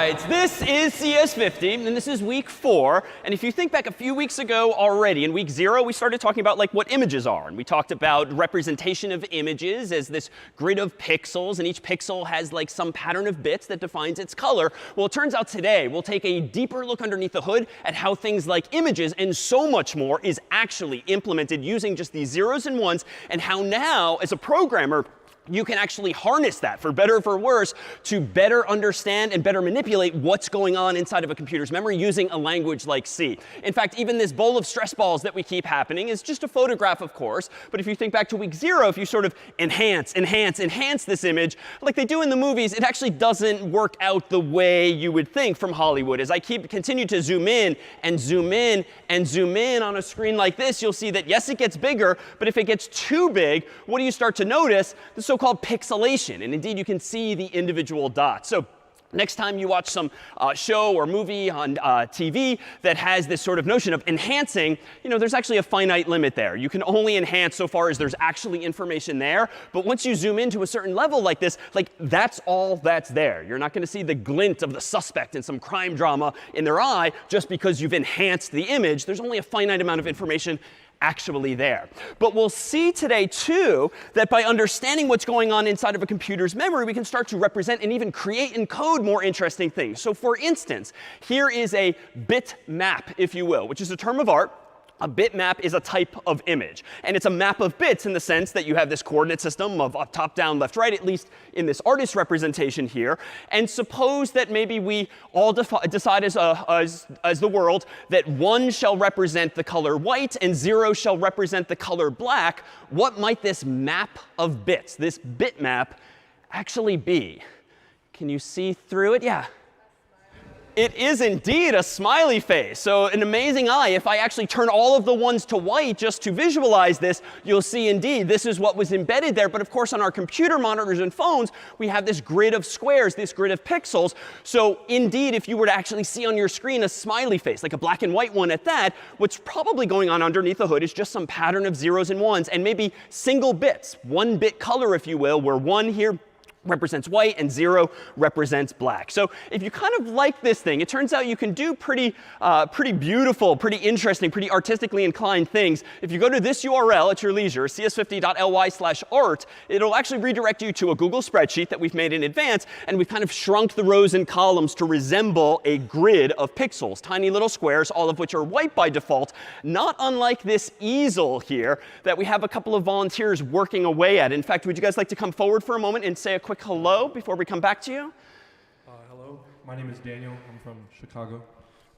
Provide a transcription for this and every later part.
right, this is CS50, and this is week 4. And if you think back a few weeks ago already, in week 0, we started talking about like what images are. And we talked about representation of images as this grid of pixels, and each pixel has like some pattern of bits that defines its color. Well, it turns out today we'll take a deeper look underneath the hood at how things like images and so much more is actually implemented using just these zeros and ones, and how now, as a programmer, you can actually harness that, for better or for worse, to better understand and better manipulate what's going on inside of a computer's memory using a language like C. In fact, even this bowl of stress balls that we keep happening is just a photograph, of course. But if you think back to week 0, if you sort of enhance this image, like they do in the movies, it actually doesn't work out the way you would think from Hollywood. As I continue to zoom in and zoom in and zoom in on a screen like this, you'll see that, yes, it gets bigger. But if it gets too big, what do you start to notice? The so-called pixelation. And indeed, you can see the individual dots. So next time you watch some show or movie on TV that has this sort of notion of enhancing, there's actually a finite limit there. You can only enhance so far as there's actually information there. But once you zoom into a certain level like this, like that's all that's there. You're not going to see the glint of the suspect in some crime drama in their eye just because you've enhanced the image. There's only a finite amount of information actually there. But we'll see today, too, that by understanding what's going on inside of a computer's memory, we can start to represent and even create and code more interesting things. So for instance, here is a bitmap, if you will, which is a term of art. A bitmap is a type of image. And it's a map of bits in the sense that you have this coordinate system of top, down, left, right, at least in this artist representation here. And suppose that maybe we all decide as the world that 1 shall represent the color white and 0 shall represent the color black. What might this map of bits, this bitmap, actually be? Can you see through it? Yeah. It is indeed a smiley face. So an amazing eye. If I actually turn all of the ones to white just to visualize this, you'll see indeed this is what was embedded there. But of course, on our computer monitors and phones, we have this grid of squares, this grid of pixels. So indeed, if you were to actually see on your screen a smiley face, like a black and white one at that, what's probably going on underneath the hood is just some pattern of zeros and ones and maybe single bits, 1-bit color, if you will, where 1 here represents white and 0 represents black. So if you kind of like this thing, it turns out you can do pretty beautiful, pretty interesting, pretty artistically inclined things. If you go to this URL at your leisure, cs50.ly/art, it'll actually redirect you to a Google spreadsheet that we've made in advance. And we've kind of shrunk the rows and columns to resemble a grid of pixels, tiny little squares, all of which are white by default, not unlike this easel here that we have a couple of volunteers working away at. In fact, would you guys like to come forward for a moment and say a quick hello before we come back to you? Hello, my name is Daniel. I'm from Chicago.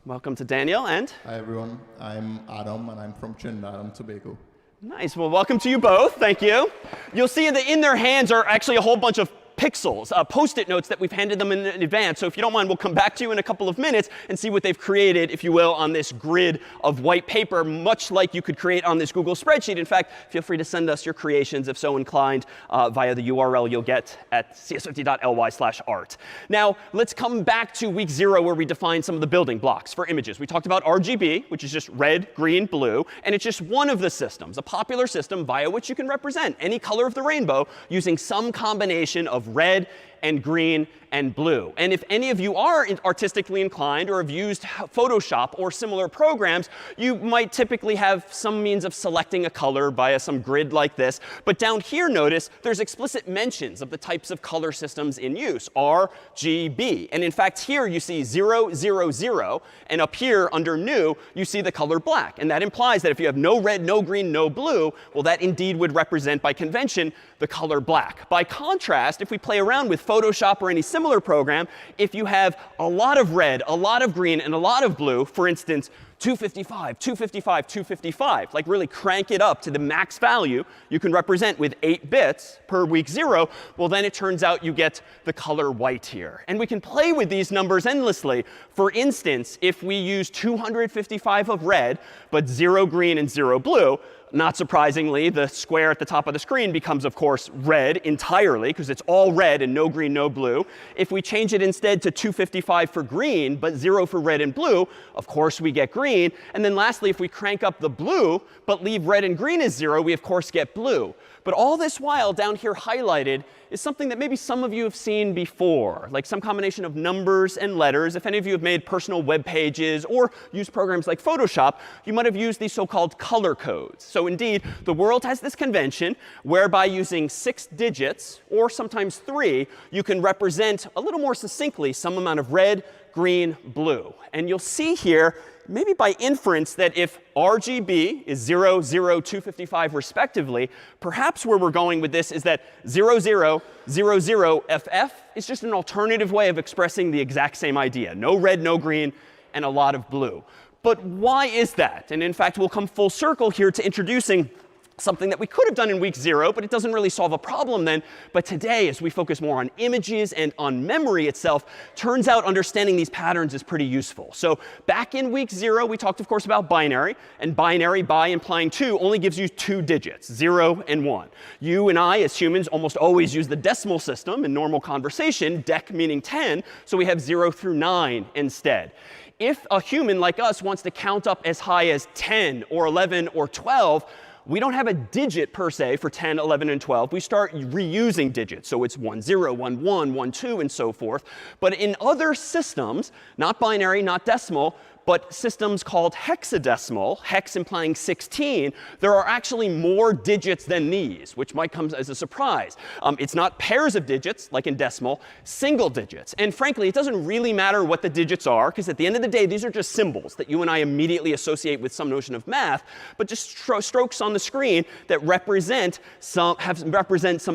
Welcome to Daniel. And? Hi, everyone. I'm Adam, and I'm from Trinidad and Tobago. Nice. Well, welcome to you both. Thank you. You'll see that in their hands are actually a whole bunch of pixels, Post-it notes that we've handed them in advance. So if you don't mind, we'll come back to you in a couple of minutes and see what they've created, if you will, on this grid of white paper, much like you could create on this Google spreadsheet. In fact, feel free to send us your creations, if so inclined, via the URL you'll get at cs50.ly/art. Now, let's come back to week 0, where we define some of the building blocks for images. We talked about RGB, which is just red, green, blue. And it's just one of the systems, a popular system via which you can represent any color of the rainbow using some combination of red and green and blue. And if any of you are artistically inclined or have used Photoshop or similar programs, you might typically have some means of selecting a color via some grid like this. But down here, notice, there's explicit mentions of the types of color systems in use, RGB. And in fact, here you see 0, 0, 0. And up here under new, you see the color black. And that implies that if you have no red, no green, no blue, well, that indeed would represent, by convention, the color black. By contrast, if we play around with Photoshop or any similar program, if you have a lot of red, a lot of green, and a lot of blue, for instance, 255, 255, 255, like really crank it up to the max value you can represent with 8 bits per week 0, well, then it turns out you get the color white here. And we can play with these numbers endlessly. For instance, if we use 255 of red, but 0 green and 0 blue, not surprisingly, the square at the top of the screen becomes, of course, red entirely, because it's all red and no green, no blue. If we change it instead to 255 for green, but 0 for red and blue, of course, we get green. And then lastly, if we crank up the blue, but leave red and green as 0, we, of course, get blue. But all this while, down here highlighted is something that maybe some of you have seen before, like some combination of numbers and letters. If any of you have made personal web pages or used programs like Photoshop, you might have used these so-called color codes. So indeed, the world has this convention whereby using 6 digits, or sometimes 3, you can represent a little more succinctly some amount of red, green, blue. And you'll see here, maybe by inference, that if RGB is 0, 0, 255 respectively, perhaps where we're going with this is that 0, 0, 0, 0, FF is just an alternative way of expressing the exact same idea. No red, no green, and a lot of blue. But why is that? And in fact, we'll come full circle here to introducing something that we could have done in week 0, but it doesn't really solve a problem then. But today, as we focus more on images and on memory itself, turns out understanding these patterns is pretty useful. So back in week 0, we talked, of course, about binary. And binary, by implying 2, only gives you 2 digits, 0 and 1. You and I, as humans, almost always use the decimal system in normal conversation, dec meaning 10. So we have 0 through 9 instead. If a human like us wants to count up as high as 10 or 11 or 12, we don't have a digit per se for 10, 11, and 12. We start reusing digits. So it's 1, 0, 1, 1, 1, 2, and so forth. But in other systems, not binary, not decimal, but systems called hexadecimal, hex implying 16, there are actually more digits than these, which might come as a surprise. It's not pairs of digits, like in decimal, single digits. And frankly, it doesn't really matter what the digits are, because at the end of the day, these are just symbols that you and I immediately associate with some notion of math, but just strokes on the screen that represent some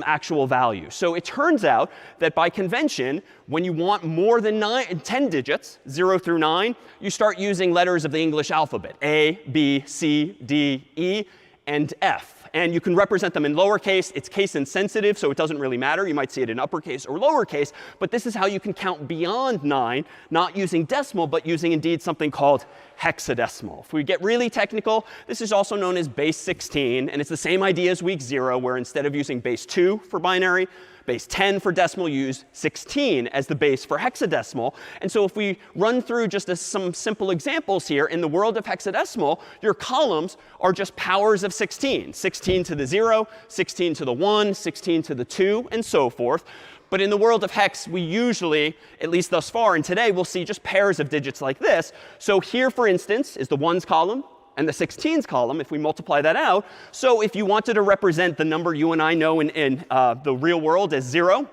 actual value. So it turns out that by convention, when you want more than 10 digits, 0 through 9, you start using letters of the English alphabet, A, B, C, D, E, and F. And you can represent them in lowercase. It's case insensitive, so it doesn't really matter. You might see it in uppercase or lowercase. But this is how you can count beyond 9, not using decimal, but using indeed something called hexadecimal. If we get really technical, this is also known as base 16. And it's the same idea as week 0, where instead of using base 2 for binary, base 10 for decimal, use 16 as the base for hexadecimal. And so if we run through just some simple examples here, in the world of hexadecimal, your columns are just powers of 16. 16 to the 0, 16 to the 1, 16 to the 2, and so forth. But in the world of hex, we usually, at least thus far, and today, we'll see just pairs of digits like this. So here, for instance, is the 1's column and the 16's column, if we multiply that out. So if you wanted to represent the number you and I know in the real world as 0,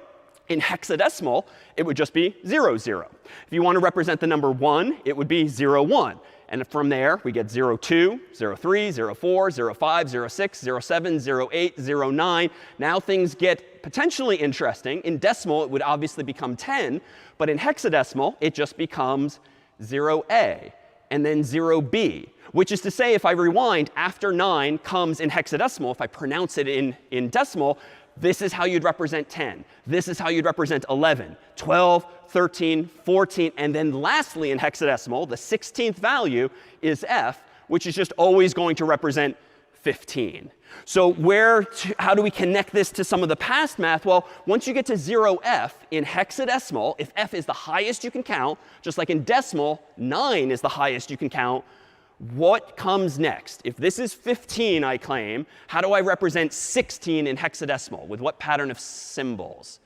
in hexadecimal, it would just be 0, 0. If you want to represent the number 1, it would be 0, 1. And from there, we get 0, 2, 0, 3, 0, 4, 0, 5, 0, 6, 0, 7, 0, 8, 0, 9. Now things get potentially interesting. In decimal, it would obviously become 10. But in hexadecimal, it just becomes 0a and then 0b. Which is to say, if I rewind, after 9 comes in hexadecimal. If I pronounce it in decimal, this is how you'd represent 10. This is how you'd represent 11, 12, 13, 14. And then lastly, in hexadecimal, the 16th value is f, which is just always going to represent 15. So how do we connect this to some of the past math? Well, once you get to 0f in hexadecimal, if f is the highest you can count, just like in decimal, 9 is the highest you can count, what comes next? If this is 15, I claim, how do I represent 16 in hexadecimal? With what pattern of symbols?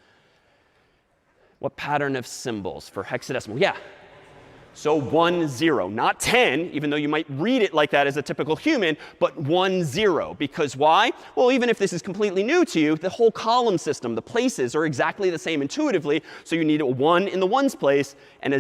What pattern of symbols for hexadecimal? Yeah. So 1, 0. Not 10, even though you might read it like that as a typical human, but 1, 0. Because why? Well, even if this is completely new to you, the whole column system, the places are exactly the same intuitively. So you need a 1 in the 1's place and a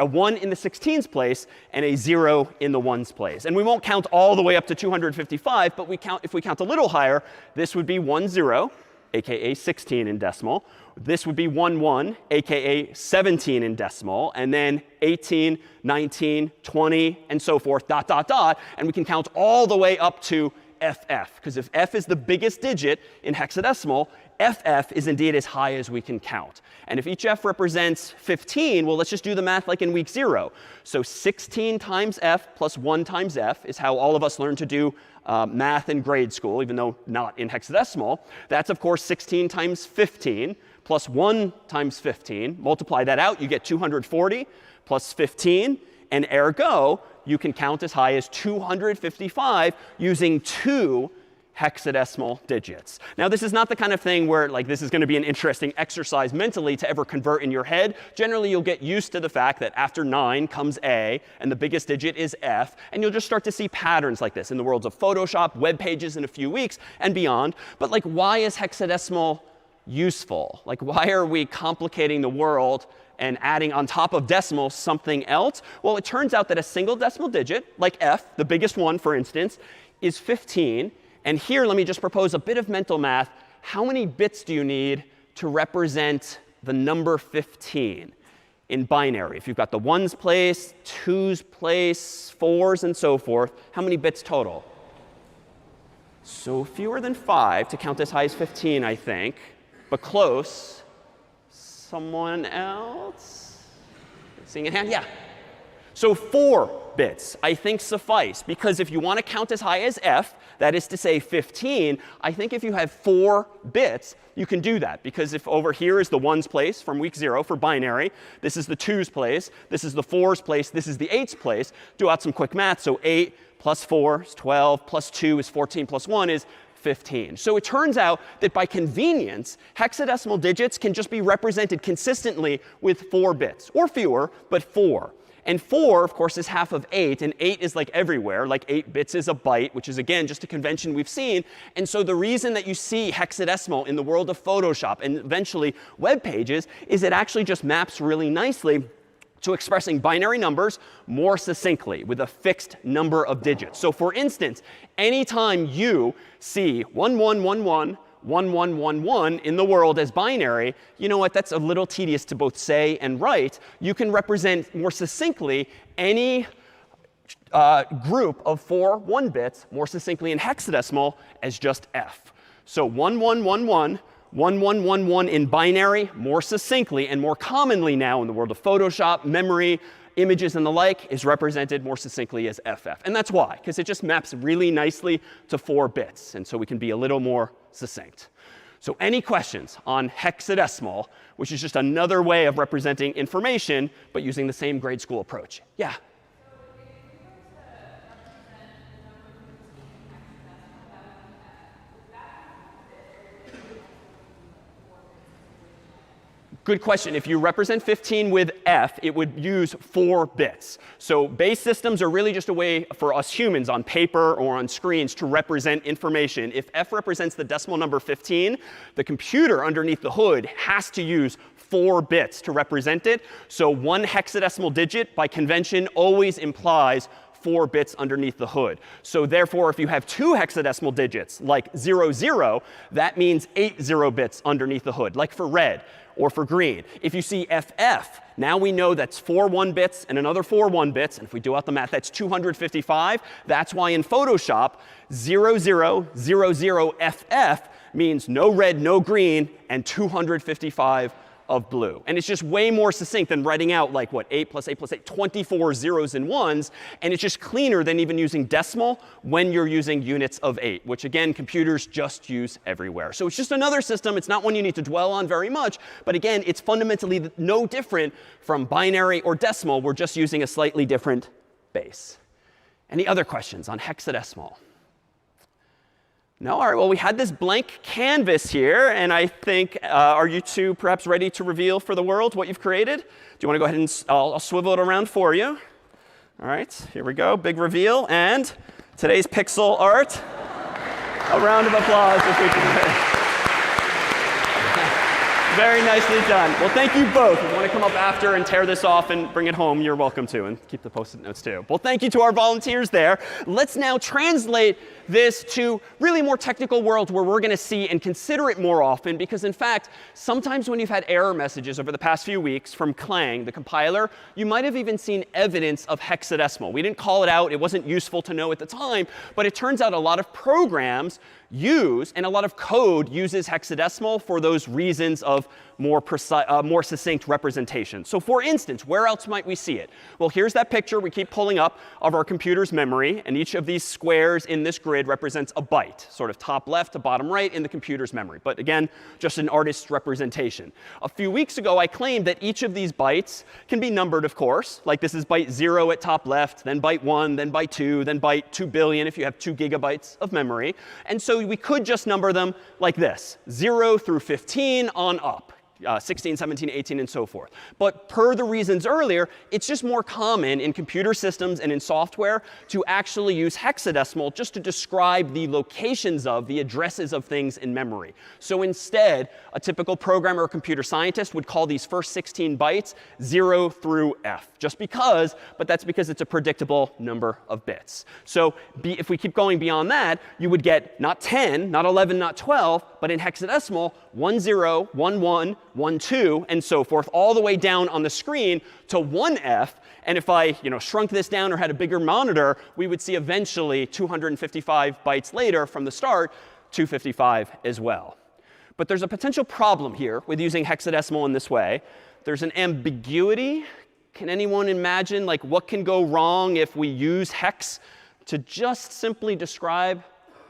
1 in the 16's place and a 0 in the 1's place. And we won't count all the way up to 255, but if we count a little higher, this would be 1, 0, aka 16 in decimal. This would be 1, 1, aka 17 in decimal, and then 18, 19, 20, and so forth, dot, dot, dot. And we can count all the way up to FF. Because if F is the biggest digit in hexadecimal, FF is indeed as high as we can count. And if each F represents 15, well, let's just do the math like in week 0. So 16 times F plus 1 times F is how all of us learn to do math in grade school, even though not in hexadecimal. That's, of course, 16 times 15 plus 1 times 15. Multiply that out, you get 240 plus 15. And ergo, you can count as high as 255 using 2 hexadecimal digits. Now, this is not the kind of thing where like this is going to be an interesting exercise mentally to ever convert in your head. Generally, you'll get used to the fact that after 9 comes A, and the biggest digit is F. And you'll just start to see patterns like this in the worlds of Photoshop, web pages in a few weeks, and beyond. But like, why is hexadecimal useful? Like, why are we complicating the world and adding on top of decimals something else? Well, it turns out that a single decimal digit, like F, the biggest one, for instance, is 15. And here, let me just propose a bit of mental math. How many bits do you need to represent the number 15 in binary? If you've got the 1's place, 2's place, 4's, and so forth, how many bits total? So fewer than 5 to count as high as 15, I think. But close. Someone else? Seeing a hand? Yeah. So 4 bits, I think, suffice. Because if you want to count as high as F, that is to say 15, I think if you have 4 bits, you can do that. Because if over here is the 1's place from week 0 for binary, this is the 2's place, this is the 4's place, this is the 8's place, do out some quick math. So 8 plus 4 is 12, plus 2 is 14, plus 1 is 15. So it turns out that by convenience, hexadecimal digits can just be represented consistently with 4 bits, or fewer, but 4. And 4, of course, is half of 8. And 8 is like everywhere. Like 8 bits is a byte, which is, again, just a convention we've seen. And so the reason that you see hexadecimal in the world of Photoshop and eventually web pages is it actually just maps really nicely to expressing binary numbers more succinctly with a fixed number of digits. So for instance, anytime you see 1111, 1111 in the world as binary, you know what? That's a little tedious to both say and write. You can represent more succinctly any group of 4 1 bits more succinctly in hexadecimal as just F. So 1111, 1111 in binary more succinctly and more commonly now in the world of Photoshop, memory, images, and the like is represented more succinctly as FF. And that's why, because it just maps really nicely to 4 bits. And so we can be a little more succinct. So any questions on hexadecimal, which is just another way of representing information, but using the same grade school approach? Yeah? Good question. If you represent 15 with F, it would use 4 bits. So base systems are really just a way for us humans on paper or on screens to represent information. If F represents the decimal number 15, the computer underneath the hood has to use 4 bits to represent it. So 1 hexadecimal digit, by convention, always implies 4 bits underneath the hood. So therefore, if you have 2 hexadecimal digits, like 00, that means 80 bits underneath the hood, like for red or for green. If you see FF, now we know that's 4 1 bits and another 4 1 bits. And if we do out the math, that's 255. That's why in Photoshop, 0000FF means no red, no green, and 255 of blue. And it's just way more succinct than writing out like, what, 8 plus 8 plus 8, 24 zeros and ones. And it's just cleaner than even using decimal when you're using units of 8, which, again, computers just use everywhere. So it's just another system. It's not one you need to dwell on very much. But again, it's fundamentally no different from binary or decimal. We're just using a slightly different base. Any other questions on hexadecimal? No? All right, well, we had this blank canvas here. And I think, are you two perhaps ready to reveal for the world what you've created? Do you want to go ahead and I'll swivel it around for you. All right, here we go. Big reveal. And today's pixel art. A round of applause if we can. Very nicely done. Well, thank you both. If you want to come up after and tear this off and bring it home, you're welcome to. And keep the Post-it notes, too. Well, thank you to our volunteers there. Let's now translate this to really more technical world where we're going to see and consider it more often. Because, in fact, sometimes when you've had error messages over the past few weeks from Clang, the compiler, you might have even seen evidence of hexadecimal. We didn't call it out. It wasn't useful to know at the time. But it turns out a lot of programs use, and a lot of code uses hexadecimal for those reasons of more succinct representation. So for instance, where else might we see it? Well, here's that picture we keep pulling up of our computer's memory. And each of these squares in this grid represents a byte, sort of top left to bottom right in the computer's memory. But again, just an artist's representation. A few weeks ago, I claimed that each of these bytes can be numbered, of course. Like this is byte 0 at top left, then byte 1, then byte 2, then byte 2 billion if you have 2 gigabytes of memory. And so so we could just number them like this, 0 through 15 on up. 16, 17, 18, and so forth. But per the reasons earlier, it's just more common in computer systems and in software to actually use hexadecimal just to describe the locations of, the addresses of things in memory. So instead, a typical programmer or computer scientist would call these first 16 bytes 0 through F, just because, but that's because it's a predictable number of bits. So if we keep going beyond that, you would get not 10, not 11, not 12, but in hexadecimal, 10, 11, 12, and so forth, all the way down on the screen to 1F. And if I shrunk this down or had a bigger monitor, we would see eventually 255 bytes later from the start, 255 as well. But there's a potential problem here with using hexadecimal in this way. There's an ambiguity. Can anyone imagine what can go wrong if we use hex to just simply describe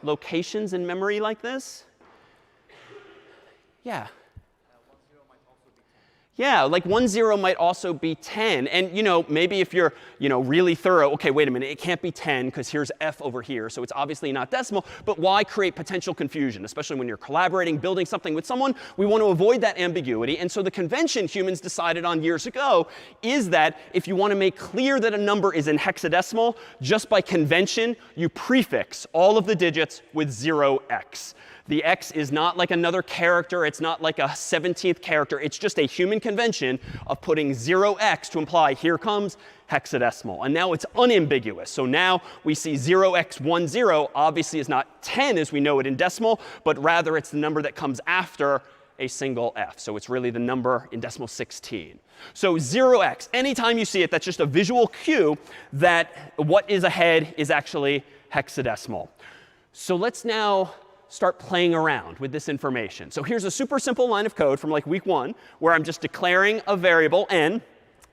locations in memory like this? Yeah. Yeah, like 10 might also be 10. And maybe if you're really thorough, OK, wait a minute, it can't be 10 because here's F over here. So it's obviously not decimal. But why create potential confusion, especially when you're collaborating, building something with someone? We want to avoid that ambiguity. And so the convention humans decided on years ago is that if you want to make clear that a number is in hexadecimal, just by convention, you prefix all of the digits with 0x. The x is not like another character. It's not like a 17th character. It's just a human convention of putting 0x to imply here comes hexadecimal. And now it's unambiguous. So now we see 0x10 obviously is not 10 as we know it in decimal, but rather it's the number that comes after a single f. So it's really the number in decimal 16. So 0x, anytime you see it, that's just a visual cue that what is ahead is actually hexadecimal. So let's now start playing around with this information. So here's a super simple line of code from week 1 where I'm just declaring a variable n,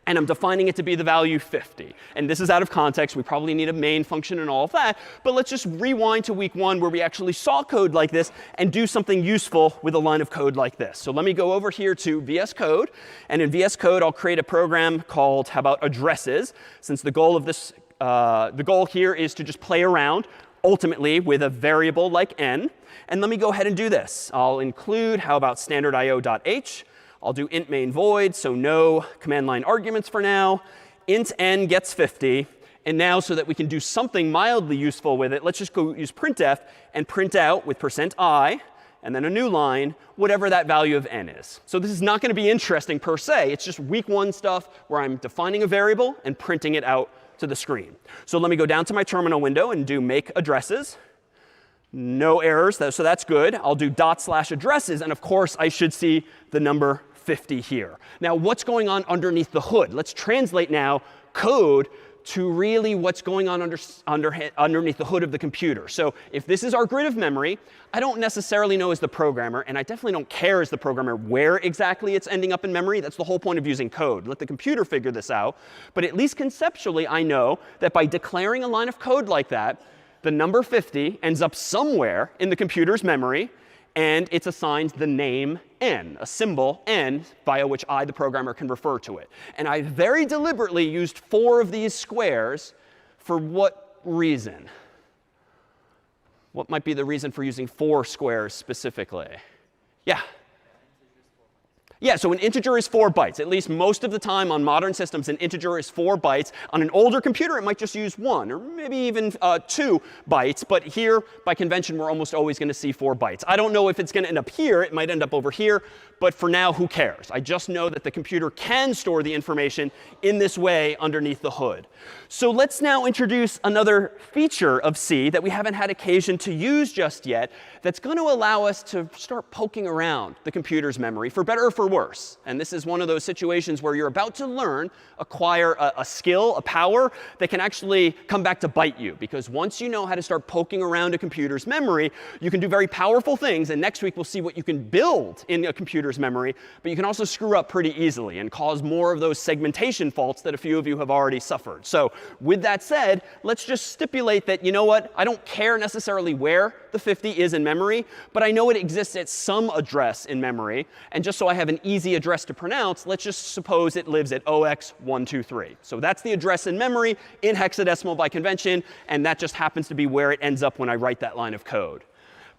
and I'm defining it to be the value 50. And this is out of context. We probably need a main function and all of that. But let's just rewind to week 1 where we actually saw code like this and do something useful with a line of code like this. So let me go over here to VS Code. And in VS Code, I'll create a program called, how about addresses, since the goal of this, the goal here is to just play around ultimately with a variable like n. And let me go ahead and do this. I'll include, how about standard.io.h. I'll do int main void, so no command line arguments for now. Int n gets 50. And now so that we can do something mildly useful with it, let's just go use printf and print out with %i and then a new line, whatever that value of n is. So this is not going to be interesting per se. It's just week 1 stuff where I'm defining a variable and printing it out to the screen. So let me go down to my terminal window and do make addresses. No errors, so that's good. I'll do /addresses, and of course, I should see the number 50 here. Now, what's going on underneath the hood? Let's translate now code to really what's going on underneath the hood of the computer. So if this is our grid of memory, I don't necessarily know as the programmer, and I definitely don't care as the programmer where exactly it's ending up in memory. That's the whole point of using code. Let the computer figure this out. But at least conceptually, I know that by declaring a line of code like that, the number 50 ends up somewhere in the computer's memory, and it's assigned the name n, a symbol n, via which I, the programmer, can refer to it. And I very deliberately used 4 of these squares for what reason? What might be the reason for using 4 squares specifically? Yeah? Yeah, so an integer is 4 bytes. At least most of the time on modern systems, an integer is 4 bytes. On an older computer, it might just use 1 or maybe even 2 bytes. But here, by convention, we're almost always going to see 4 bytes. I don't know if it's going to end up here. It might end up over here. But for now, who cares? I just know that the computer can store the information in this way underneath the hood. So let's now introduce another feature of C that we haven't had occasion to use just yet that's going to allow us to start poking around the computer's memory, for better or for worse. And this is one of those situations where you're about to learn, acquire a skill, a power that can actually come back to bite you. Because once you know how to start poking around a computer's memory, you can do very powerful things. And next week, we'll see what you can build in a computer's memory. But you can also screw up pretty easily and cause more of those segmentation faults that a few of you have already suffered. So with that said, let's just stipulate that, you know what, I don't care necessarily where the 50 is in memory, but I know it exists at some address in memory. And just so I have an easy address to pronounce, let's just suppose it lives at 0x123. So that's the address in memory in hexadecimal by convention, and that just happens to be where it ends up when I write that line of code.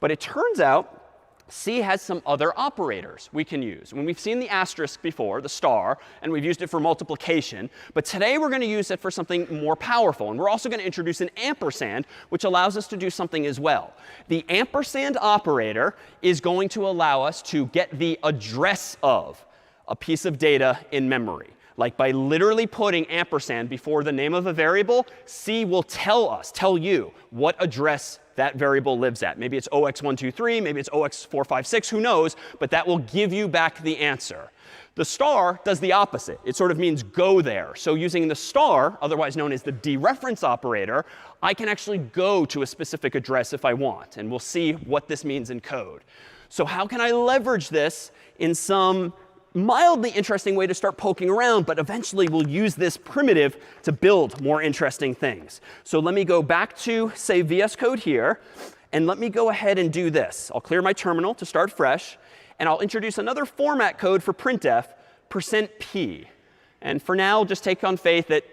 But it turns out C has some other operators we can use. When we've seen the asterisk before, the star, and we've used it for multiplication. But today we're going to use it for something more powerful. And we're also going to introduce an ampersand, which allows us to do something as well. The ampersand operator is going to allow us to get the address of a piece of data in memory. Like by literally putting ampersand before the name of a variable, C will tell you what address that variable lives at. Maybe it's 0x123, maybe it's 0x456, who knows, but that will give you back the answer. The star does the opposite. It sort of means go there. So using the star, otherwise known as the dereference operator, I can actually go to a specific address if I want. And we'll see what this means in code. So how can I leverage this in some mildly interesting way to start poking around, but eventually we'll use this primitive to build more interesting things. So let me go back to, say, VS Code here, and let me go ahead and do this. I'll clear my terminal to start fresh, and I'll introduce another format code for printf, %p. And for now, just take on faith that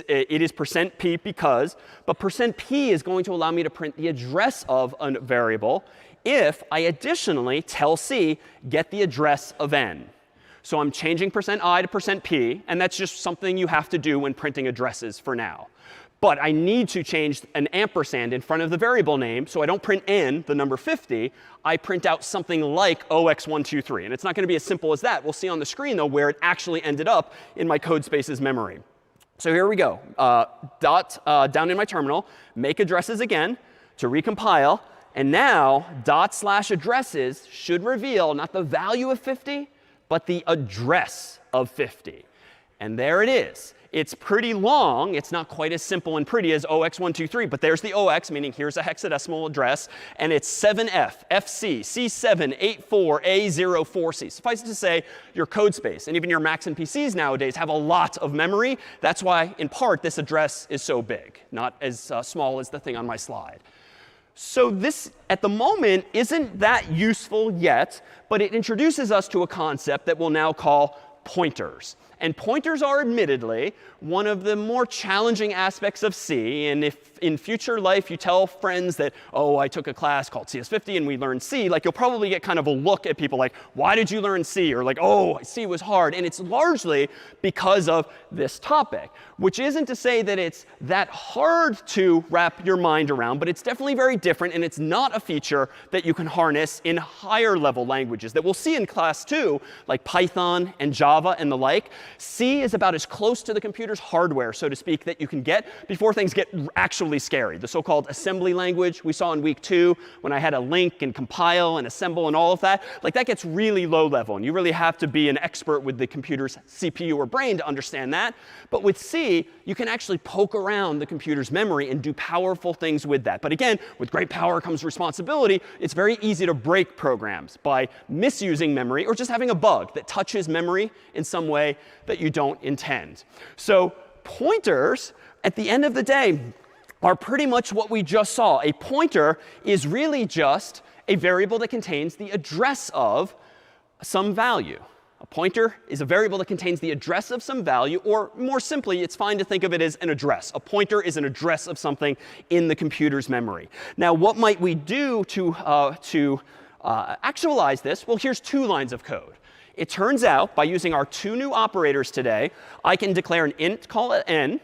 it is %p because, but %p is going to allow me to print the address of a variable if I additionally tell C, get the address of n. So I'm changing %i to %p, and that's just something you have to do when printing addresses for now. But I need to change an ampersand in front of the variable name, so I don't print n, the number 50. I print out something like 0x123. And it's not going to be as simple as that. We'll see on the screen, though, where it actually ended up in my code space's memory. So here we go. Down in my terminal, make addresses again to recompile. And now /addresses should reveal not the value of 50, but the address of 50. And there it is. It's pretty long. It's not quite as simple and pretty as 0x123, but there's the 0x, meaning here's a hexadecimal address, and it's 7f, fc, c784a04c. Suffice it to say, your code space, and even your Macs and PCs nowadays, have a lot of memory. That's why, in part, this address is so big, not as small as the thing on my slide. So this, at the moment, isn't that useful yet, but it introduces us to a concept that we'll now call pointers. And pointers are admittedly one of the more challenging aspects of C. And if in future life you tell friends that, oh, I took a class called CS50 and we learned C, like you'll probably get kind of a look at people like, why did you learn C? Or like, oh, C was hard. And it's largely because of this topic, which isn't to say that it's that hard to wrap your mind around, but it's definitely very different. And it's not a feature that you can harness in higher level languages that we'll see in class 2, like Python and Java and the like. C is about as close to the computer's hardware, so to speak, that you can get before things get actually scary. The so-called assembly language we saw in week 2 when I had to link and compile and assemble and all of that, like that gets really low level. And you really have to be an expert with the computer's CPU or brain to understand that. But with C, you can actually poke around the computer's memory and do powerful things with that. But again, with great power comes responsibility. It's very easy to break programs by misusing memory or just having a bug that touches memory in some way that you don't intend. So pointers, at the end of the day, are pretty much what we just saw. A pointer is really just a variable that contains the address of some value. A pointer is a variable that contains the address of some value, or more simply, it's fine to think of it as an address. A pointer is an address of something in the computer's memory. Now, what might we do to actualize this? Well, here's 2 lines of code. It turns out, by using our 2 new operators today, I can declare an int, call it n,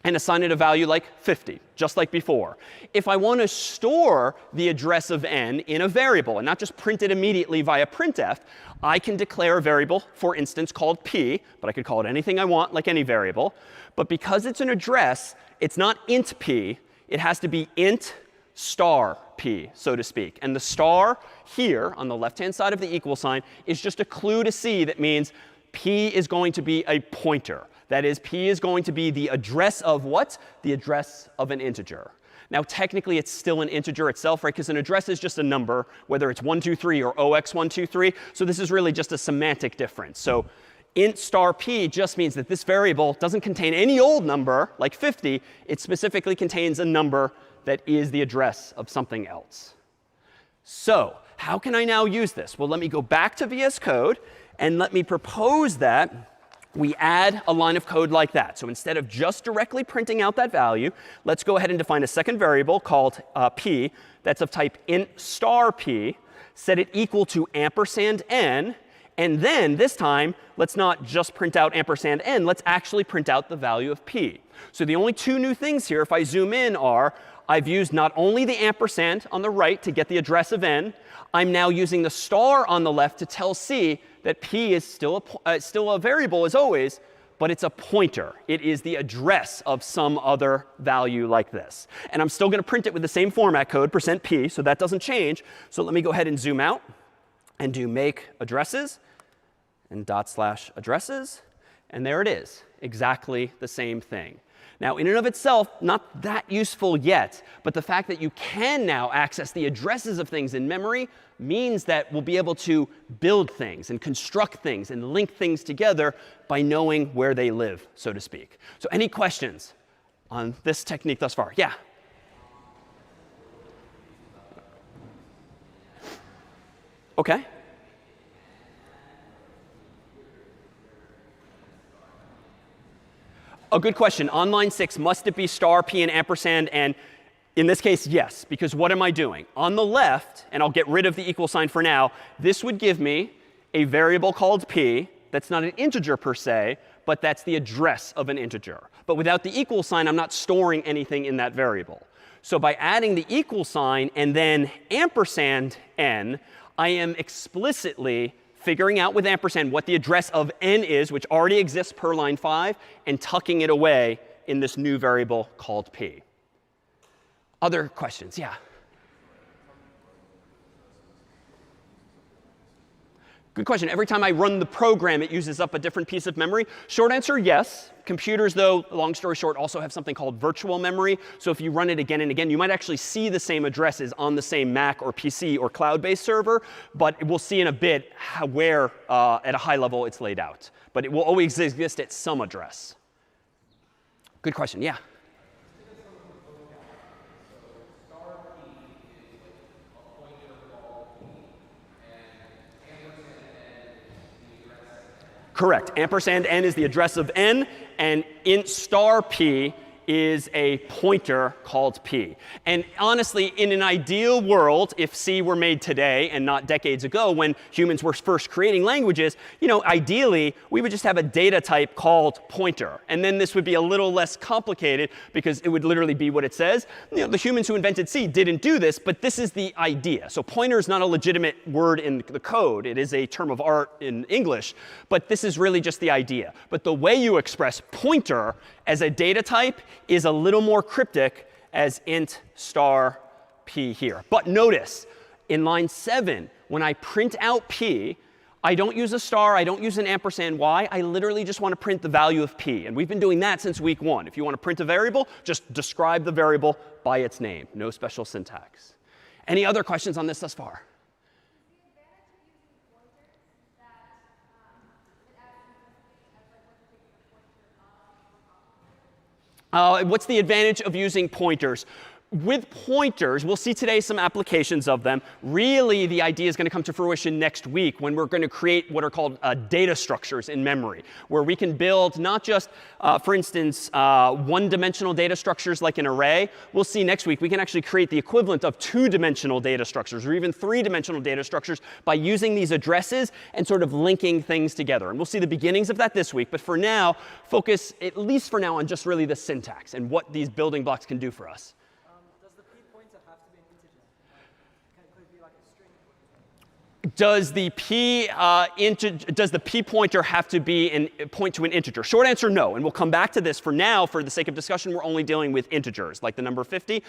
and assign it a value like 50, just like before. If I want to store the address of n in a variable and not just print it immediately via printf, I can declare a variable, for instance, called p, but I could call it anything I want, like any variable. But because it's an address, it's not int p. It has to be int star p, so to speak. And the star here on the left-hand side of the equal sign is just a clue to C that means p is going to be a pointer. That is, p is going to be the address of what? The address of an integer. Now, technically, it's still an integer itself, right? Because an address is just a number, whether it's 123 or 0x123. So this is really just a semantic difference. So int star p just means that this variable doesn't contain any old number, like 50. It specifically contains a number that is the address of something else. So how can I now use this? Well, let me go back to VS Code, and let me propose that we add a line of code like that. So instead of just directly printing out that value, let's go ahead and define a second variable called p that's of type int star p, set it equal to ampersand n, and then this time, let's not just print out ampersand n, let's actually print out the value of p. So the only two new things here, if I zoom in, are I've used not only the ampersand on the right to get the address of n, I'm now using the star on the left to tell C that p is still a variable as always, but it's a pointer. It is the address of some other value like this. And I'm still going to print it with the same format code, %p, so that doesn't change. So let me go ahead and zoom out and do make addresses and /addresses. And there it is, exactly the same thing. Now, in and of itself, not that useful yet, but the fact that you can now access the addresses of things in memory means that we'll be able to build things and construct things and link things together by knowing where they live, so to speak. So any questions on this technique thus far? Yeah? OK. A good question. On line 6, must it be star, p, and ampersand? And in this case, yes, because what am I doing? On the left, and I'll get rid of the equal sign for now, this would give me a variable called p that's not an integer per se, but that's the address of an integer. But without the equal sign, I'm not storing anything in that variable. So by adding the equal sign and then ampersand n, I am explicitly figuring out with ampersand what the address of n is, which already exists per line 5, and tucking it away in this new variable called p. Other questions? Yeah? Good question. Every time I run the program, it uses up a different piece of memory. Short answer, yes. Computers, though, long story short, also have something called virtual memory. So if you run it again and again, you might actually see the same addresses on the same Mac or PC or cloud-based server. But we'll see in a bit where, at a high level, it's laid out. But it will always exist at some address. Good question. Yeah? Correct. Ampersand n is the address of n, and int star p is a pointer called p. And honestly, in an ideal world, if C were made today and not decades ago when humans were first creating languages, ideally, we would just have a data type called pointer. And then this would be a little less complicated because it would literally be what it says. The humans who invented C didn't do this, but this is the idea. So pointer is not a legitimate word in the code. It is a term of art in English. But this is really just the idea. But the way you express pointer as a data type is a little more cryptic as int star p here. But notice, in line 7, when I print out p, I don't use a star. I don't use an ampersand. Why? I literally just want to print the value of p. And we've been doing that since week 1. If you want to print a variable, just describe the variable by its name. No special syntax. Any other questions on this thus far? What's the advantage of using pointers? With pointers, we'll see today some applications of them. Really, the idea is going to come to fruition next week when we're going to create what are called data structures in memory, where we can build not just, for instance, one-dimensional data structures like an array. We'll see next week we can actually create the equivalent of two-dimensional data structures or even three-dimensional data structures by using these addresses and sort of linking things together. And we'll see the beginnings of that this week. But for now, focus, at least for now, on just really the syntax and what these building blocks can do for us. Does the p pointer have to be point to an integer? Short answer, no. And we'll come back to this. For now, for the sake of discussion, we're only dealing with integers, like the number 50.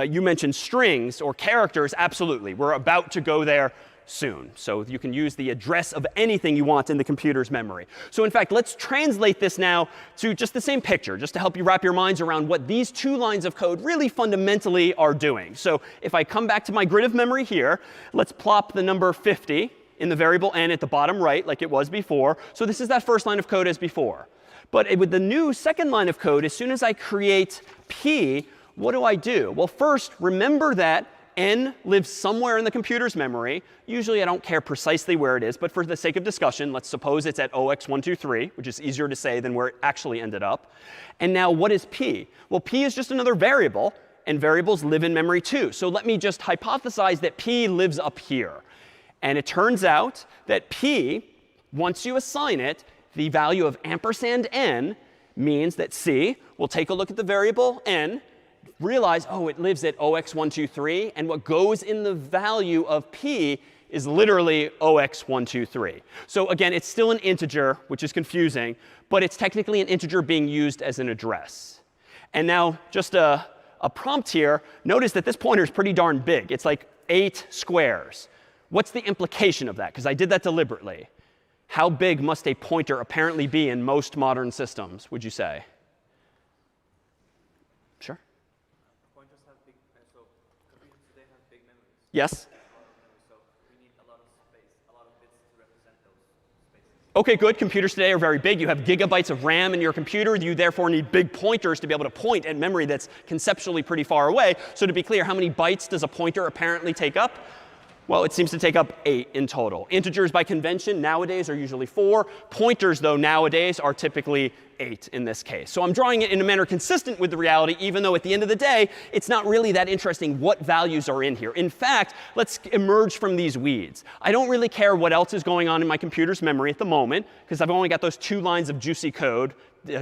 You mentioned strings or characters. Absolutely. We're about to go there soon. So you can use the address of anything you want in the computer's memory. So in fact, let's translate this now to just the same picture, just to help you wrap your minds around what these two lines of code really fundamentally are doing. So if I come back to my grid of memory here, let's plop the number 50 in the variable n at the bottom right, like it was before. So this is that first line of code as before. But with the new second line of code, as soon as I create p, what do? Well, first, remember that n lives somewhere in the computer's memory. Usually I don't care precisely where it is, but for the sake of discussion, let's suppose it's at 0x123, which is easier to say than where it actually ended up. And now what is p? Well, p is just another variable, and variables live in memory too. So let me just hypothesize that p lives up here. And it turns out that p, once you assign it, the value of ampersand n means that c will take a look at the variable n, realize, oh, it lives at 0x123, and what goes in the value of p is literally 0x123. So again, it's still an integer, which is confusing, but it's technically an integer being used as an address. And now just a prompt here. Notice that this pointer is pretty darn big. It's like 8 squares. What's the implication of that? Because I did that deliberately. How big must a pointer apparently be in most modern systems, would you say? Sure? Pointers have big, so computers today have big memories. Yes? So we need a lot of space, a lot of bits to represent those spaces. OK, good. Computers today are very big. You have gigabytes of RAM in your computer. You therefore need big pointers to be able to point at memory that's conceptually pretty far away. So to be clear, how many bytes does a pointer apparently take up? Well, it seems to take up 8 in total. Integers by convention nowadays are usually 4. Pointers, though, nowadays are typically 8 in this case. So I'm drawing it in a manner consistent with the reality, even though at the end of the day, it's not really that interesting what values are in here. In fact, let's emerge from these weeds. I don't really care what else is going on in my computer's memory at the moment, because I've only got those 2 lines of juicy code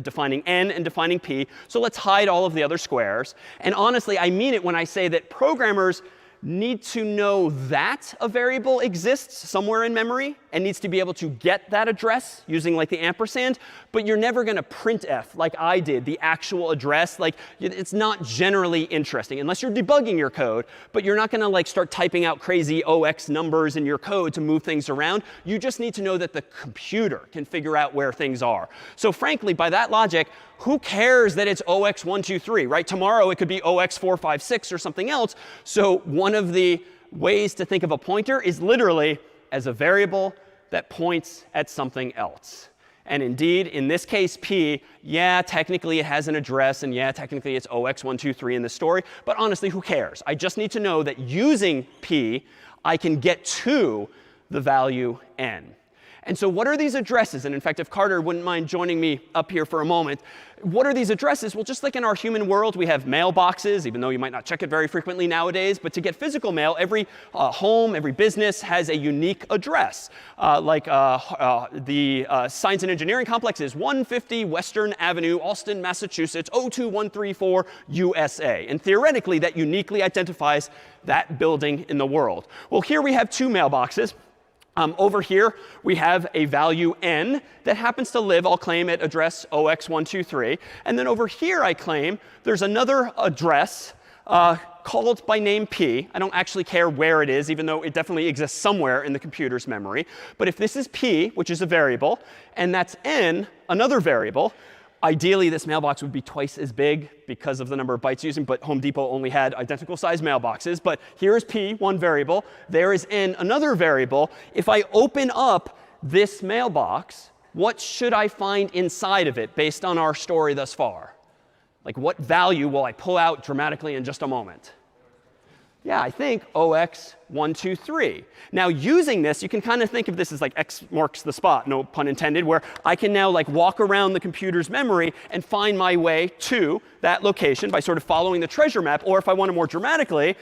defining n and defining p. So let's hide all of the other squares. And honestly, I mean it when I say that programmers need to know that a variable exists somewhere in memory and needs to be able to get that address using like the ampersand. But you're never going to printf, like I did, the actual address. Like, it's not generally interesting unless you're debugging your code. But you're not going to like start typing out crazy OX numbers in your code to move things around. You just need to know that the computer can figure out where things are. So frankly, by that logic, who cares that it's OX123, right? Tomorrow it could be OX456 or something else. So one of the ways to think of a pointer is literally as a variable that points at something else. And indeed, in this case, p, yeah, technically it has an address, and yeah, technically it's OX123 in this story. But honestly, who cares? I just need to know that using p, I can get to the value n. And so what are these addresses? And in fact, if Carter wouldn't mind joining me up here for a moment, what are these addresses? Well, just like in our human world, we have mailboxes, even though you might not check it very frequently nowadays. But to get physical mail, every home, every business has a unique address. The Science and Engineering Complex is 150 Western Avenue, Allston, Massachusetts, 02134 USA. And theoretically, that uniquely identifies that building in the world. Well, here we have 2 mailboxes. Over here, we have a value n that happens to live, I'll claim, at address OX123. And then over here, I claim there's another address called by name p. I don't actually care where it is, even though it definitely exists somewhere in the computer's memory. But if this is p, which is a variable, and that's n, another variable, ideally, this mailbox would be twice as big because of the number of bytes using, but Home Depot only had identical sized mailboxes. But here is p, one variable. There is n, another variable. If I open up this mailbox, what should I find inside of it based on our story thus far? Like, what value will I pull out dramatically in just a moment? Yeah, I think OX123. Now, using this, you can kind of think of this as like X marks the spot, no pun intended, where I can now like walk around the computer's memory and find my way to that location by sort of following the treasure map. Or if I want to more dramatically,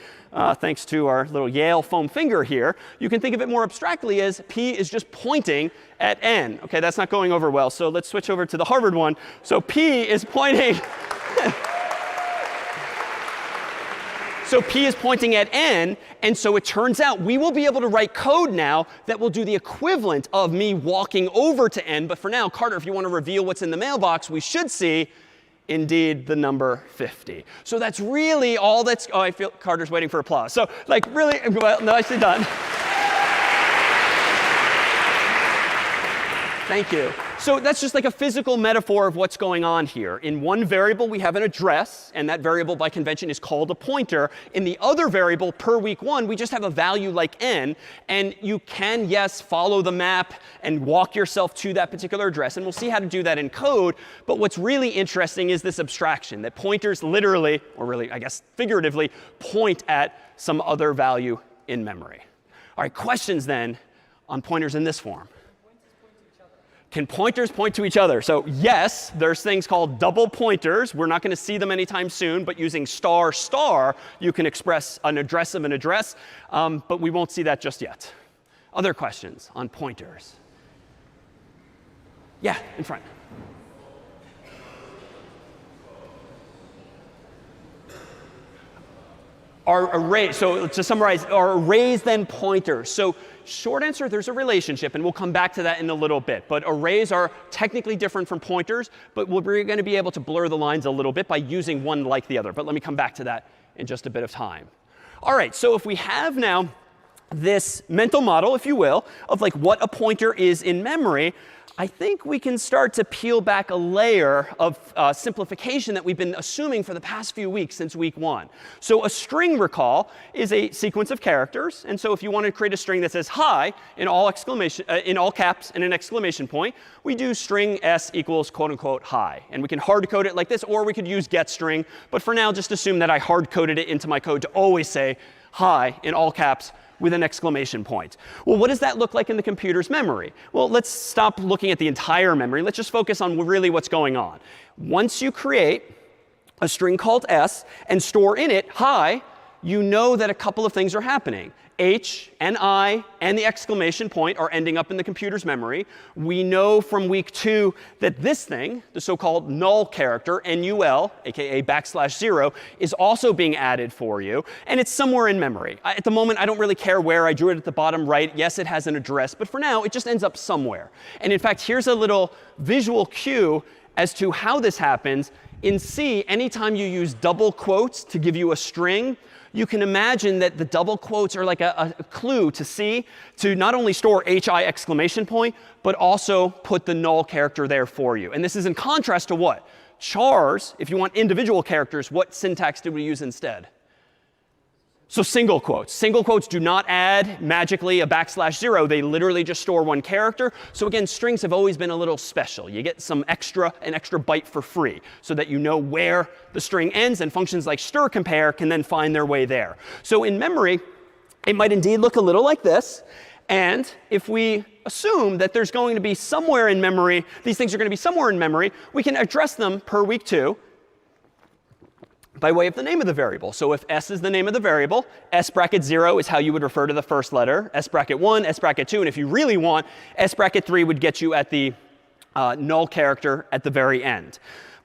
thanks to our little Yale foam finger here, you can think of it more abstractly as p is just pointing at n. OK, that's not going over well. So let's switch over to the Harvard one. So p is pointing. So p is pointing at n, and so it turns out we will be able to write code now that will do the equivalent of me walking over to n. But for now, Carter, if you want to reveal what's in the mailbox, we should see, indeed, the number 50. So that's really all that's – oh, I feel Carter's waiting for applause. So like really – well, nicely done. Thank you. So that's just like a physical metaphor of what's going on here. In one variable, we have an address, and that variable by convention is called a pointer. In the other variable, per week 1, we just have a value like n. And you can, yes, follow the map and walk yourself to that particular address. And we'll see how to do that in code. But what's really interesting is this abstraction, that pointers literally, or really, I guess, figuratively, point at some other value in memory. All right, questions then on pointers in this form. Can pointers point to each other? So yes, there's things called double pointers. We're not going to see them anytime soon, but using star star, you can express an address of an address. But we won't see that just yet. Other questions on pointers? Yeah, in front. Are arrays, so to summarize, are arrays then pointers? So short answer, there's a relationship, and we'll come back to that in a little bit. But arrays are technically different from pointers, but we're going to be able to blur the lines a little bit by using one like the other. But let me come back to that in just a bit of time. All right, so if we have now this mental model, if you will, of like what a pointer is in memory, I think we can start to peel back a layer of simplification that we've been assuming for the past few weeks since week 1. So a string, recall, is a sequence of characters. And so if you want to create a string that says hi in all caps and an exclamation point, we do string s equals quote unquote hi. And we can hard code it like this, or we could use getString. But for now, just assume that I hard coded it into my code to always say hi in all caps with an exclamation point. Well, what does that look like in the computer's memory? Well, let's stop looking at the entire memory. Let's just focus on really what's going on. Once you create a string called s and store in it hi, you know that a couple of things are happening. H and I and the exclamation point are ending up in the computer's memory. We know from week 2 that this thing, the so-called null character, NUL, aka \0, is also being added for you. And it's somewhere in memory. At the moment, I don't really care where. I drew it at the bottom right. Yes, it has an address. But for now, it just ends up somewhere. And in fact, here's a little visual cue as to how this happens. In C, anytime you use double quotes to give you a string, you can imagine that the double quotes are like a clue to C to not only store HI exclamation point, but also put the null character there for you. And this is in contrast to what? Chars, if you want individual characters, what syntax did we use instead? So single quotes. Single quotes do not add magically a \0. They literally just store one character. So again, strings have always been a little special. You get an extra byte for free so that you know where the string ends, and functions like stir compare can then find their way there. So in memory, it might indeed look a little like this. And if we assume that there's going to be somewhere in memory, these things are going to be somewhere in memory, we can address them per week 2. By way of the name of the variable. So if s is the name of the variable, s bracket 0 is how you would refer to the first letter, s bracket 1, s bracket 2. And if you really want, s bracket 3 would get you at the null character at the very end.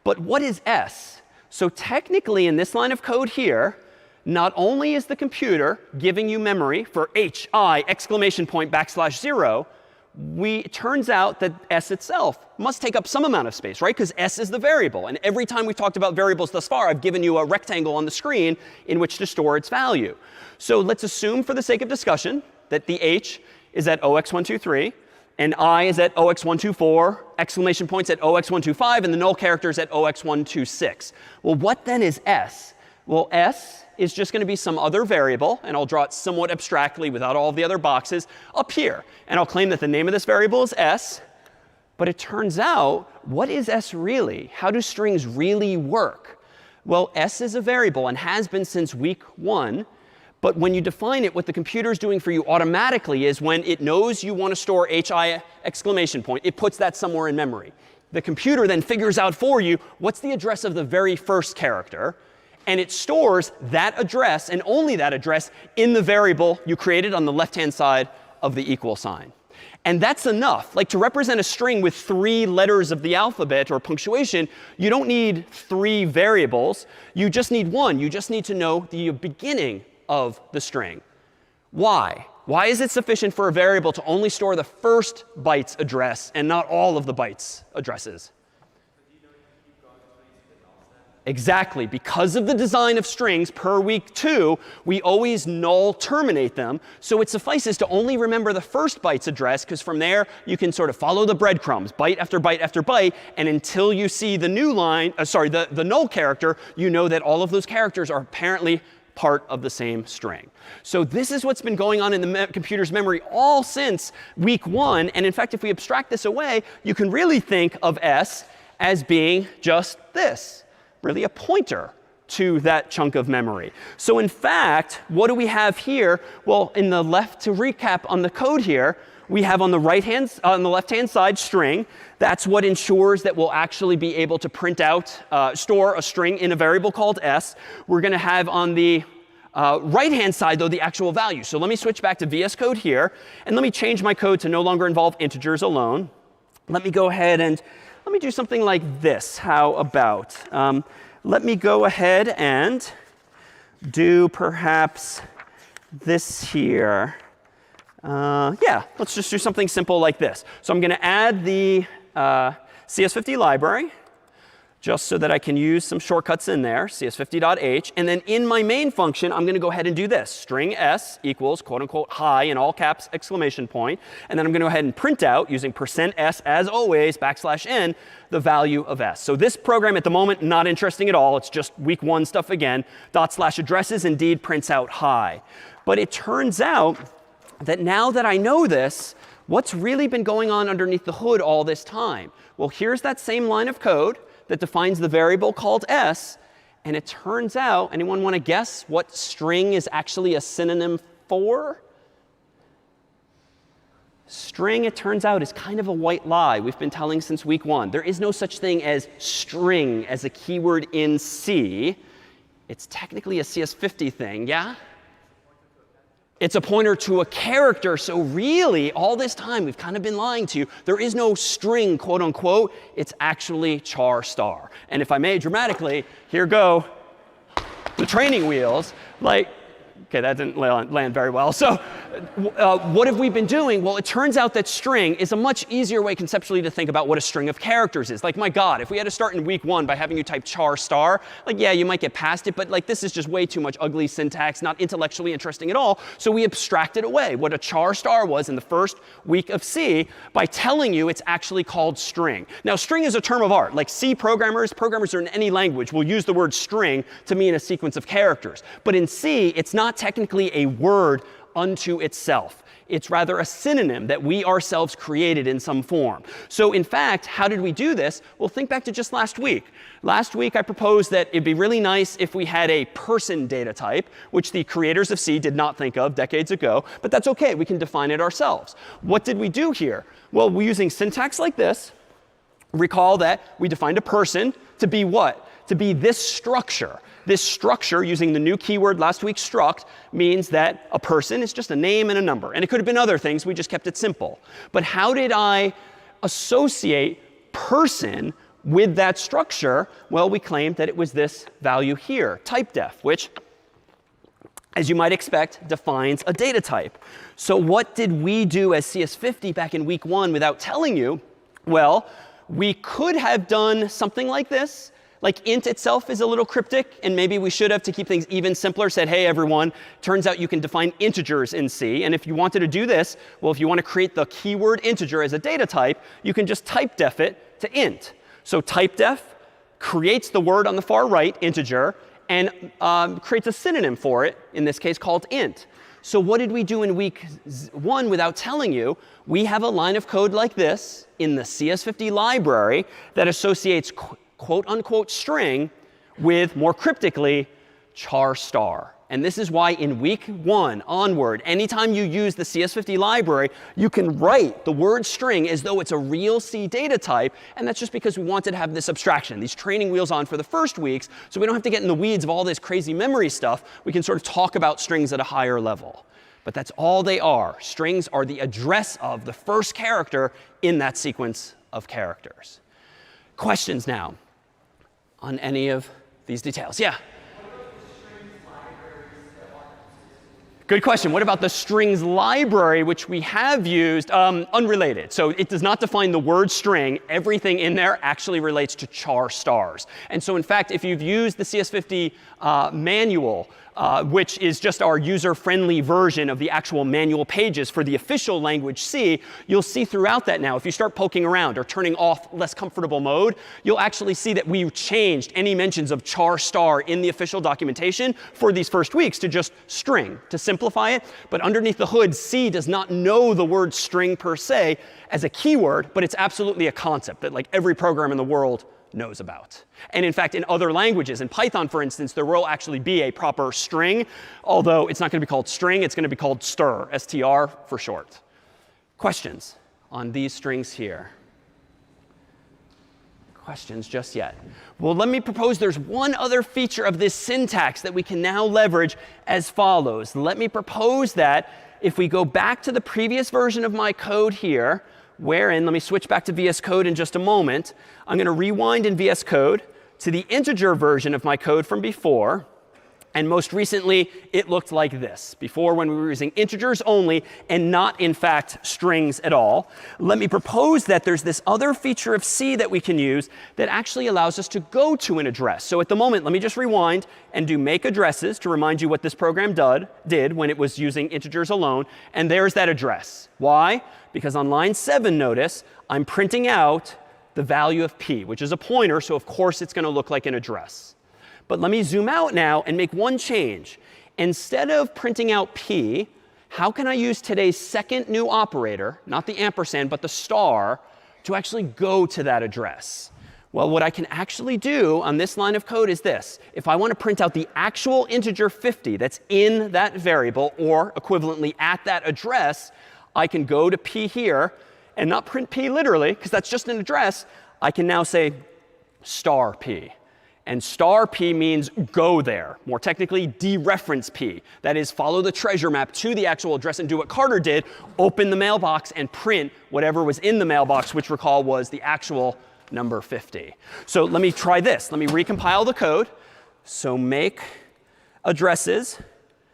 But what is s? So technically, in this line of code here, not only is the computer giving you memory for hi exclamation point \0, it turns out that s itself must take up some amount of space, right? Because s is the variable. And every time we've talked about variables thus far, I've given you a rectangle on the screen in which to store its value. So let's assume, for the sake of discussion, that the h is at 0x123, and I is at 0x124, exclamation points at 0x125, and the null character is at 0x126. Well, what then is s? Well, s is just going to be some other variable, and I'll draw it somewhat abstractly without all of the other boxes up here. And I'll claim that the name of this variable is s. But it turns out, what is s really? How do strings really work? Well, s is a variable and has been since week 1. But when you define it, what the computer is doing for you automatically is when it knows you want to store hi exclamation point, it puts that somewhere in memory. The computer then figures out for you what's the address of the very first character. And it stores that address, and only that address, in the variable you created on the left-hand side of the equal sign. And that's enough. Like, to represent a string with 3 letters of the alphabet or punctuation, you don't need 3 variables. You just need one. You just need to know the beginning of the string. Why? Why is it sufficient for a variable to only store the first byte's address and not all of the byte's addresses? Exactly. Because of the design of strings per week 2, we always null terminate them. So it suffices to only remember the first byte's address, because from there you can sort of follow the breadcrumbs, byte after byte after byte. And until you see the new line, the null character, you know that all of those characters are apparently part of the same string. So this is what's been going on in the computer's memory all since week 1. And in fact, if we abstract this away, you can really think of S as being just this. Really a pointer to that chunk of memory. So in fact, what do we have here? Well, to recap on the code here, we have on the left-hand side string. That's what ensures that we'll actually be able to print out, store a string in a variable called S. We're going to have on the right-hand side, though, the actual value. So let me switch back to VS Code here, and let me change my code to no longer involve integers alone. Let me go ahead and let me do something like this. How about let me go ahead and do perhaps this here. Yeah, let's just do something simple like this. So I'm going to add the CS50 library, just so that I can use some shortcuts in there, cs50.h. And then in my main function, I'm going to go ahead and do this. String s equals, quote unquote, hi, in all caps, exclamation point. And then I'm going to go ahead and print out, using %s, as always, \n, the value of s. So this program at the moment, not interesting at all. It's just week 1 stuff again. /addresses indeed prints out hi. But it turns out that now that I know this, what's really been going on underneath the hood all this time? Well, here's that same line of code that defines the variable called s. And it turns out, anyone want to guess what string is actually a synonym for? String, it turns out, is kind of a white lie we've been telling since week 1. There is no such thing as string as a keyword in C. It's technically a CS50 thing, yeah? It's a pointer to a character. So really, all this time, we've kind of been lying to you. There is no string, quote unquote. It's actually char star. And if I may dramatically, here go the training wheels. OK, that didn't land very well. So what have we been doing? Well, it turns out that string is a much easier way conceptually to think about what a string of characters is. Like, my God, if we had to start in week 1 by having you type char star, yeah, you might get past it. But this is just way too much ugly syntax, not intellectually interesting at all. So we abstracted away what a char star was in the first week of C by telling you it's actually called string. Now, string is a term of art. Like C programmers are in any language, will use the word string to mean a sequence of characters. But in C, it's not technically a word unto itself. It's rather a synonym that we ourselves created in some form. So in fact, how did we do this? Well, think back to just last week. Last week, I proposed that it'd be really nice if we had a person data type, which the creators of C did not think of decades ago. But that's OK. We can define it ourselves. What did we do here? Well, we're using syntax like this. Recall that we defined a person to be what? To be this structure. This structure, using the new keyword last week, struct, means that a person is just a name and a number. And it could have been other things. We just kept it simple. But how did I associate person with that structure? Well, we claimed that it was this value here, typedef, which, as you might expect, defines a data type. So what did we do as CS50 back in week 1 without telling you? Well, we could have done something like this. Like int itself is a little cryptic, and maybe we should have, to keep things even simpler, said, hey, everyone, turns out you can define integers in C. And if you wanted to do this, well, if you want to create the keyword integer as a data type, you can just typedef it to int. So typedef creates the word on the far right, integer, and creates a synonym for it, in this case called int. So what did we do in week 1 without telling you? We have a line of code like this in the CS50 library that associates quote unquote string with, more cryptically, char star. And this is why in week 1 onward, anytime you use the CS50 library, you can write the word string as though it's a real C data type. And that's just because we wanted to have this abstraction, these training wheels on for the first weeks, so we don't have to get in the weeds of all this crazy memory stuff. We can sort of talk about strings at a higher level. But that's all they are. Strings are the address of the first character in that sequence of characters. Questions now on any of these details? Yeah? Good question. What about the strings library, which we have used? Unrelated. So it does not define the word string. Everything in there actually relates to char stars. And so in fact, if you've used the CS50 manual, which is just our user-friendly version of the actual manual pages for the official language C, you'll see throughout that now, if you start poking around or turning off less comfortable mode, you'll actually see that we changed any mentions of char star in the official documentation for these first weeks to just string, to simplify it. But underneath the hood, C does not know the word string per se as a keyword, but it's absolutely a concept that like every program in the world knows about. And in fact, in other languages, in Python, for instance, there will actually be a proper string, although it's not going to be called string. It's going to be called str, S-T-R for short. Questions on these strings here? Questions just yet? Well, let me propose there's one other feature of this syntax that we can now leverage as follows. Let me propose that if we go back to the previous version of my code here, wherein, let me switch back to VS Code in just a moment. I'm going to rewind in VS Code to the integer version of my code from before. And most recently, it looked like this. Before, when we were using integers only and not, in fact, strings at all. Let me propose that there's this other feature of C that we can use that actually allows us to go to an address. So at the moment, let me just rewind and do make addresses to remind you what this program did when it was using integers alone. And there's that address. Why? Because on line 7, notice, I'm printing out the value of p, which is a pointer. So of course, it's going to look like an address. But let me zoom out now and make one change. Instead of printing out p, how can I use today's second new operator, not the ampersand, but the star, to actually go to that address? Well, what I can actually do on this line of code is this. If I want to print out the actual integer 50 that's in that variable, or equivalently at that address, I can go to p here and not print p literally, because that's just an address. I can now say star p. And star p means go there. More technically, dereference p. That is, follow the treasure map to the actual address and do what Carter did, open the mailbox and print whatever was in the mailbox, which recall was the actual number 50. So let me try this. Let me recompile the code. So make addresses.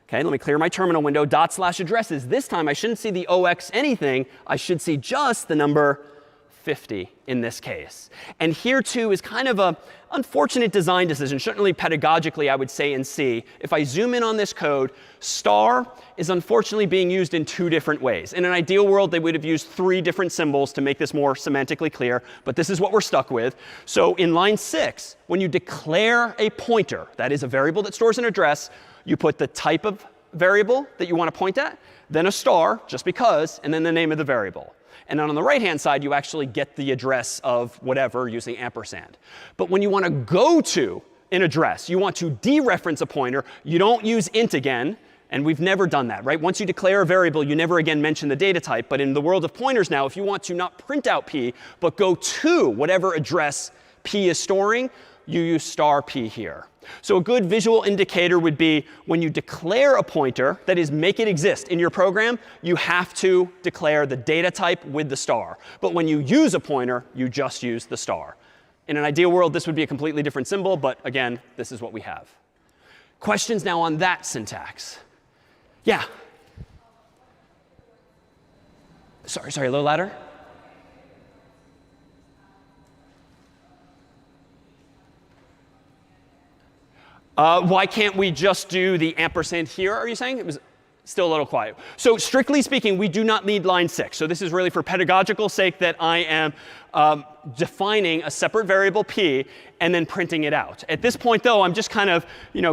OK, let me clear my terminal window, /addresses. This time, I shouldn't see the OX anything. I should see just the number 50 in this case. And here, too, is kind of an unfortunate design decision, certainly pedagogically, I would say, in C. If I zoom in on this code, star is unfortunately being used in 2 different ways. In an ideal world, they would have used 3 different symbols to make this more semantically clear. But this is what we're stuck with. So in line 6, when you declare a pointer, that is a variable that stores an address, you put the type of variable that you want to point at, then a star, just because, and then the name of the variable. And then on the right-hand side, you actually get the address of whatever using ampersand. But when you want to go to an address, you want to dereference a pointer, you don't use int again. And we've never done that, right? Once you declare a variable, you never again mention the data type. But in the world of pointers now, if you want to not print out p, but go to whatever address p is storing, you use star p here. So a good visual indicator would be when you declare a pointer, that is, make it exist in your program, you have to declare the data type with the star. But when you use a pointer, you just use the star. In an ideal world, this would be a completely different symbol. But again, this is what we have. Questions now on that syntax? Yeah? Sorry, a little louder. Why can't we just do the ampersand here, are you saying? It was still a little quiet. So strictly speaking, we do not need line 6. So this is really for pedagogical sake that I am defining a separate variable p and then printing it out. At this point, though, I'm just kind of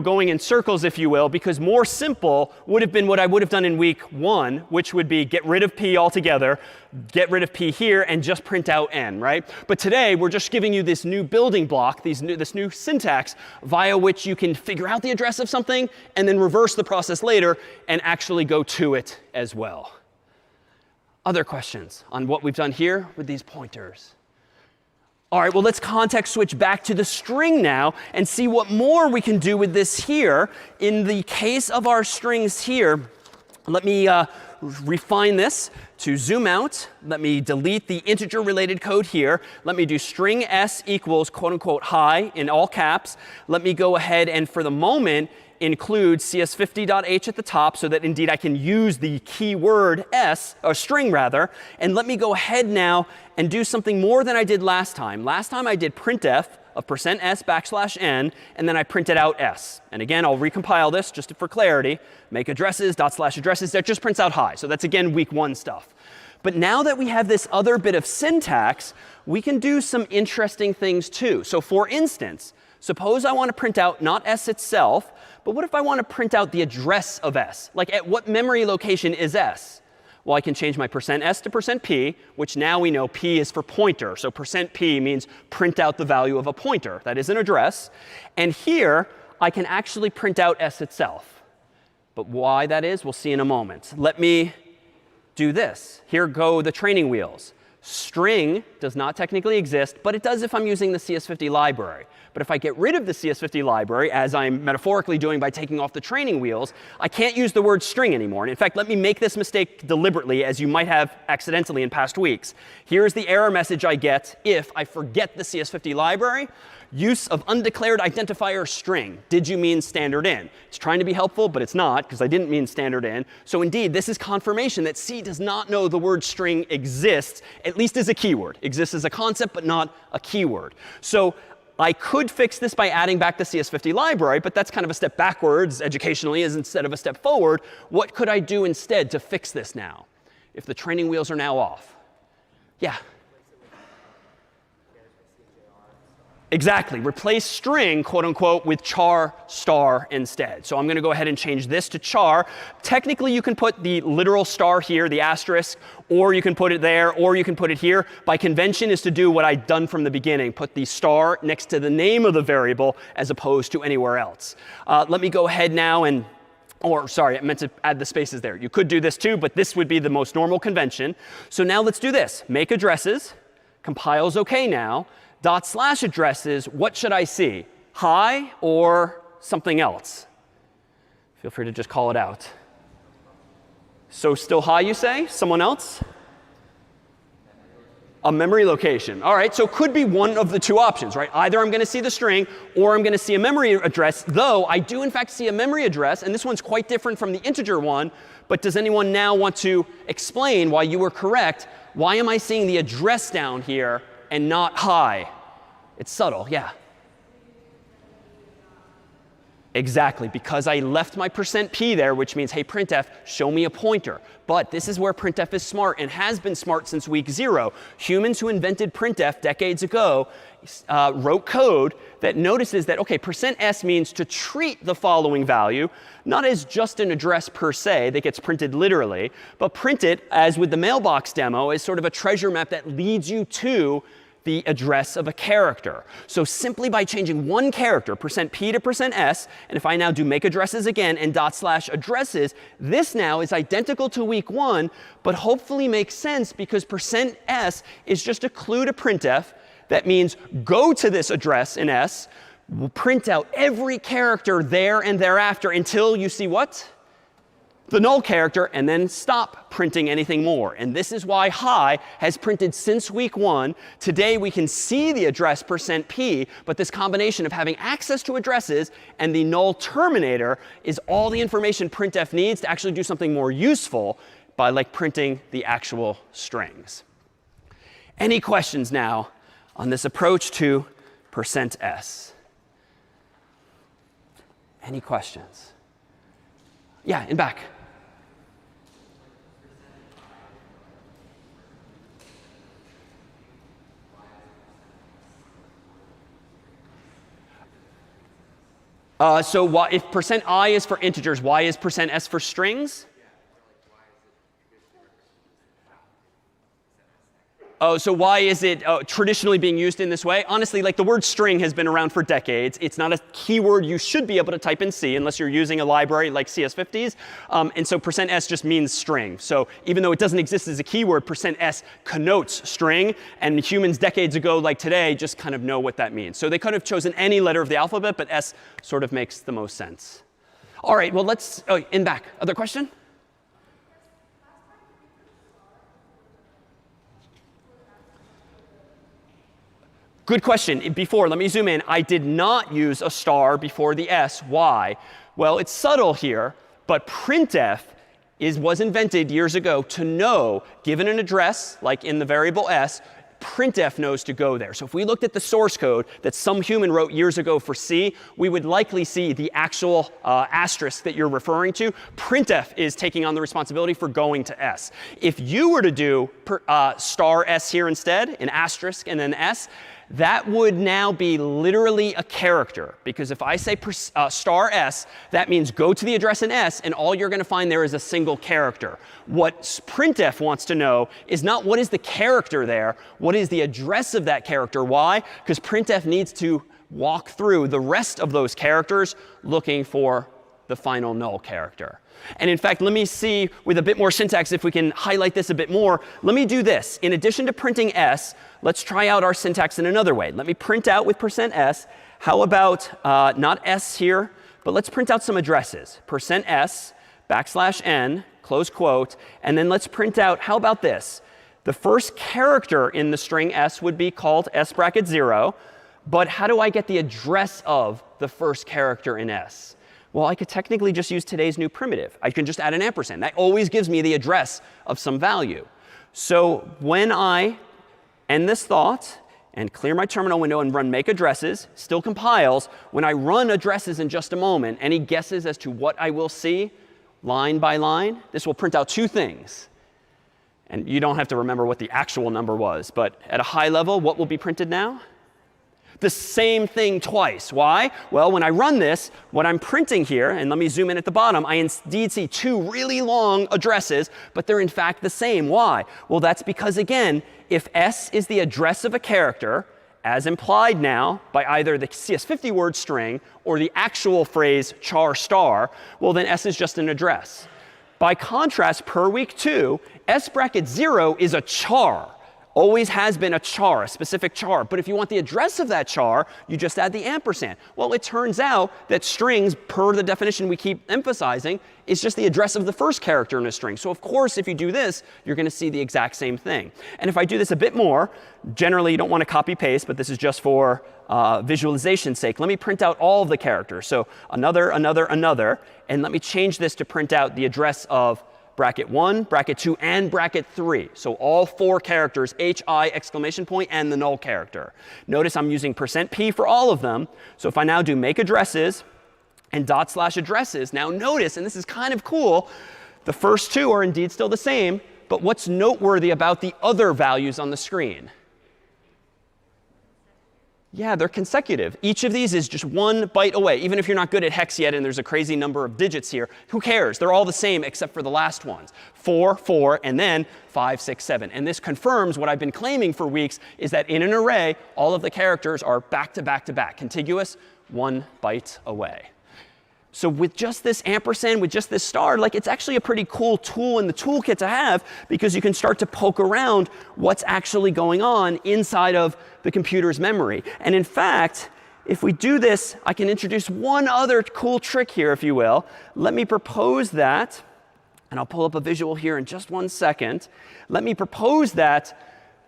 going in circles, if you will, because more simple would have been what I would have done in week 1, which would be get rid of p altogether, get rid of p here, and just print out n, right? But today, we're just giving you this new building block, this new syntax, via which you can figure out the address of something and then reverse the process later and actually go to it as well. Other questions on what we've done here with these pointers? All right, well, let's context switch back to the string now and see what more we can do with this here. In the case of our strings here, let me refine this to zoom out. Let me delete the integer related code here. Let me do string s equals quote unquote hi in all caps. Let me go ahead and for the moment include CS50.h at the top so that indeed I can use the keyword s, or string rather. And let me go ahead now and do something more than I did last time. Last time I did printf of %s\n, and then I printed out s. And again, I'll recompile this just for clarity. Make addresses, /addresses. That just prints out hi. So that's, again, week 1 stuff. But now that we have this other bit of syntax, we can do some interesting things too. So for instance, suppose I want to print out not s itself, but what if I want to print out the address of s? Like at what memory location is s? Well, I can change my %s to %p, which now we know p is for pointer. So %p means print out the value of a pointer. That is an address. And here, I can actually print out s itself. But why that is, we'll see in a moment. Let me do this. Here go the training wheels. String does not technically exist, but it does if I'm using the CS50 library. But if I get rid of the CS50 library, as I'm metaphorically doing by taking off the training wheels, I can't use the word string anymore. And in fact, let me make this mistake deliberately, as you might have accidentally in past weeks. Here's the error message I get if I forget the CS50 library. Use of undeclared identifier string. Did you mean standard in? It's trying to be helpful, but it's not, because I didn't mean standard in. So indeed, this is confirmation that C does not know the word string exists, at least as a keyword. Exists as a concept, but not a keyword. So I could fix this by adding back the CS50 library, but that's kind of a step backwards educationally as instead of a step forward. What could I do instead to fix this now, if the training wheels are now off? Yeah? Exactly. Replace string, quote unquote, with char star instead. So I'm going to go ahead and change this to char. Technically, you can put the literal star here, the asterisk, or you can put it there, or you can put it here. By convention is to do what I've done from the beginning. Put the star next to the name of the variable as opposed to anywhere else. Let me go ahead now and sorry, I meant to add the spaces there. You could do this too, but this would be the most normal convention. So now let's do this. Make addresses. Compiles OK now. /addresses, what should I see? Hi or something else? Feel free to just call it out. So still hi, you say? Someone else? A memory location. All right, so it could be one of the two options, right? Either I'm going to see the string or I'm going to see a memory address, though I do in fact see a memory address, and this one's quite different from the integer one. But does anyone now want to explain why you were correct? Why am I seeing the address down here and not hi? It's subtle, yeah. Exactly, because I left my %p there, which means, hey, printf, show me a pointer. But this is where printf is smart and has been smart since week 0. Humans who invented printf decades ago wrote code that notices that, OK, %s means to treat the following value, not as just an address per se that gets printed literally, but print it, as with the mailbox demo, as sort of a treasure map that leads you to the address of a character. So simply by changing one character, %p to %s, and if I now do make addresses again and /addresses, this now is identical to week 1, but hopefully makes sense because %s is just a clue to printf that means go to this address in s, print out every character there and thereafter until you see what? The null character, and then stop printing anything more. And this is why hi has printed since week 1. Today we can see the address %p, but this combination of having access to addresses and the null terminator is all the information printf needs to actually do something more useful by like printing the actual strings. Any questions now on this approach to %s? Any questions? Yeah, in back. So if %i is for integers, why is %s for strings? Oh, so why is it traditionally being used in this way? Honestly, like the word string has been around for decades. It's not a keyword you should be able to type in C unless you're using a library like CS50s. And so %s just means string. So even though it doesn't exist as a keyword, %s connotes string. And humans decades ago, like today, just kind of know what that means. So they could have chosen any letter of the alphabet, but s sort of makes the most sense. All right, well, let's in back. Other question? Good question. Before, let me zoom in. I did not use a star before the s. Why? Well, it's subtle here, but printf was invented years ago to know, given an address, like in the variable s, printf knows to go there. So if we looked at the source code that some human wrote years ago for C, we would likely see the actual asterisk that you're referring to. Printf is taking on the responsibility for going to s. If you were to do star s here instead, an asterisk and an s, that would now be literally a character. Because if I say star s, that means go to the address in s, and all you're going to find there is a single character. What printf wants to know is not what is the character there, what is the address of that character. Why? Because printf needs to walk through the rest of those characters looking for the final null character. And in fact, let me see with a bit more syntax if we can highlight this a bit more. Let me do this. In addition to printing s, let's try out our syntax in another way. Let me print out with %s. How about not s here, but let's print out some addresses. %s, \n, close quote. And then let's print out, how about this? The first character in the string s would be called s bracket 0. But how do I get the address of the first character in s? Well, I could technically just use today's new primitive. I can just add an ampersand. That always gives me the address of some value. So when I end this thought and clear my terminal window and run make addresses, still compiles. When I run addresses in just a moment, any guesses as to what I will see line by line? This will print out two things. And you don't have to remember what the actual number was. But at a high level, what will be printed now? The same thing twice. Why? Well, when I run this, what I'm printing here, and let me zoom in at the bottom, I indeed see two really long addresses, but they're in fact the same. Why? Well, that's because, again, if s is the address of a character, as implied now by either the CS50 word string or the actual phrase char star, well, then s is just an address. By contrast, per week 2, s bracket 0 is a char. Always has been a char, a specific char. But if you want the address of that char, you just add the ampersand. Well, it turns out that strings, per the definition we keep emphasizing, is just the address of the first character in a string. So of course, if you do this, you're going to see the exact same thing. And if I do this a bit more, generally you don't want to copy paste, but this is just for visualization's sake. Let me print out all of the characters. So another, and let me change this to print out the address of bracket 1, bracket 2, and bracket 3. So all 4 characters, HI, exclamation point, and the null character. Notice I'm using %p for all of them. So if I now do make addresses and /addresses, now notice, and this is kind of cool, the first 2 are indeed still the same. But what's noteworthy about the other values on the screen? Yeah, they're consecutive. Each of these is just 1 byte away. Even if you're not good at hex yet and there's a crazy number of digits here, who cares? They're all the same except for the last ones. 4, 4, and then 5, 6, 7. And this confirms what I've been claiming for weeks, is that in an array, all of the characters are back to back to back, contiguous, 1 byte away. So with just this ampersand, with just this star, like, it's actually a pretty cool tool in the toolkit to have, because you can start to poke around what's actually going on inside of the computer's memory. And in fact, if we do this, I can introduce one other cool trick here, if you will. Let me propose that, and I'll pull up a visual here in just 1 second. Let me propose that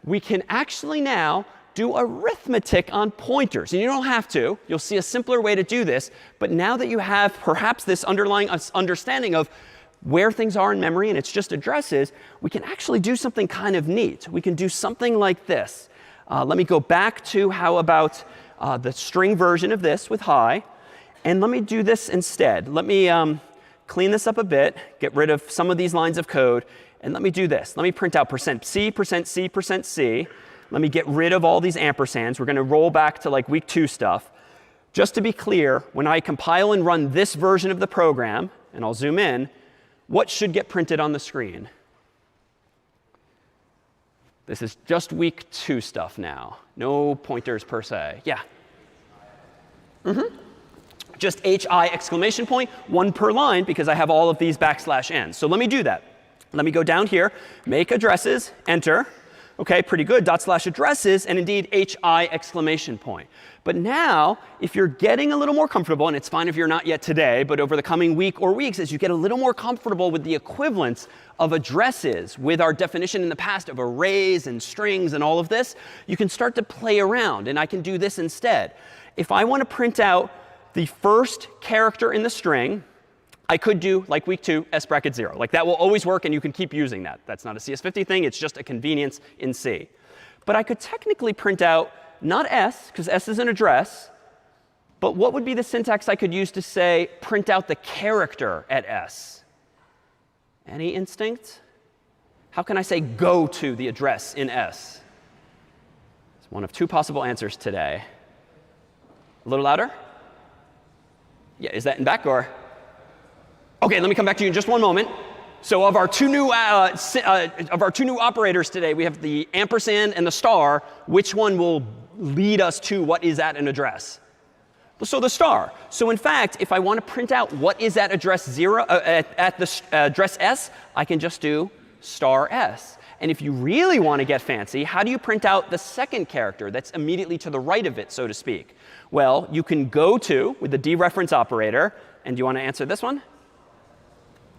we can actually now do arithmetic on pointers. And you don't have to. You'll see a simpler way to do this. But now that you have perhaps this underlying understanding of where things are in memory and it's just addresses, we can actually do something kind of neat. We can do something like this. Let me go back to, how about the string version of this with high. And let me do this instead. Let me clean this up a bit, get rid of some of these lines of code. And let me do this. Let me print out %c, %c, %c. Let me get rid of all these ampersands. We're going to roll back to like week 2 stuff. Just to be clear, when I compile and run this version of the program, and I'll zoom in, what should get printed on the screen? This is just week 2 stuff now. No pointers per se. Yeah? Just HI exclamation point, 1 per line, because I have all of these \n. So let me do that. Let me go down here, make addresses, enter. OK, pretty good, /addresses, and indeed HI exclamation point. But now, if you're getting a little more comfortable, and it's fine if you're not yet today, but over the coming week or weeks, as you get a little more comfortable with the equivalence of addresses with our definition in the past of arrays and strings and all of this, you can start to play around. And I can do this instead. If I want to print out the first character in the string, I could do, like week 2, s bracket 0. Like that will always work, and you can keep using that. That's not a CS50 thing. It's just a convenience in C. But I could technically print out not s, because s is an address, but what would be the syntax I could use to say print out the character at s? Any instinct? How can I say go to the address in s? It's one of 2 possible answers today. A little louder? Yeah, is that in back or? OK, let me come back to you in just one moment. So of our two new operators today, we have the ampersand and the star. Which one will lead us to what is at an address? So the star. So in fact, if I want to print out what is at address 0 at the address s, I can just do star s. And if you really want to get fancy, how do you print out the second character that's immediately to the right of it, so to speak? Well, you can go to with the dereference operator. And do you want to answer this one?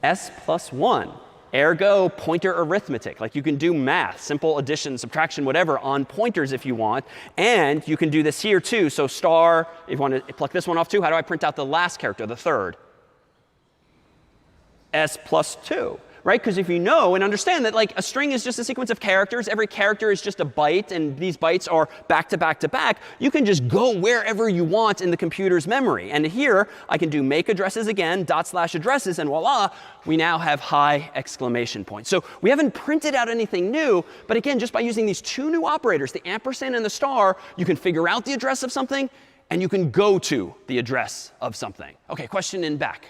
S plus 1. Ergo pointer arithmetic. Like you can do math, simple addition, subtraction, whatever, on pointers if you want. And you can do this here too. So star, if you want to pluck this one off too, how do I print out the last character, the third? S plus 2. Right? Because if you know and understand that like a string is just a sequence of characters, every character is just a byte, and these bytes are back to back to back, you can just go wherever you want in the computer's memory. And here, I can do make addresses again, /addresses, and voila, we now have high exclamation points. So we haven't printed out anything new, but again, just by using these 2 new operators, the ampersand and the star, you can figure out the address of something, and you can go to the address of something. OK, question in back.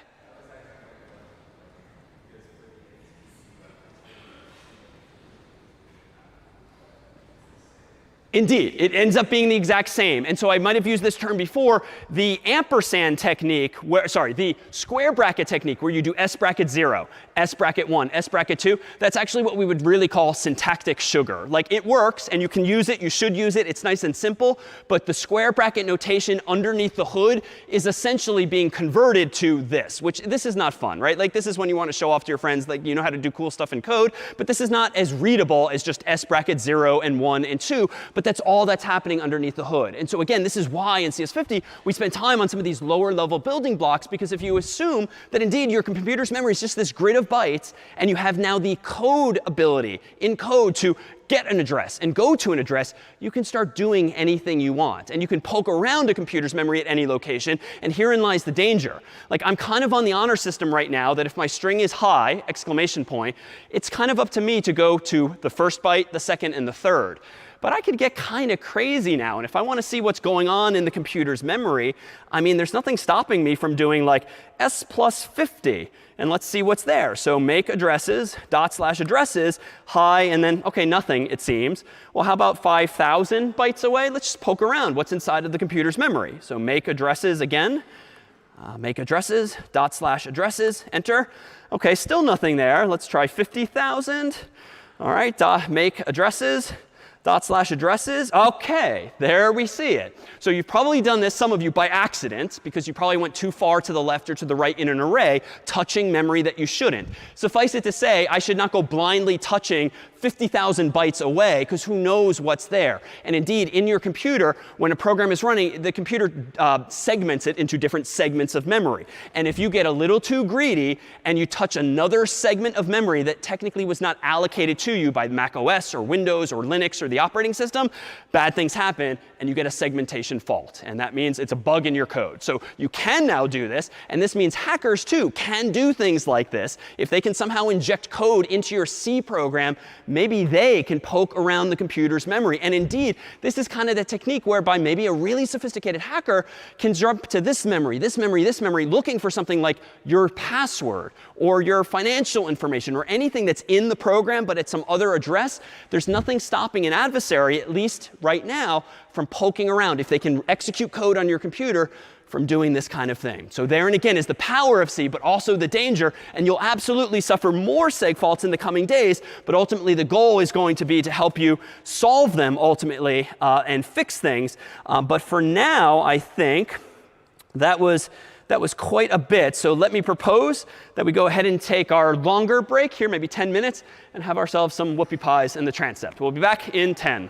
Indeed, it ends up being the exact same. And so I might have used this term before. The ampersand technique, the square bracket technique where you do s bracket 0, s bracket 1, s bracket 2, that's actually what we would really call syntactic sugar. Like it works, and you can use it. You should use it. It's nice and simple. But the square bracket notation underneath the hood is essentially being converted to this, which this is not fun, right? Like this is when you want to show off to your friends, like you know how to do cool stuff in code. But this is not as readable as just s bracket 0 and 1 and 2. But that's all that's happening underneath the hood. And so again, this is why in CS50 we spend time on some of these lower level building blocks, because if you assume that indeed your computer's memory is just this grid of bytes, and you have now the code ability in code to get an address and go to an address, you can start doing anything you want. And you can poke around a computer's memory at any location. And herein lies the danger. Like I'm kind of on the honor system right now that if my string is high, exclamation point, it's kind of up to me to go to the first byte, the second, and the third. But I could get kind of crazy now. And if I want to see what's going on in the computer's memory, I mean, there's nothing stopping me from doing like s plus 50. And let's see what's there. So make addresses, /addresses, high, and then, OK, nothing, it seems. Well, how about 5,000 bytes away? Let's just poke around what's inside of the computer's memory. So make addresses again. Make addresses, /addresses, enter. OK, still nothing there. Let's try 50,000. All right, make addresses. /addresses. OK, there we see it. So you've probably done this, some of you, by accident, because you probably went too far to the left or to the right in an array, touching memory that you shouldn't. Suffice it to say, I should not go blindly touching 50,000 bytes away, because who knows what's there. And indeed, in your computer, when a program is running, the computer segments it into different segments of memory. And if you get a little too greedy and you touch another segment of memory that technically was not allocated to you by Mac OS or Windows or Linux or the operating system, bad things happen, and you get a segmentation fault. And that means it's a bug in your code. So you can now do this. And this means hackers, too, can do things like this. If they can somehow inject code into your C program, maybe they can poke around the computer's memory. And indeed, this is kind of the technique whereby maybe a really sophisticated hacker can jump to this memory, this memory, this memory, looking for something like your password or your financial information or anything that's in the program but at some other address. There's nothing stopping an adversary, at least right now, from poking around. If they can execute code on your computer, from doing this kind of thing. So therein again is the power of C, but also the danger. And you'll absolutely suffer more seg faults in the coming days. But ultimately, the goal is going to be to help you solve them ultimately and fix things. But for now, I think that was quite a bit. So let me propose that we go ahead and take our longer break here, maybe 10 minutes, and have ourselves some whoopie pies in the transept. We'll be back in 10.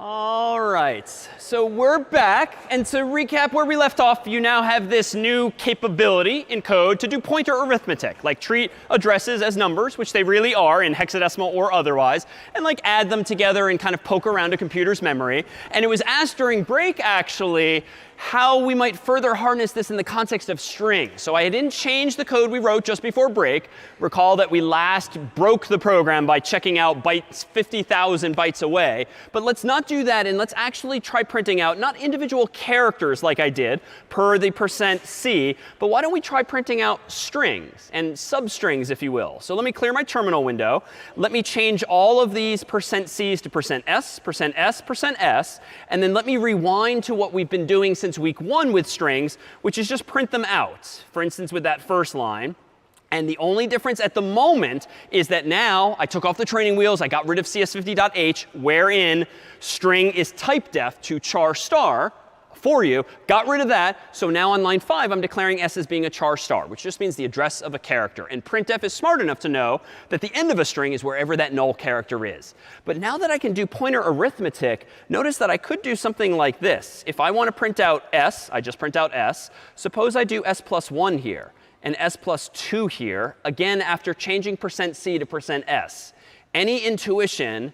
All right, so we're back. And to recap where we left off, you now have this new capability in code to do pointer arithmetic, like treat addresses as numbers, which they really are in hexadecimal or otherwise, and like add them together and kind of poke around a computer's memory. And it was asked during break, actually, how we might further harness this in the context of strings. So I didn't change the code we wrote just before break. Recall that we last broke the program by checking out bytes 50,000 bytes away. But let's not do that, and let's actually try printing out not individual characters like I did per the %c, but why don't we try printing out strings and substrings, if you will. So let me clear my terminal window. Let me change all of these %c's to %s, %s, %s, and then let me rewind to what we've been doing since week 1 with strings, which is just print them out. For instance, with that first line. And the only difference at the moment is that now I took off the training wheels. I got rid of CS50.h, wherein string is typedef to char star for you. Got rid of that. So now on line 5, I'm declaring s as being a char star, which just means the address of a character. And printf is smart enough to know that the end of a string is wherever that null character is. But now that I can do pointer arithmetic, notice that I could do something like this. If I want to print out s, I just print out s. Suppose I do s plus 1 here and s plus 2 here, again after changing %c to %s. Any intuition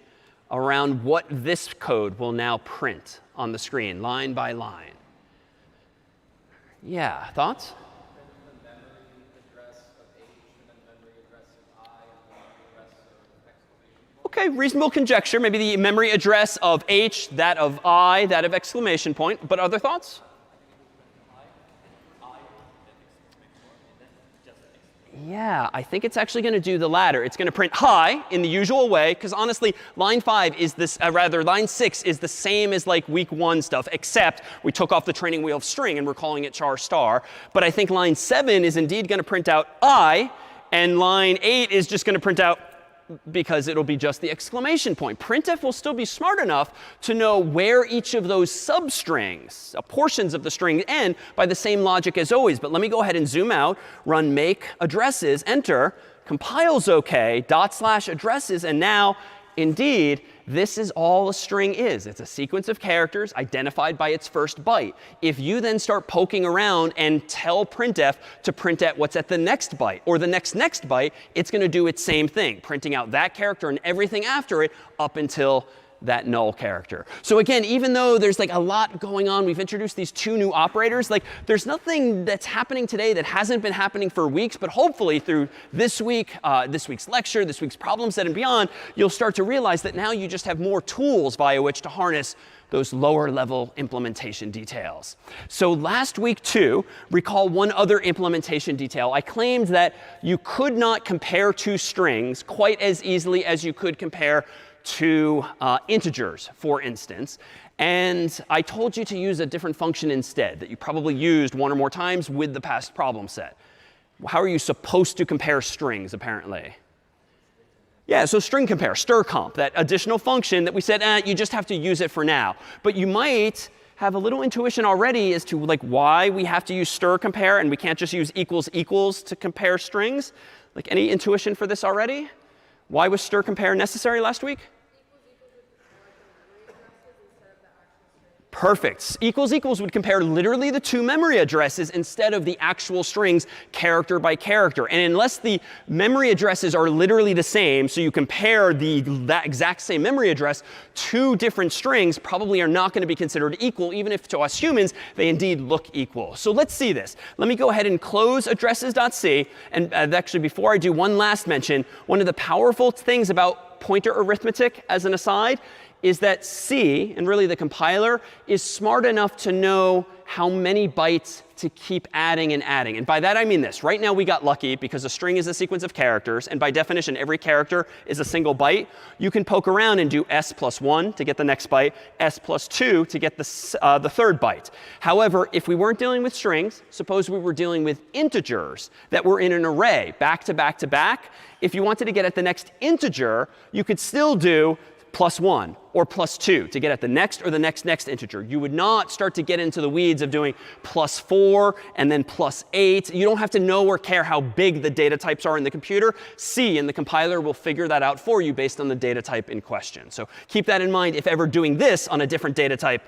around what this code will now print on the screen, line by line? Yeah, thoughts? The memory address of H, and then memory address of I, and the memory address of exclamation point. OK, reasonable conjecture. Maybe the memory address of H, that of I, that of exclamation point. But other thoughts? Yeah, I think it's actually going to do the latter. It's going to print hi in the usual way, because honestly, line 5 is this, rather, line 6 is the same as like week 1 stuff, except we took off the training wheel of string and we're calling it char star. But I think line 7 is indeed going to print out I, and line 8 is just going to print out because it'll be just the exclamation point. Printf will still be smart enough to know where each of those substrings, portions of the string, end by the same logic as always. But let me go ahead and zoom out, run make addresses, enter, compiles OK, /addresses, and now, indeed, this is all a string is. It's a sequence of characters identified by its first byte. If you then start poking around and tell printf to print at what's at the next byte or the next byte, it's going to do its same thing, printing out that character and everything after it up until that null character. So again, even though there's like a lot going on, we've introduced these 2 new operators, like there's nothing that's happening today that hasn't been happening for weeks. But hopefully through this week, this week's lecture, this week's problem set and beyond, you'll start to realize that now you just have more tools via which to harness those lower level implementation details. So last week too, recall one other implementation detail. I claimed that you could not compare 2 strings quite as easily as you could compare to integers, for instance. And I told you to use a different function instead that you probably used 1 or more times with the past problem set. How are you supposed to compare strings, apparently? Yeah, so string compare, strcomp, that additional function that we said, you just have to use it for now. But you might have a little intuition already as to like why we have to use strcompare and we can't just use equals equals to compare strings. Like any intuition for this already? Why was strcompare necessary last week? Perfect. Equals equals would compare literally the 2 memory addresses instead of the actual strings character by character. And unless the memory addresses are literally the same, so you compare that exact same memory address, 2 different strings probably are not going to be considered equal, even if to us humans they indeed look equal. So let's see this. Let me go ahead and close addresses.c. And actually, before I do one last mention, one of the powerful things about pointer arithmetic, as an aside, is that C, and really the compiler, is smart enough to know how many bytes to keep adding and adding. And by that I mean this. Right now we got lucky because a string is a sequence of characters. And by definition, every character is a single byte. You can poke around and do s plus 1 to get the next byte, s plus 2 to get the 3rd byte. However, if we weren't dealing with strings, suppose we were dealing with integers that were in an array back to back to back. If you wanted to get at the next integer, you could still do +1, or +2 to get at the next or the next integer. You would not start to get into the weeds of doing +4 and then +8. You don't have to know or care how big the data types are in the computer. C and the compiler will figure that out for you based on the data type in question. So keep that in mind if ever doing this on a different data type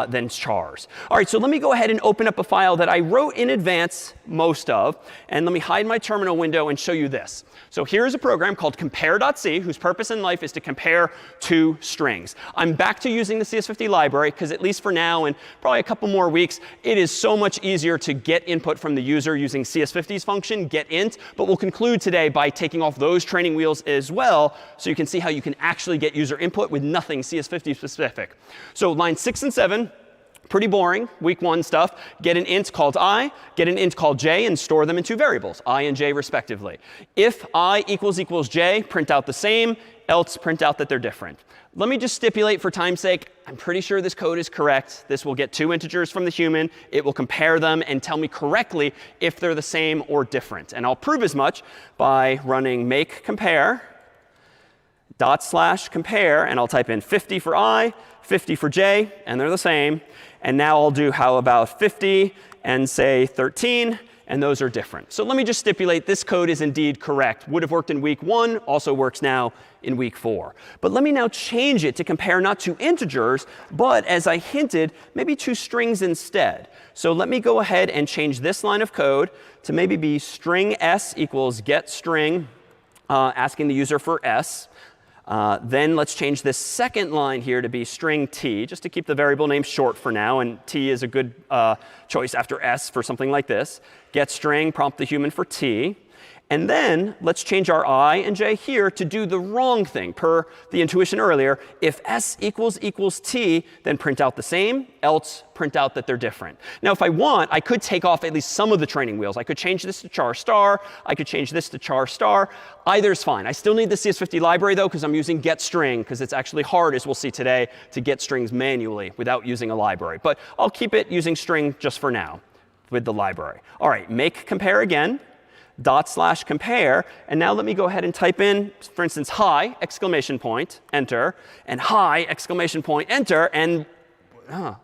than chars. All right, so let me go ahead and open up a file that I wrote in advance most of. And let me hide my terminal window and show you this. So here's a program called compare.c, whose purpose in life is to compare two strings. I'm back to using the CS50 library because at least for now and probably a couple more weeks, it is so much easier to get input from the user using CS50's function, getInt. But we'll conclude today by taking off those training wheels as well, so you can see how you can actually get user input with nothing CS50 specific. So lines 6 and 7. Pretty boring, week 1 stuff. Get an int called I, get an int called j, and store them in 2 variables, I and j respectively. If I equals j, print out the same, else print out that they're different. Let me just stipulate for time's sake, I'm pretty sure this code is correct. This will get 2 integers from the human. It will compare them and tell me correctly if they're the same or different. And I'll prove as much by running make compare /compare, and I'll type in 50 for I, 50 for j, and they're the same. And now I'll do how about 50 and say 13, and those are different. So let me just stipulate this code is indeed correct. Would have worked in week 1, also works now in week 4. But let me now change it to compare not to integers, but as I hinted, maybe to strings instead. So let me go ahead and change this line of code to maybe be string s equals get string, asking the user for s. Then let's change this second line here to be string t, just to keep the variable name short for now. And t is a good choice after s for something like this. Get string, prompt the human for t. And then let's change our I and j here to do the wrong thing. Per the intuition earlier, if s equals t, then print out the same, else print out that they're different. Now, if I want, I could take off at least some of the training wheels. I could change this to char star. I could change this to char star. Either's fine. I still need the CS50 library, though, because I'm using get string, because it's actually hard, as we'll see today, to get strings manually without using a library. But I'll keep it using string just for now with the library. All right, make compare again. /compare. And now let me go ahead and type in, for instance, hi, exclamation point, enter, and hi, exclamation point, enter, and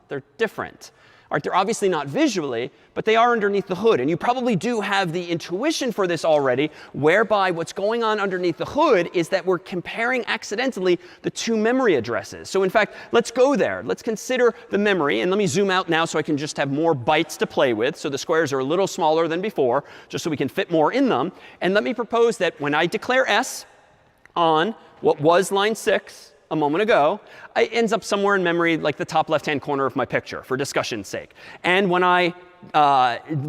they're different. All right, they're obviously not visually, but they are underneath the hood. And you probably do have the intuition for this already, whereby what's going on underneath the hood is that we're comparing accidentally the 2 memory addresses. So in fact, let's go there. Let's consider the memory. And let me zoom out now so I can just have more bytes to play with. So the squares are a little smaller than before, just so we can fit more in them. And let me propose that when I declare s on what was line 6, a moment ago, it ends up somewhere in memory, like the top left-hand corner of my picture, for discussion's sake. And when I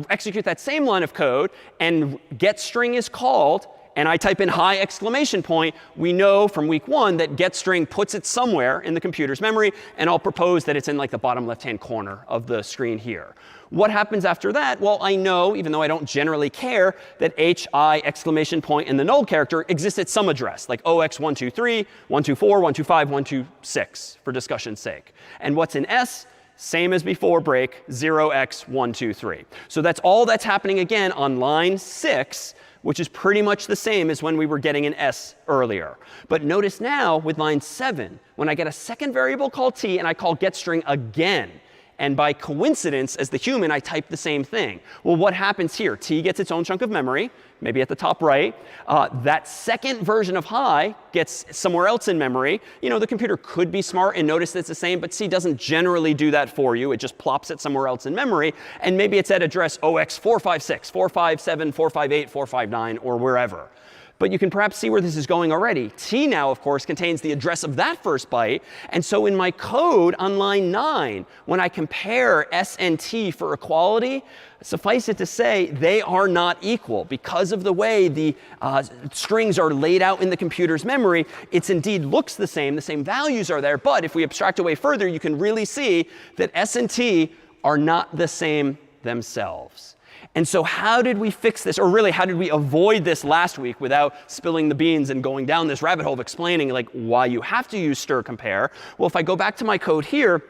execute that same line of code and get string is called, and I type in hi exclamation point, we know from week 1 that get string puts it somewhere in the computer's memory. And I'll propose that it's in like the bottom left-hand corner of the screen here. What happens after that? Well, I know, even though I don't generally care, that hi exclamation point and the null character exists at some address, like 0x123, 124, 125, 126, for discussion's sake. And what's in s? Same as before break, 0x123. So that's all that's happening again on line 6, which is pretty much the same as when we were getting an s earlier. But notice now with line 7, when I get a second variable called t and I call getString again, and by coincidence, as the human, I type the same thing. Well, what happens here? T gets its own chunk of memory, maybe at the top right. That second version of hi gets somewhere else in memory. You know, the computer could be smart and notice it's the same, but C doesn't generally do that for you. It just plops it somewhere else in memory. And maybe it's at address 0x456, 457, 458, 459, or wherever. But you can perhaps see where this is going already. T now, of course, contains the address of that first byte. And so in my code on line 9, when I compare S and T for equality, suffice it to say, they are not equal. Because of the way the strings are laid out in the computer's memory, it indeed looks the same values are there. But if we abstract away further, you can really see that S and T are not the same themselves. And so how did we fix this? Or really, how did we avoid this last week without spilling the beans and going down this rabbit hole of explaining like why you have to use stir compare? Well, if I go back to my code here,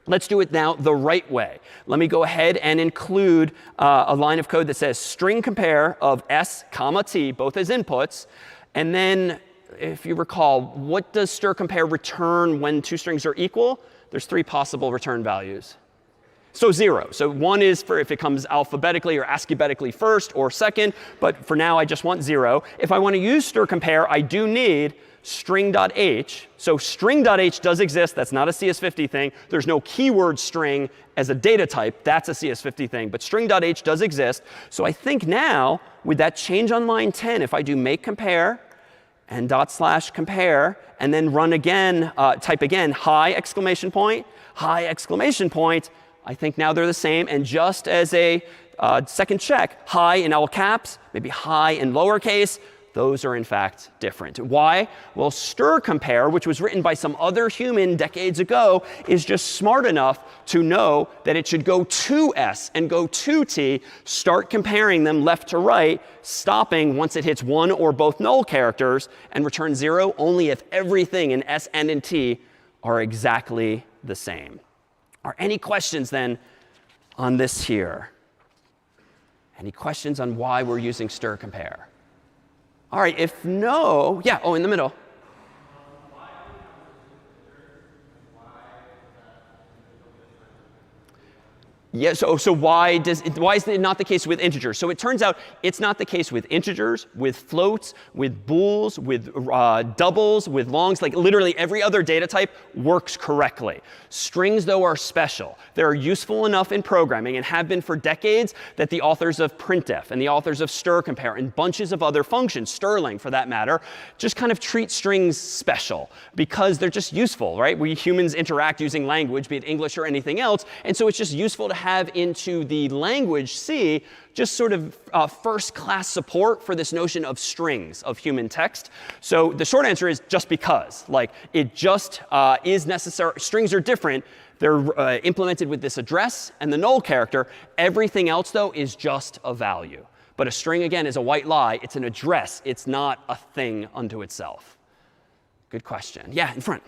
let's do it now the right way. Let me go ahead and include a line of code that says string compare of s, comma t, both as inputs. And then if you recall, what does stir compare return when two strings are equal? There's 3 possible return values. So 0. So 1 is for if it comes alphabetically or ASCII-betically first or second. But for now, I just want 0. If I want to use stir compare, I do need string.h. So string.h does exist. That's not a CS50 thing. There's no keyword string as a data type. That's a CS50 thing. But string.h does exist. So I think now, with that change on line 10, if I do make compare and /compare, and then run again, type again, high exclamation point, high exclamation point, I think now they're the same. And just as a second check, high in all caps, maybe high in lowercase, those are in fact different. Why? Well, stir compare, which was written by some other human decades ago, is just smart enough to know that it should go to S and go to T, start comparing them left to right, stopping once it hits one or both null characters, and return 0 only if everything in S and in T are exactly the same. Are any questions then on this here? Any questions on why we're using stir compare? All right, if no, yeah, oh, in the middle. Yeah, so why is it not the case with integers? So it turns out it's not the case with integers, with floats, with bools, with doubles, with longs. Like literally every other data type works correctly. Strings, though, are special. They're useful enough in programming and have been for decades that the authors of printf and the authors of stir compare and bunches of other functions, Sterling for that matter, just kind of treat strings special because they're just useful, right? We humans interact using language, be it English or anything else. And so it's just useful to have into the language C just sort of first-class support for this notion of strings of human text. So the short answer is just because. Like it just is necessary. Strings are different. They're implemented with this address and the null character. Everything else, though, is just a value. But a string, again, is a white lie. It's an address. It's not a thing unto itself. Good question. Yeah, in front.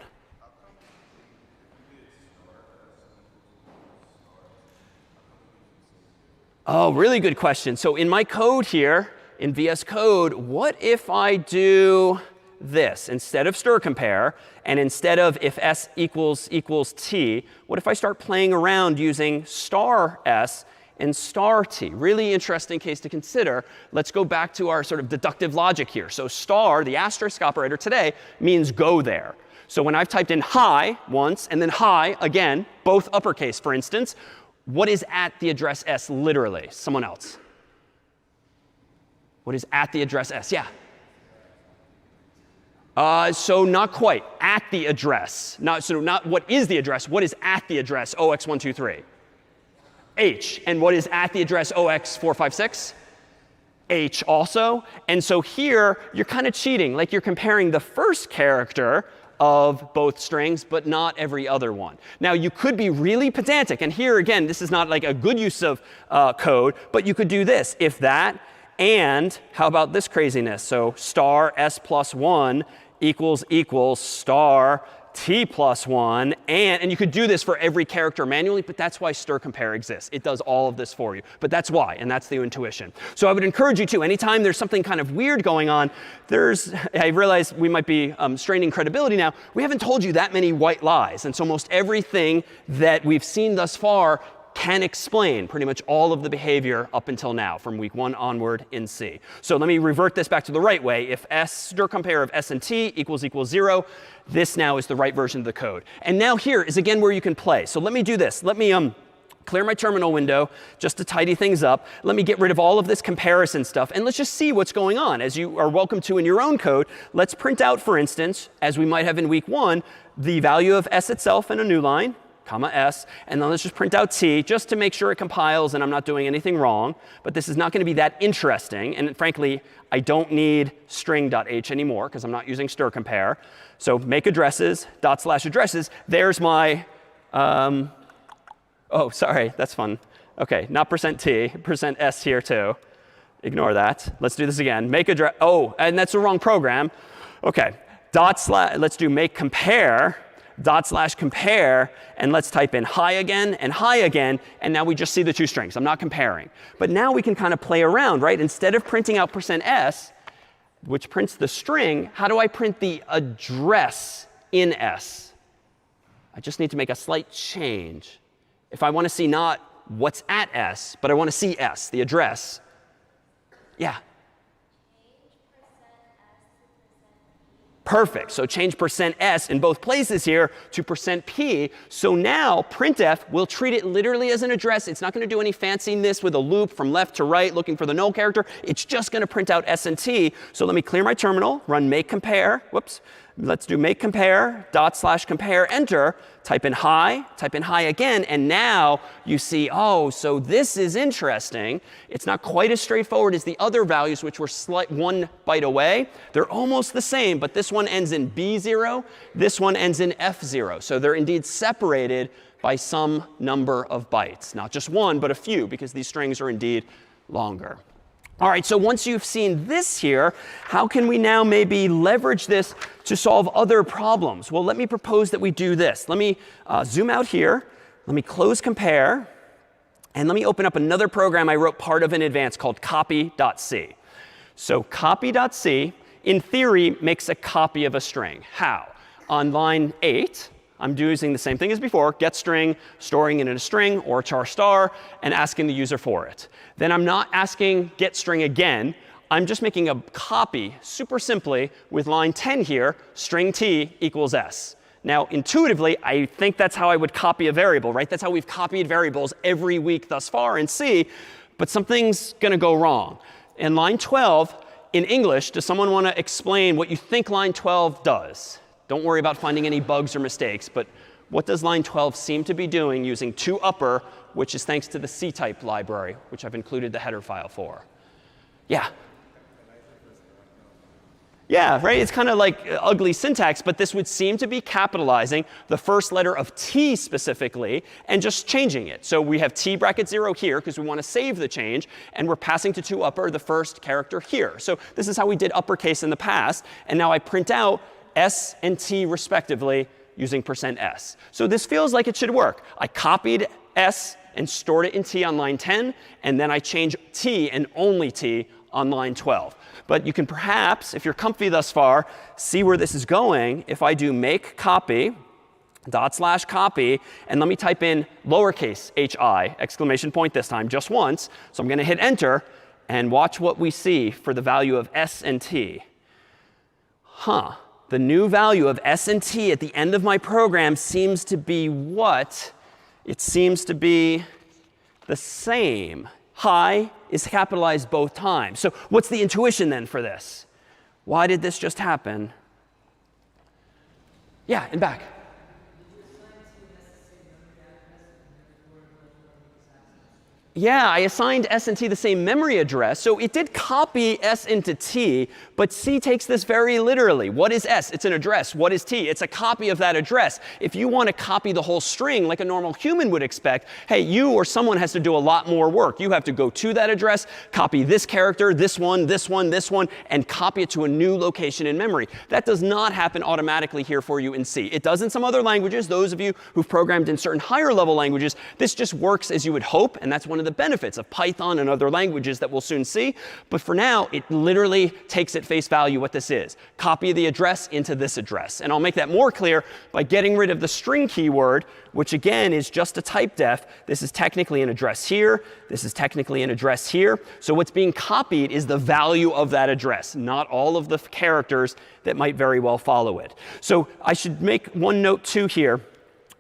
Oh, really good question. So in my code here, in VS Code, what if I do this? Instead of stir compare, and instead of if s equals t, what if I start playing around using star s and star t? Really interesting case to consider. Let's go back to our sort of deductive logic here. So star, the asterisk operator today, means go there. So when I've typed in hi once and then hi again, both uppercase, for instance, what is at the address S literally? Someone else. What is at the address S? Yeah. So not quite. At the address. Not what is the address. What is at the address 0x123? H. And what is at the address 0x456? H also. And so here, you're kind of cheating. Like you're comparing the first character of both strings, but not every other one. Now, you could be really pedantic. And here, again, this is not like a good use of code. But you could do this. If that, and how about this craziness? So star s plus 1 equals star t plus 1. And you could do this for every character manually. But that's why stir compare exists. It does all of this for you. But that's why. And that's the intuition. So I would encourage you to, anytime there's something kind of weird going on, I realize we might be straining credibility now. We haven't told you that many white lies. And so most everything that we've seen thus far can explain pretty much all of the behavior up until now from week 1 onward in C. So let me revert this back to the right way. If stir compare of s and t equals 0, this now is the right version of the code. And now here is again where you can play. So let me do this. Let me clear my terminal window just to tidy things up. Let me get rid of all of this comparison stuff. And let's just see what's going on. As you are welcome to in your own code, let's print out, for instance, as we might have in week 1, the value of s itself in a new line, comma s, and then let's just print out t just to make sure it compiles and I'm not doing anything wrong. But this is not going to be that interesting. And frankly, I don't need string.h anymore because I'm not using stir compare. So make addresses, /addresses. There's my, oh, sorry, that's fun. OK, not %t, %s here too. Ignore that. Let's do this again. Make address, oh, and that's the wrong program. OK, let's do make compare. /compare, and let's type in hi again, and now we just see the two strings. I'm not comparing. But now we can kind of play around, right? Instead of printing out %s, which prints the string, how do I print the address in S? I just need to make a slight change. If I want to see not what's at S, but I want to see S, the address. Yeah. Perfect. So change %s in both places here to %p. So now printf will treat it literally as an address. It's not going to do any fanciness with a loop from left to right looking for the null character. It's just going to print out s and t. So let me clear my terminal, run make compare. Whoops. Let's do make compare, /compare, enter, type in hi again, and now you see, oh, so this is interesting. It's not quite as straightforward as the other values, which were 1 byte away. They're almost the same, but this one ends in B0, this one ends in F0. So they're indeed separated by some number of bytes. Not just one, but a few, because these strings are indeed longer. All right, so once you've seen this here, how can we now maybe leverage this to solve other problems? Well, let me propose that we do this. Let me zoom out here. Let me close compare. And let me open up another program I wrote part of in advance called copy.c. So copy.c, in theory, makes a copy of a string. How? On line 8, I'm using the same thing as before, get string, storing it in a string or char star, and asking the user for it. Then I'm not asking get string again. I'm just making a copy super simply with line 10 here, string t equals s. Now, intuitively, I think that's how I would copy a variable, right? That's how we've copied variables every week thus far in C. But something's going to go wrong. In line 12, in English, does someone want to explain what you think line 12 does? Don't worry about finding any bugs or mistakes. But what does line 12 seem to be doing using toUpper, which is thanks to the C-type library, which I've included the header file for? Yeah. Yeah, right? It's kind of like ugly syntax, but this would seem to be capitalizing the first letter of t specifically and just changing it. So we have t bracket 0 here because we want to save the change, and we're passing to toUpper the first character here. So this is how we did uppercase in the past, and now I print out s and t respectively using %s. So this feels like it should work. I copied s and stored it in t on line 10, and then I change t and only t on line 12. But you can perhaps, if you're comfy thus far, see where this is going if I do make copy, /copy, and let me type in lowercase hi, exclamation point this time, just once. So I'm going to hit enter, and watch what we see for the value of s and t. The new value of s and t at the end of my program seems to be what? It seems to be the same. Hi is capitalized both times. So what's the intuition then for this? Why did this just happen? Yeah, and back. Yeah, I assigned s and t the same memory address. So it did copy s into t, but C takes this very literally. What is s? It's an address. What is t? It's a copy of that address. If you want to copy the whole string like a normal human would expect, hey, you or someone has to do a lot more work. You have to go to that address, copy this character, this one, this one, this one, and copy it to a new location in memory. That does not happen automatically here for you in C. It does in some other languages. Those of you who've programmed in certain higher level languages, this just works as you would hope, and that's one of the benefits of Python and other languages that we'll soon see. But for now, it literally takes at face value what this is. Copy the address into this address. And I'll make that more clear by getting rid of the string keyword, which again is just a type def. This is technically an address here. This is technically an address here. So what's being copied is the value of that address, not all of the characters that might very well follow it. So I should make one note too here.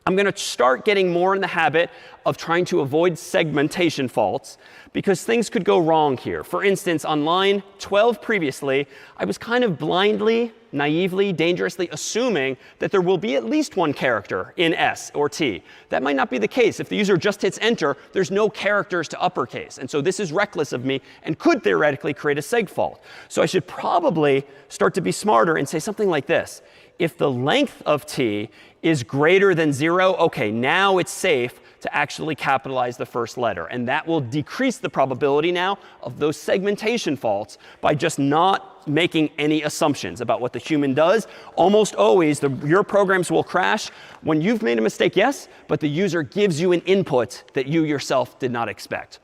I'm going to start getting more in the habit of trying to avoid segmentation faults because things could go wrong here. For instance, on line 12 previously, I was kind of blindly, naively, dangerously assuming that there will be at least one character in S or T. That might not be the case. If the user just hits enter, there's no characters to uppercase. And so this is reckless of me and could theoretically create a seg fault. So I should probably start to be smarter and say something like this. If the length of t is greater than 0, OK, now it's safe to actually capitalize the first letter. And that will decrease the probability now of those segmentation faults by just not making any assumptions about what the human does. Almost always, your programs will crash when you've made a mistake, yes, but the user gives you an input that you yourself did not expect.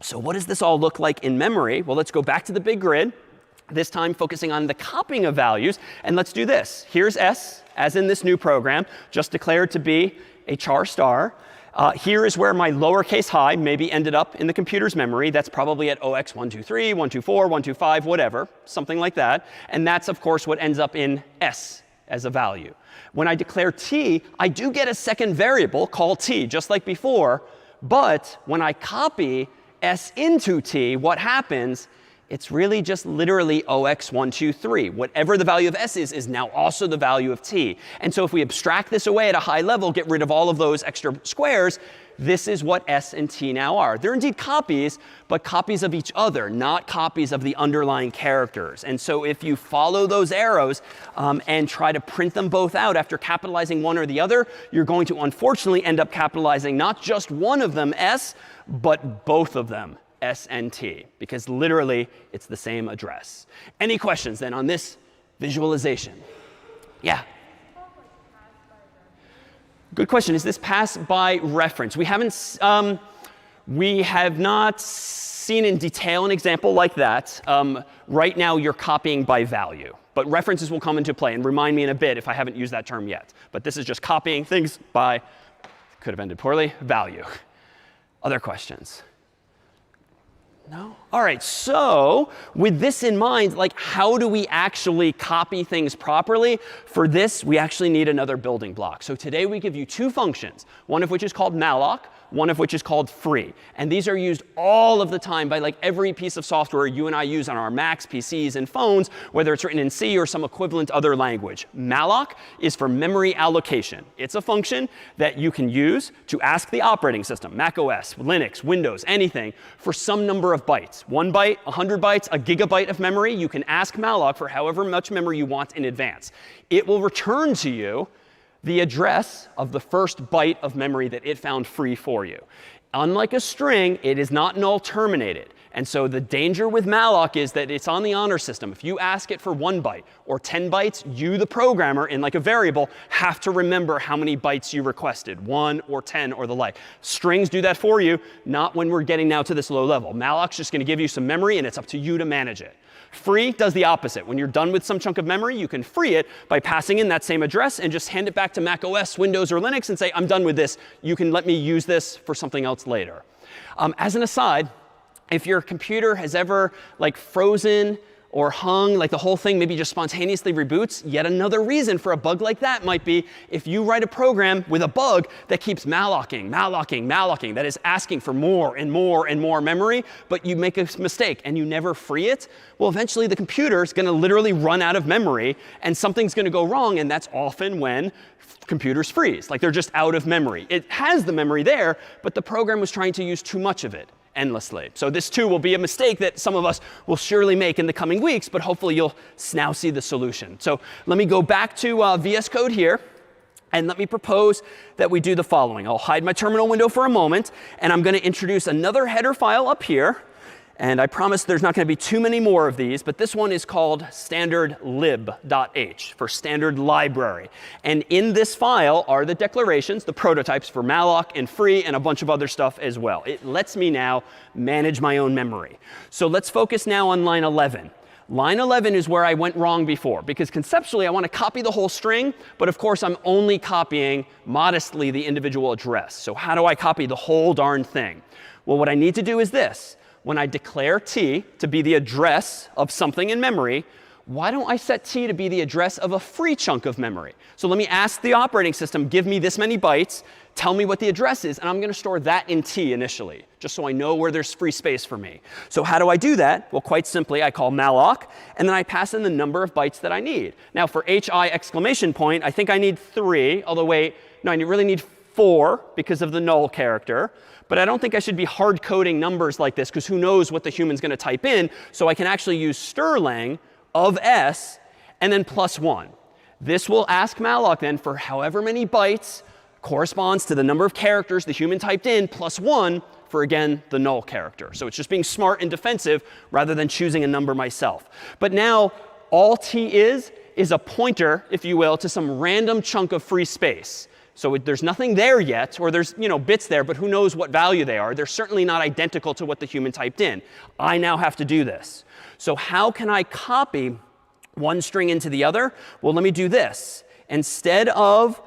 So what does this all look like in memory? Well, let's go back to the big grid. this time focusing on the copying of values. And let's do this. Here's S, as in this new program, just declared to be a char star. Here is where my lowercase hi maybe ended up in the computer's memory. That's probably at 0x123, 124, 125, whatever, something like that. And that's, of course, what ends up in S as a value. When I declare t, I do get a second variable called t, just like before. But when I copy S into t, what happens? It's really just literally 0x123. Whatever the value of S is now also the value of t. And so if we abstract this away at a high level, get rid of all of those extra squares, this is what S and t now are. They're indeed copies, but copies of each other, not copies of the underlying characters. And so if you follow those arrows and try to print them both out after capitalizing one or the other, you're going to unfortunately end up capitalizing not just one of them, S, but both of them, S and T, because literally it's the same address. Any questions then on this visualization? Yeah? Good question. Is this pass by reference? We have not seen in detail an example like that. Right now you're copying by value. But references will come into play, and remind me in a bit if I haven't used that term yet. But this is just copying things by, could have ended poorly, value. Other questions? No? All right, so with this in mind, like how do we actually copy things properly? For this, we actually need another building block. So today we give you two functions, one of which is called malloc, one of which is called free. And these are used all of the time by like every piece of software you and I use on our Macs, PCs, and phones, whether it's written in C or some equivalent other language. Malloc is for memory allocation. It's a function that you can use to ask the operating system, Mac OS, Linux, Windows, anything, for some number of bytes. 1 byte, 100 bytes, a gigabyte of memory. You can ask malloc for however much memory you want in advance. It will return to you the address of the first byte of memory that it found free for you. Unlike a string, it is not null terminated. And so the danger with malloc is that it's on the honor system. If you ask it for 1 byte or 10 bytes, you, the programmer, in like a variable, have to remember how many bytes you requested, 1 or 10 or the like. Strings do that for you, not when we're getting now to this low level. Malloc's just going to give you some memory, and it's up to you to manage it. Free does the opposite. When you're done with some chunk of memory, you can free it by passing in that same address and just hand it back to Mac OS, Windows, or Linux and say, I'm done with this. You can let me use this for something else later. As an aside, if your computer has ever like frozen or hung, like the whole thing maybe just spontaneously reboots, yet another reason for a bug like that might be if you write a program with a bug that keeps mallocing, that is asking for more and more and more memory, but you make a mistake and you never free it, well, eventually the computer is going to literally run out of memory and something's going to go wrong, and that's often when computers freeze. Like they're just out of memory. It has the memory there, but the program was trying to use too much of it endlessly. So this too will be a mistake that some of us will surely make in the coming weeks, but hopefully you'll now see the solution. So let me go back to VS Code here, and let me propose that we do the following. I'll hide my terminal window for a moment, and I'm going to introduce another header file up here. And I promise there's not going to be too many more of these, but this one is called standardlib.h for standard library. And in this file are the declarations, the prototypes for malloc and free and a bunch of other stuff as well. It lets me now manage my own memory. So let's focus now on line 11. Line 11 is where I went wrong before, because conceptually I want to copy the whole string, but of course I'm only copying modestly the individual address. So how do I copy the whole darn thing? Well, what I need to do is this. When I declare t to be the address of something in memory, why don't I set t to be the address of a free chunk of memory? So let me ask the operating system, give me this many bytes, tell me what the address is, and I'm going to store that in t initially, just so I know where there's free space for me. So how do I do that? Well, quite simply, I call malloc, and then I pass in the number of bytes that I need. Now, for hi exclamation point, I think I need 3, although wait, no, I really need 4 because of the null character. But I don't think I should be hard coding numbers like this, because who knows what the human's going to type in. So I can actually use Sterling of s and then +1. This will ask malloc then for however many bytes corresponds to the number of characters the human typed in, +1 for, again, the null character. So it's just being smart and defensive rather than choosing a number myself. But now all t is a pointer, if you will, to some random chunk of free space. So there's nothing there yet, or there's bits there, but who knows what value they are. They're certainly not identical to what the human typed in. I now have to do this. So how can I copy one string into the other? Well, let me do this. Instead of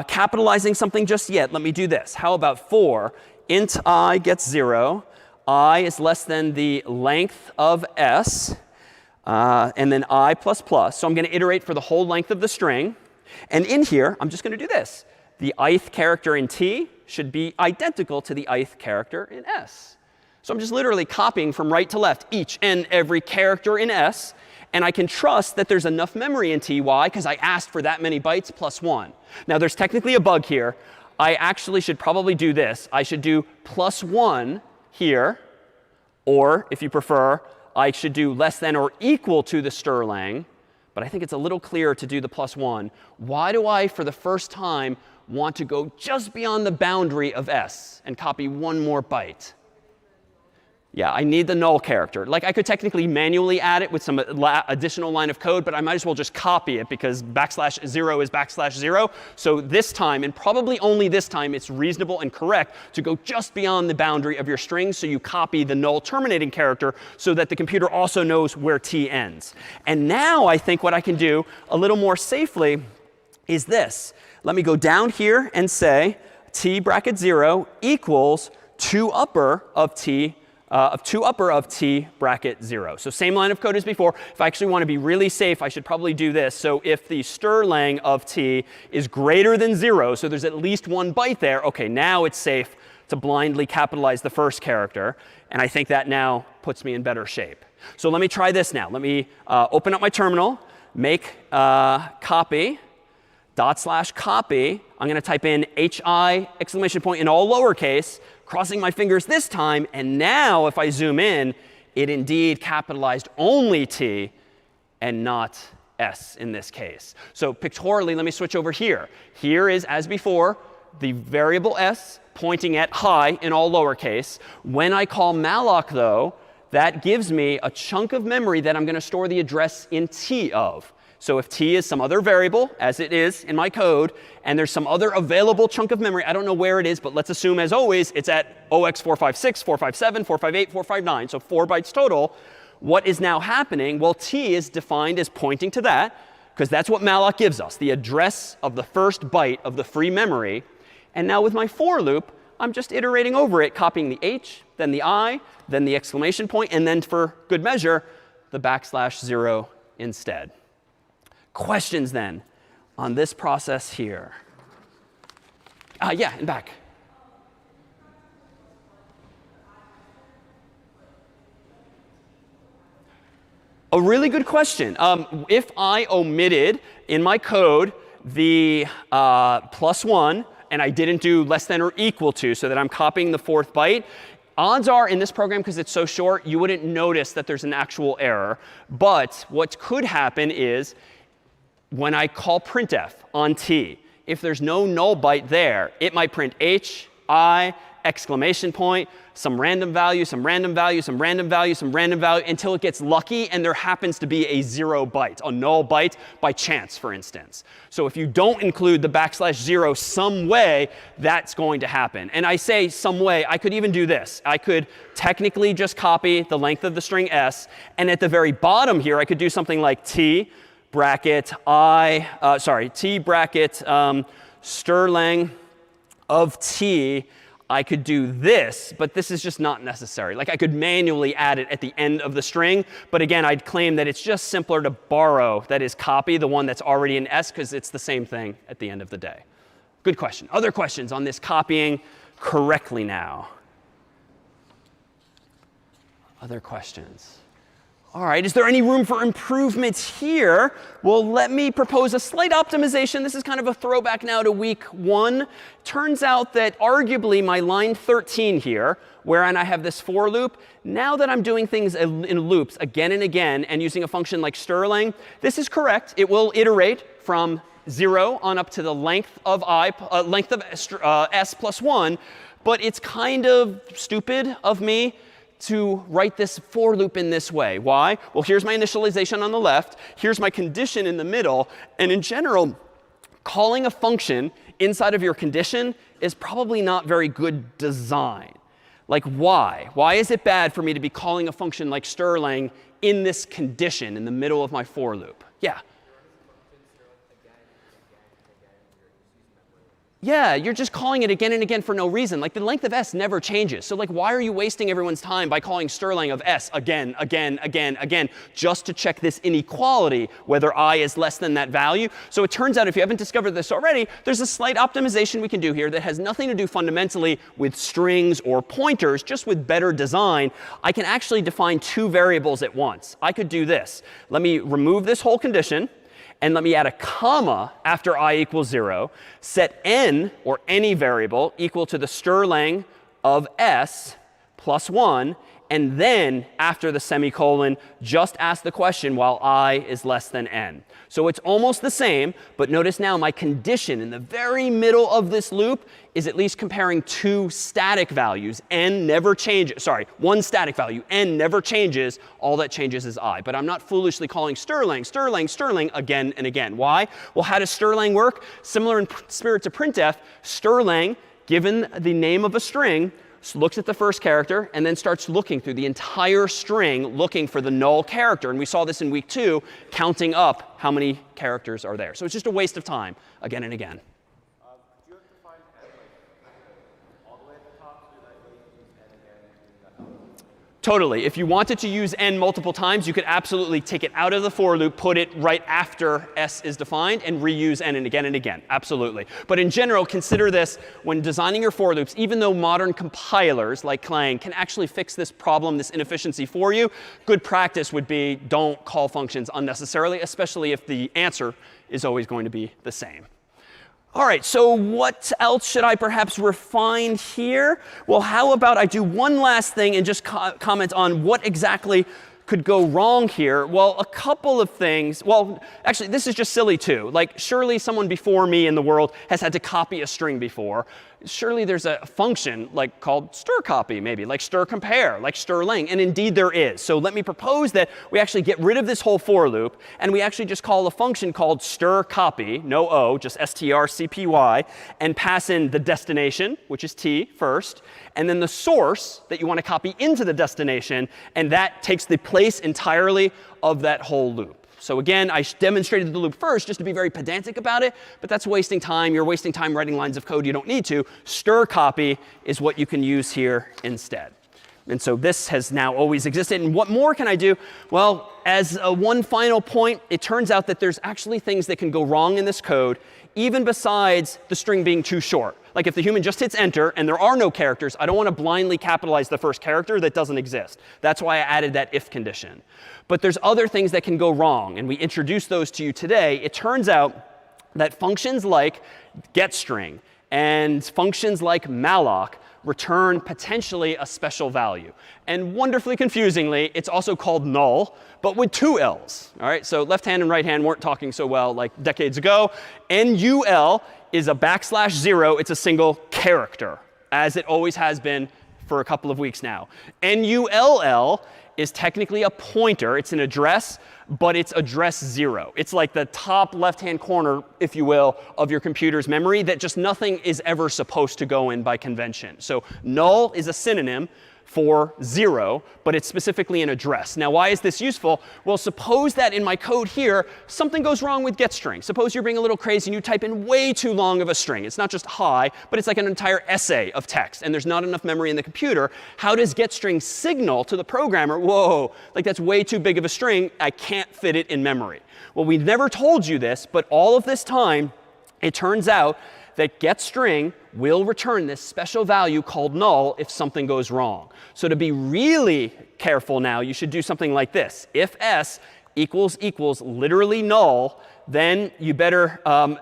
capitalizing something just yet, let me do this. How about for int I gets 0, I is less than the length of s, and then I plus plus. So I'm going to iterate for the whole length of the string. And in here, I'm just going to do this. The ith character in t should be identical to the ith character in s. So I'm just literally copying from right to left each and every character in s. And I can trust that there's enough memory in t. Why? Because I asked for that many bytes plus 1. Now, there's technically a bug here. I actually should probably do this. I should do plus 1 here. Or, if you prefer, I should do less than or equal to the strlen. But I think it's a little clearer to do the plus 1. Why do I, for the first time, want to go just beyond the boundary of s and copy one more byte? Yeah, I need the null character. Like, I could technically manually add it with some additional line of code, but I might as well just copy it because \0 is \0. So this time, and probably only this time, it's reasonable and correct to go just beyond the boundary of your string. So you copy the null terminating character so that the computer also knows where t ends. And now I think what I can do a little more safely is this. Let me go down here and say t bracket 0 equals 2 upper of t bracket 0. So same line of code as before. If I actually want to be really safe, I should probably do this. So if the strlen of t is greater than 0, so there's at least 1 byte there, OK, now it's safe to blindly capitalize the first character. And I think that now puts me in better shape. So let me try this now. Let me open up my terminal, make copy, /copy. I'm going to type in hi exclamation point in all lowercase, crossing my fingers this time. And now if I zoom in, it indeed capitalized only t and not s in this case. So pictorially, let me switch over here. Here is, as before, the variable s pointing at hi in all lowercase. When I call malloc, though, that gives me a chunk of memory that I'm going to store the address in t of. So if t is some other variable, as it is in my code, and there's some other available chunk of memory, I don't know where it is, but let's assume, as always, it's at 0x456, 457, 458, 459, so 4 bytes total. What is now happening? Well, t is defined as pointing to that, because that's what malloc gives us, the address of the first byte of the free memory. And now with my for loop, I'm just iterating over it, copying the h, then the I, then the exclamation point, and then for good measure, the \0 instead. Questions then on this process here? Yeah, and back. A really good question. If I omitted in my code the +1 and I didn't do less than or equal to, so that I'm copying the 4th byte, odds are in this program, because it's so short, you wouldn't notice that there's an actual error. But what could happen is, when I call printf on t, if there's no null byte there, it might print h, I, exclamation point, some random value, some random value, some random value, some random value, until it gets lucky and there happens to be a 0 byte, a null byte by chance, for instance. So if you don't include the \0 some way, that's going to happen. And I say some way, I could even do this. I could technically just copy the length of the string s, and at the very bottom here, I could do something like t bracket strlen of t. I could do this, but this is just not necessary. Like, I could manually add it at the end of the string. But again, I'd claim that it's just simpler to borrow, that is, copy the one that's already in s, because it's the same thing at the end of the day. Good question. Other questions on this copying correctly now? Other questions? All right, is there any room for improvement here? Well, let me propose a slight optimization. This is kind of a throwback now to week 1. Turns out that arguably my line 13 here, wherein I have this for loop, now that I'm doing things in loops again and again and using a function like strlen, this is correct. It will iterate from 0 on up to the length of s plus 1. But it's kind of stupid of me to write this for loop in this way. Why? Well, here's my initialization on the left. Here's my condition in the middle. And in general, calling a function inside of your condition is probably not very good design. Like, why? Why is it bad for me to be calling a function like Sterling in this condition in the middle of my for loop? Yeah. Yeah, you're just calling it again and again for no reason. Like, the length of s never changes. So, like, why are you wasting everyone's time by calling Sterling of s again, again, again, again, just to check this inequality, whether I is less than that value? So it turns out, if you haven't discovered this already, there's a slight optimization we can do here that has nothing to do fundamentally with strings or pointers, just with better design. I can actually define two variables at once. I could do this. Let me remove this whole condition. And let me add a comma after I equals 0, set n, or any variable, equal to the Sterling of s plus 1, and then after the semicolon, just ask the question while I is less than n. So it's almost the same, but notice now my condition in the very middle of this loop is at least comparing two static values. N never changes. Sorry, one static value. N never changes. All that changes is I. But I'm not foolishly calling Sterling, Sterling, Sterling again and again. Why? Well, how does Sterling work? Similar in spirit to printf, Sterling, given the name of a string, looks at the first character and then starts looking through the entire string, looking for the null character. And we saw this in week 2, counting up how many characters are there. So it's just a waste of time again and again. Do you have to find n like all the way at the top, so that way you can use n again? Totally. If you wanted to use n multiple times, you could absolutely take it out of the for loop, put it right after s is defined, and reuse n and again. Absolutely. But in general, consider this when designing your for loops. Even though modern compilers like Clang can actually fix this problem, this inefficiency for you, good practice would be don't call functions unnecessarily, especially if the answer is always going to be the same. All right, so what else should I perhaps refine here? Well, how about I do one last thing and just comment on what exactly could go wrong here? Well, a couple of things. Well, actually, this is just silly too. Like, surely someone before me in the world has had to copy a string before. Surely there's a function like called strcopy, maybe, like strcompare, like Sterling. And indeed there is. So let me propose that we actually get rid of this whole for loop, and we actually just call a function called strcopy, no o, just strcpy, and pass in the destination, which is t first, and then the source that you want to copy into the destination, and that takes the place entirely of that whole loop. So again, I demonstrated the loop first just to be very pedantic about it, but that's wasting time. You're wasting time writing lines of code you don't need to. Strcopy is what you can use here instead. And so this has now always existed. And what more can I do? Well, as one final point, it turns out that there's actually things that can go wrong in this code, even besides the string being too short. Like if the human just hits enter and there are no characters, I don't want to blindly capitalize the first character that doesn't exist. That's why I added that if condition. But there's other things that can go wrong, and we introduced those to you today. It turns out that functions like getString and functions like malloc return potentially a special value. And wonderfully confusingly, it's also called null, but with two L's. All right, so left hand and right hand weren't talking so well like decades ago. NUL is a \0. It's a single character, as it always has been for a couple of weeks now. NULL is technically a pointer. It's an address, but it's address 0. It's like the top left-hand corner, if you will, of your computer's memory that just nothing is ever supposed to go in by convention. So null is a synonym for 0, but it's specifically an address. Now, why is this useful? Well, suppose that in my code here, something goes wrong with getString. Suppose you're being a little crazy and you type in way too long of a string. It's not just hi, but it's like an entire essay of text, and there's not enough memory in the computer. How does getString signal to the programmer, whoa, like that's way too big of a string. I can't fit it in memory. Well, we've never told you this, but all of this time, it turns out that getString will return this special value called null if something goes wrong. So to be really careful now, you should do something like this. If s equals literally null, then you better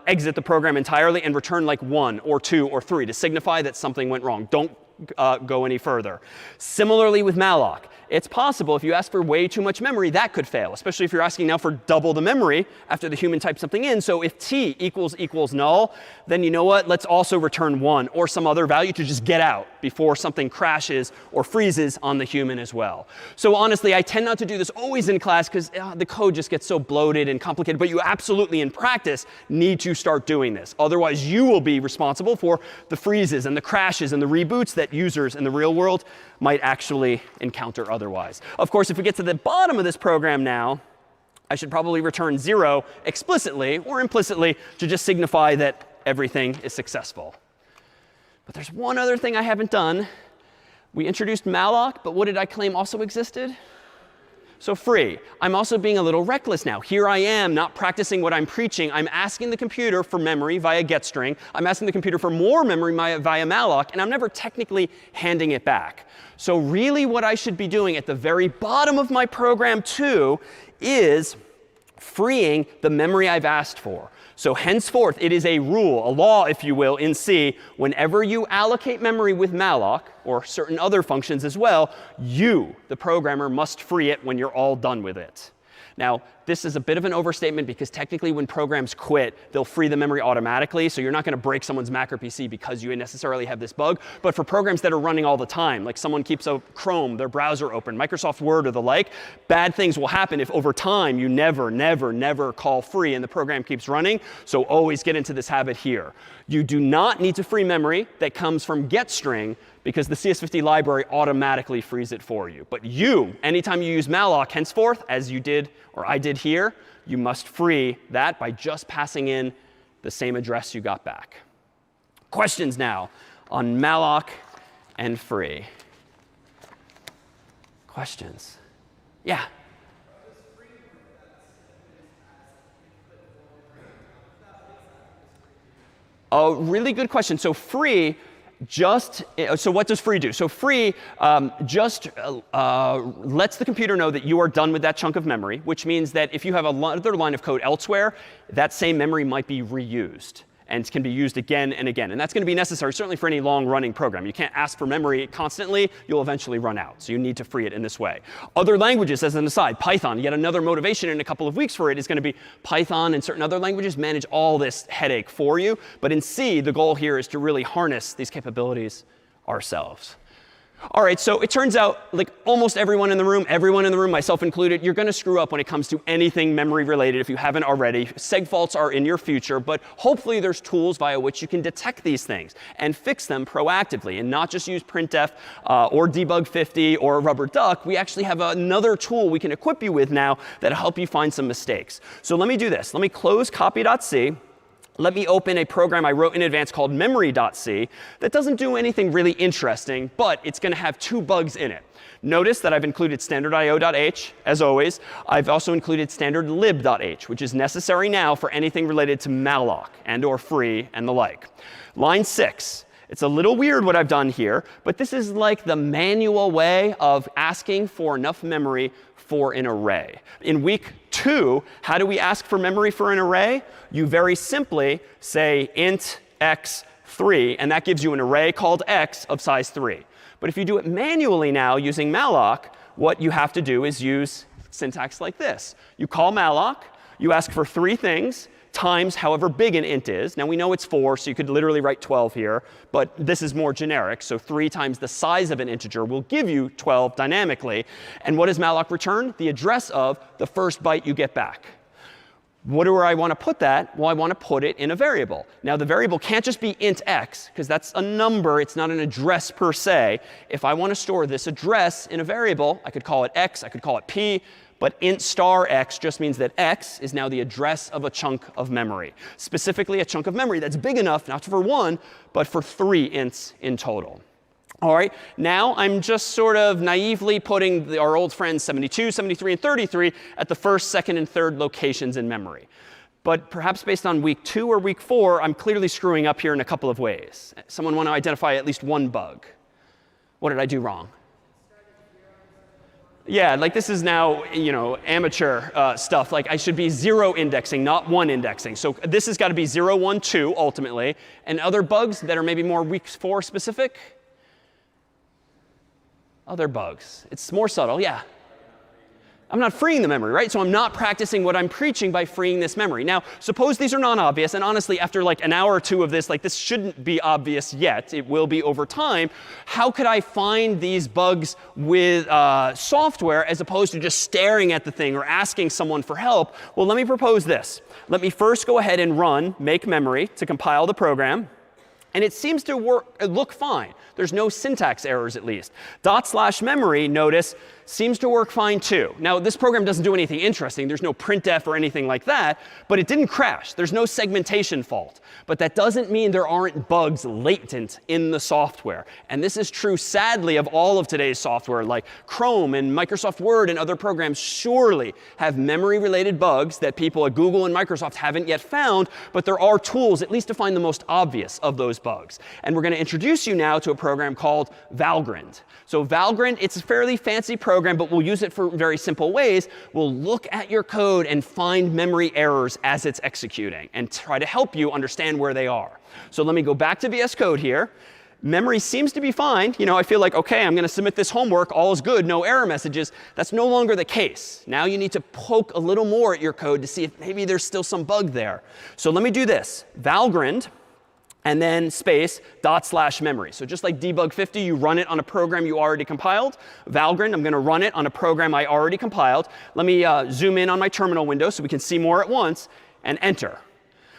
exit the program entirely and return like 1 or 2 or 3 to signify that something went wrong. Don't go any further. Similarly with malloc. It's possible if you ask for way too much memory, that could fail, especially if you're asking now for double the memory after the human types something in. So if t equals null, then you know what? Let's also return 1 or some other value to just get out before something crashes or freezes on the human as well. So honestly, I tend not to do this always in class because the code just gets so bloated and complicated. But you absolutely, in practice, need to start doing this. Otherwise, you will be responsible for the freezes and the crashes and the reboots that users in the real world might actually encounter otherwise. Of course, if we get to the bottom of this program now, I should probably return 0 explicitly or implicitly to just signify that everything is successful. But there's one other thing I haven't done. We introduced malloc, but what did I claim also existed? So free. I'm also being a little reckless now. Here I am not practicing what I'm preaching. I'm asking the computer for memory via getString. I'm asking the computer for more memory via malloc, and I'm never technically handing it back. So really what I should be doing at the very bottom of my program too is freeing the memory I've asked for. So henceforth, it is a rule, a law, if you will, in C. Whenever you allocate memory with malloc, or certain other functions as well, you, the programmer, must free it when you're all done with it. Now, this is a bit of an overstatement because technically when programs quit, they'll free the memory automatically. So you're not going to break someone's Mac or PC because you necessarily have this bug. But for programs that are running all the time, like someone keeps a Chrome, their browser open, Microsoft Word or the like, bad things will happen if over time you never call free and the program keeps running. So always get into this habit here. You do not need to free memory that comes from getString because the CS50 library automatically frees it for you. But you, anytime you use malloc, henceforth, as you did or I did here, you must free that by just passing in the same address you got back. Questions now on malloc and free? Questions? Yeah? A really good question. So free so what does free do? So free just lets the computer know that you are done with that chunk of memory, which means that if you have another line of code elsewhere, that same memory might be reused and can be used again and again. And that's going to be necessary, certainly for any long-running program. You can't ask for memory constantly. You'll eventually run out. So you need to free it in this way. Other languages, as an aside, Python, yet another motivation in a couple of weeks for it is going to be Python and certain other languages manage all this headache for you. But in C, the goal here is to really harness these capabilities ourselves. All right, so it turns out like almost everyone in the room, myself included, you're going to screw up when it comes to anything memory related if you haven't already. Seg faults are in your future, but hopefully there's tools via which you can detect these things and fix them proactively and not just use printf or debug 50 or rubber duck. We actually have another tool we can equip you with now that'll help you find some mistakes. So let me do this. Let me close copy.c. Let me open a program I wrote in advance called memory.c that doesn't do anything really interesting, but it's going to have 2 bugs in it. Notice that I've included standard.io.h, as always. I've also included standard lib.h, which is necessary now for anything related to malloc and or free and the like. Line 6. It's a little weird what I've done here, but this is like the manual way of asking for enough memory for an array. In week 2, how do we ask for memory for an array? You very simply say int x3, and that gives you an array called x of size 3. But if you do it manually now using malloc, what you have to do is use syntax like this. You call malloc, you ask for 3 things, times however big an int is. Now we know it's 4, so you could literally write 12 here, but this is more generic. So 3 times the size of an integer will give you 12 dynamically. And what does malloc return? The address of the first byte you get back. What do I want to put that? Well, I want to put it in a variable. Now, the variable can't just be int x, because that's a number. It's not an address per se. If I want to store this address in a variable, I could call it x. I could call it p. But int star x just means that x is now the address of a chunk of memory. Specifically, a chunk of memory that's big enough, not for 1, but for 3 ints in total. All right, now I'm just sort of naively putting our old friends 72, 73, and 33 at the first, second, and third locations in memory. But perhaps based on week 2 or week 4, I'm clearly screwing up here in a couple of ways. Someone want to identify at least one bug. What did I do wrong? Yeah, like this is now, amateur stuff. Like I should be 0 indexing, not 1 indexing. So this has got to be 0, 1, 2 ultimately. And other bugs that are maybe more week 4 specific? Other bugs. It's more subtle. Yeah. I'm not freeing the memory, right? So I'm not practicing what I'm preaching by freeing this memory. Now, suppose these are non-obvious. And honestly, after like an hour or two of this, like this shouldn't be obvious yet. It will be over time. How could I find these bugs with software as opposed to just staring at the thing or asking someone for help? Well, let me propose this. Let me first go ahead and run make memory to compile the program. And it seems to look fine. There's no syntax errors, at least. /memory, notice, seems to work fine, too. Now, this program doesn't do anything interesting. There's no printf or anything like that. But it didn't crash. There's no segmentation fault. But that doesn't mean there aren't bugs latent in the software. And this is true, sadly, of all of today's software, like Chrome and Microsoft Word and other programs surely have memory-related bugs that people at Google and Microsoft haven't yet found. But there are tools, at least to find the most obvious of those bugs. And we're going to introduce you now to a program called Valgrind. So Valgrind, it's a fairly fancy program, but we'll use it for very simple ways. We'll look at your code and find memory errors as it's executing and try to help you understand where they are. So let me go back to VS Code here. Memory seems to be fine. You know, I feel like, OK, I'm going to submit this homework. All is good. No error messages. That's no longer the case. Now you need to poke a little more at your code to see if maybe there's still some bug there. So let me do this. Valgrind. And then space /memory. So just like debug 50, you run it on a program you already compiled. Valgrind, I'm going to run it on a program I already compiled. Let me zoom in on my terminal window so we can see more at once, and enter.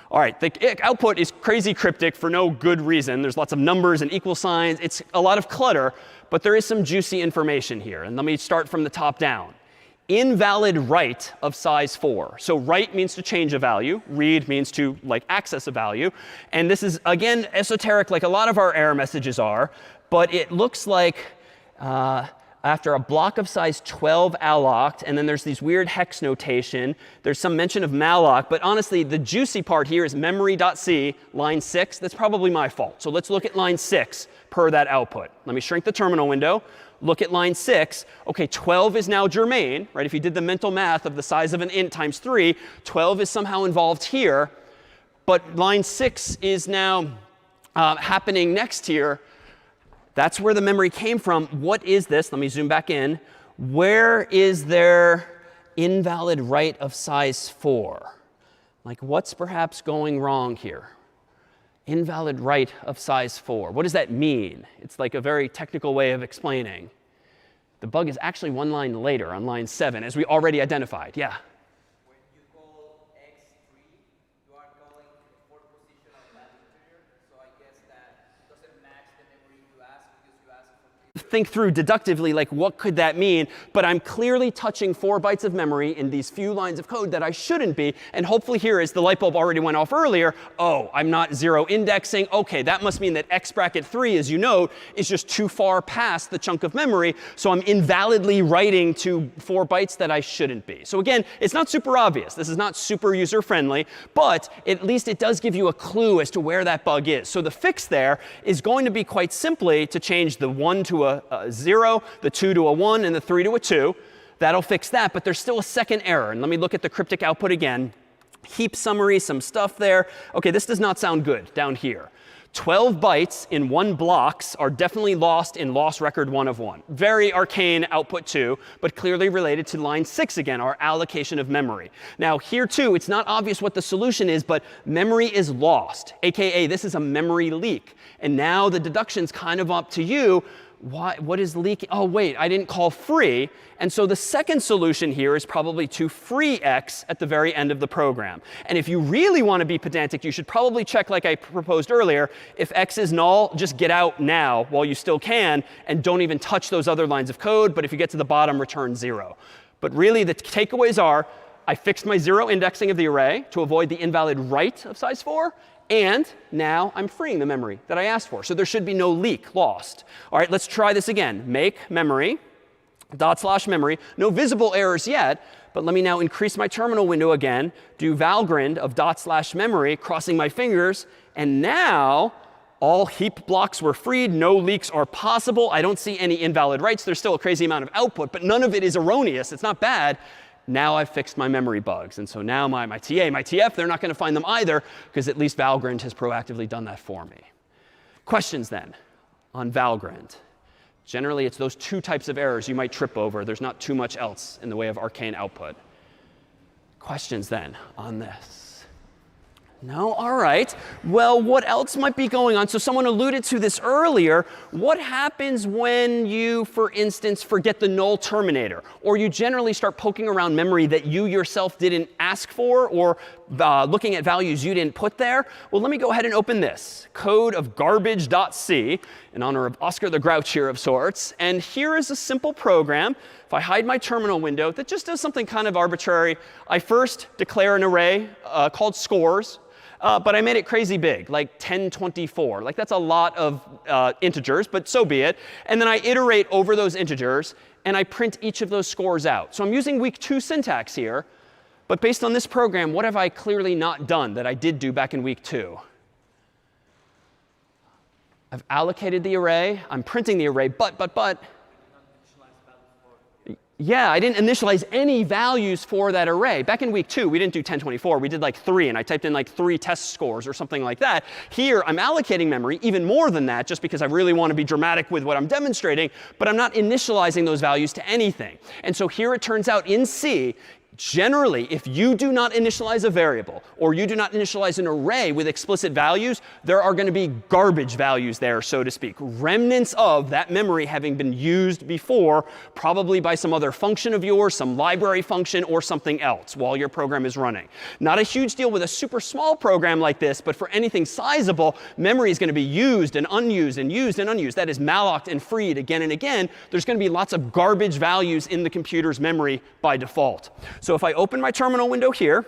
All right, the output is crazy cryptic for no good reason. There's lots of numbers and equal signs. It's a lot of clutter, but there is some juicy information here. And let me start from the top down. Invalid write of size 4. So write means to change a value. Read means to like access a value. And this is, again, esoteric like a lot of our error messages are. But it looks like after a block of size 12 allocked, and then there's these weird hex notation. There's some mention of malloc. But honestly, the juicy part here is memory.c, line 6. That's probably my fault. So let's look at line 6 per that output. Let me shrink the terminal window. Look at line 6. OK, 12 is now germane, right? If you did the mental math of the size of an int times 3, 12 is somehow involved here. But line 6 is now happening next here. That's where the memory came from. What is this? Let me zoom back in. Where is there invalid write of size 4? Like, what's perhaps going wrong here? Invalid write of size 4. What does that mean? It's like a very technical way of explaining. The bug is actually one line later on line 7, as we already identified. Yeah? When you call x3, you are calling the fourth position of that integer. So I guess that doesn't match the memory you asked because you asked for 3. Think through deductively, like, what could that mean? But I'm clearly touching 4 bytes of memory in these few lines of code that I shouldn't be. And hopefully here, as the light bulb already went off earlier, oh, I'm not 0 indexing. OK, that must mean that x bracket 3, as you note, is just too far past the chunk of memory. So I'm invalidly writing to 4 bytes that I shouldn't be. So again, it's not super obvious. This is not super user-friendly. But at least it does give you a clue as to where that bug is. So the fix there is going to be quite simply to change the 1 to a 0, the 2 to a 1, and the 3 to a 2. That'll fix that. But there's still a second error. And let me look at the cryptic output again. Heap summary, some stuff there. OK, this does not sound good down here. 12 bytes in one blocks are definitely lost in loss record 1 of 1. Very arcane output 2, but clearly related to line 6 again, our allocation of memory. Now here too, it's not obvious what the solution is, but memory is lost, AKA this is a memory leak. And now the deduction's kind of up to you. What is leaking? Oh, wait, I didn't call free. And so the second solution here is probably to free x at the very end of the program. And if you really want to be pedantic, you should probably check, like I proposed earlier, if x is null, just get out now while you still can, and don't even touch those other lines of code. But if you get to the bottom, return 0. But really, the takeaways are, I fixed my 0 indexing of the array to avoid the invalid write of size 4. And now I'm freeing the memory that I asked for. So there should be no leak lost. All right, let's try this again. Make memory, /memory. No visible errors yet. But let me now increase my terminal window again, do Valgrind of /memory, crossing my fingers. And now all heap blocks were freed. No leaks are possible. I don't see any invalid writes. There's still a crazy amount of output. But none of it is erroneous. It's not bad. Now I've fixed my memory bugs. And so now my TA, my TF, they're not going to find them either, because at least Valgrind has proactively done that for me. Questions then on Valgrind? Generally, it's those two types of errors you might trip over. There's not too much else in the way of arcane output. Questions then on this? No? All right. Well, what else might be going on? So someone alluded to this earlier. What happens when you, for instance, forget the null terminator? Or you generally start poking around memory that you yourself didn't ask for, or looking at values you didn't put there? Well, let me go ahead and open this. Code of garbage.c, in honor of Oscar the Grouch here of sorts. And here is a simple program. If I hide my terminal window, that just does something kind of arbitrary. I first declare an array called scores. But I made it crazy big, like 1024. Like, that's a lot of integers, but so be it. And then I iterate over those integers, and I print each of those scores out. So I'm using week 2 syntax here. But based on this program, what have I clearly not done that I did do back in week 2? I've allocated the array. I'm printing the array, but. Yeah, I didn't initialize any values for that array. Back in week 2, we didn't do 1024. We did like 3, and I typed in like 3 test scores or something like that. Here, I'm allocating memory, even more than that, just because I really want to be dramatic with what I'm demonstrating. But I'm not initializing those values to anything. And so here it turns out in C, generally, if you do not initialize a variable, or you do not initialize an array with explicit values, there are going to be garbage values there, so to speak. Remnants of that memory having been used before, probably by some other function of yours, some library function, or something else while your program is running. Not a huge deal with a super small program like this, but for anything sizable, memory is going to be used and unused and used and unused. That is mallocked and freed again and again. There's going to be lots of garbage values in the computer's memory by default. So if I open my terminal window here,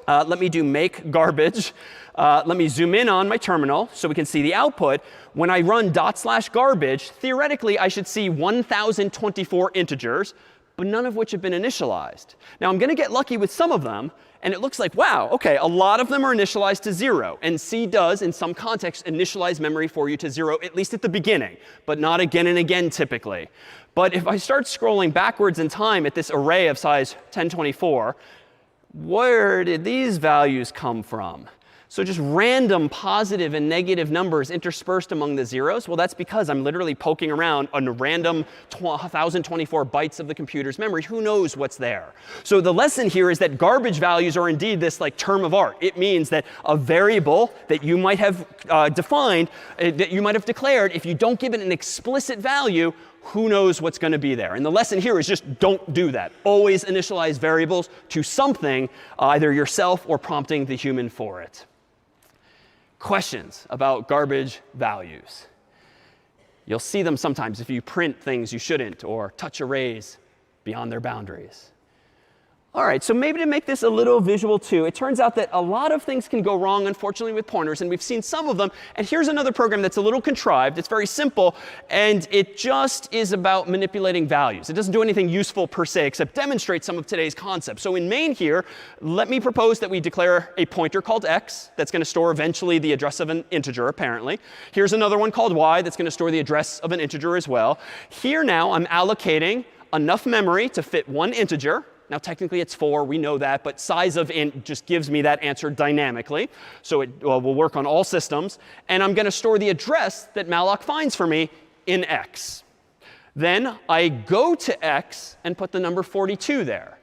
let me do make garbage. Let me zoom in on my terminal so we can see the output. When I run /garbage, theoretically, I should see 1,024 integers, but none of which have been initialized. Now, I'm going to get lucky with some of them. And it looks like, wow, OK, a lot of them are initialized to 0. And C does, in some contexts, initialize memory for you to 0, at least at the beginning, but not again and again typically. But if I start scrolling backwards in time at this array of size 1024, where did these values come from? So just random positive and negative numbers interspersed among the zeros? Well, that's because I'm literally poking around on random 1,024 bytes of the computer's memory. Who knows what's there? So the lesson here is that garbage values are indeed this like term of art. It means that a variable that you might have defined, that you might have declared, if you don't give it an explicit value, who knows what's going to be there? And the lesson here is just don't do that. Always initialize variables to something, either yourself or prompting the human for it. Questions about garbage values? You'll see them sometimes if you print things you shouldn't or touch arrays beyond their boundaries. All right, so maybe to make this a little visual too, it turns out that a lot of things can go wrong, unfortunately, with pointers. And we've seen some of them. And here's another program that's a little contrived. It's very simple. And it just is about manipulating values. It doesn't do anything useful per se, except demonstrate some of today's concepts. So in main here, let me propose that we declare a pointer called x that's going to store eventually the address of an integer, apparently. Here's another one called y that's going to store the address of an integer as well. Here now, I'm allocating enough memory to fit one integer. Now, technically, it's 4. We know that. But size of int just gives me that answer dynamically. So it will work on all systems. And I'm going to store the address that malloc finds for me in x. Then I go to x and put the number 42 there.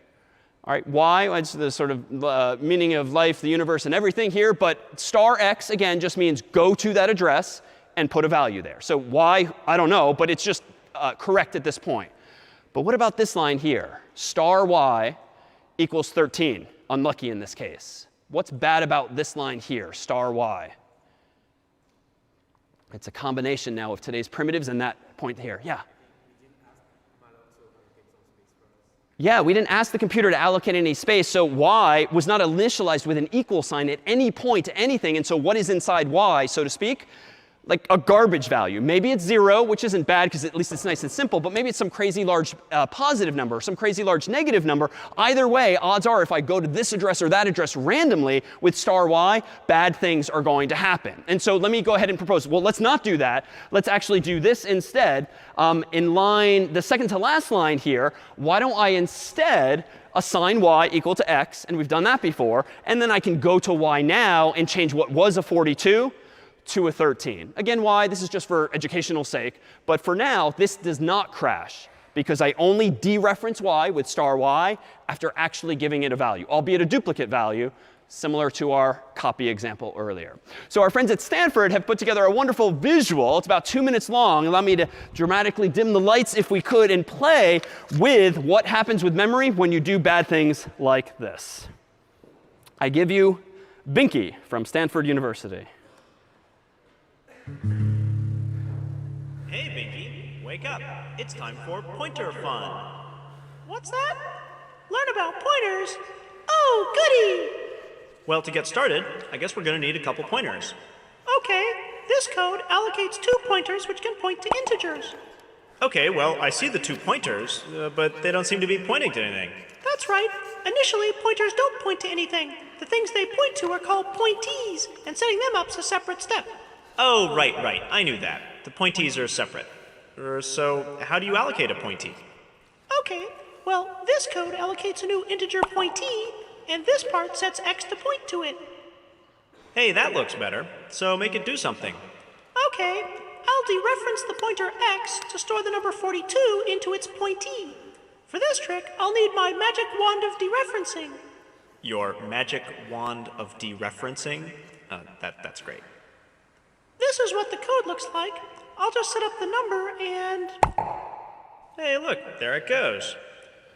All right, y, it's the sort of meaning of life, the universe, and everything here. But star x, again, just means go to that address and put a value there. So y, I don't know, but it's just correct at this point. But what about this line here? Star y equals 13. Unlucky in this case. What's bad about this line here, star y? It's a combination now of today's primitives and that point here. Yeah? Yeah, we didn't ask the computer to allocate any space. So y was not initialized with an equal sign at any point to anything. And so what is inside y, so to speak? Like a garbage value. Maybe it's 0, which isn't bad because at least it's nice and simple. But maybe it's some crazy large positive number, some crazy large negative number. Either way, odds are if I go to this address or that address randomly with star y, bad things are going to happen. And so let me go ahead and propose, well, let's not do that. Let's actually do this instead. In line, the second to last line here, why don't I instead assign y equal to x? And we've done that before. And then I can go to y now and change what was a 42 to a 13. Again, why? This is just for educational sake. But for now, this does not crash because I only dereference y with star y after actually giving it a value, albeit a duplicate value, similar to our copy example earlier. So our friends at Stanford have put together a wonderful visual. It's about 2 minutes long. Allow me to dramatically dim the lights if we could and play with what happens with memory when you do bad things like this. I give you Binky from Stanford University. Hey, Binky, wake up. It's time for pointer fun. What's that? Learn about pointers? Oh, goody! Well, to get started, I guess we're going to need a couple pointers. Okay, this code allocates 2 pointers which can point to integers. Okay, well, I see the 2 pointers, but they don't seem to be pointing to anything. That's right. Initially, pointers don't point to anything. The things they point to are called pointees, and setting them up's a separate step. Oh, right. I knew that. The pointees are separate. So, how do you allocate a pointee? Okay, well, this code allocates a new integer pointee, and this part sets x to point to it. Hey, that looks better. So make it do something. Okay, I'll dereference the pointer x to store the number 42 into its pointee. For this trick, I'll need my magic wand of dereferencing. Your magic wand of dereferencing? That's great. This is what the code looks like. I'll just set up the number and... Hey, look, there it goes.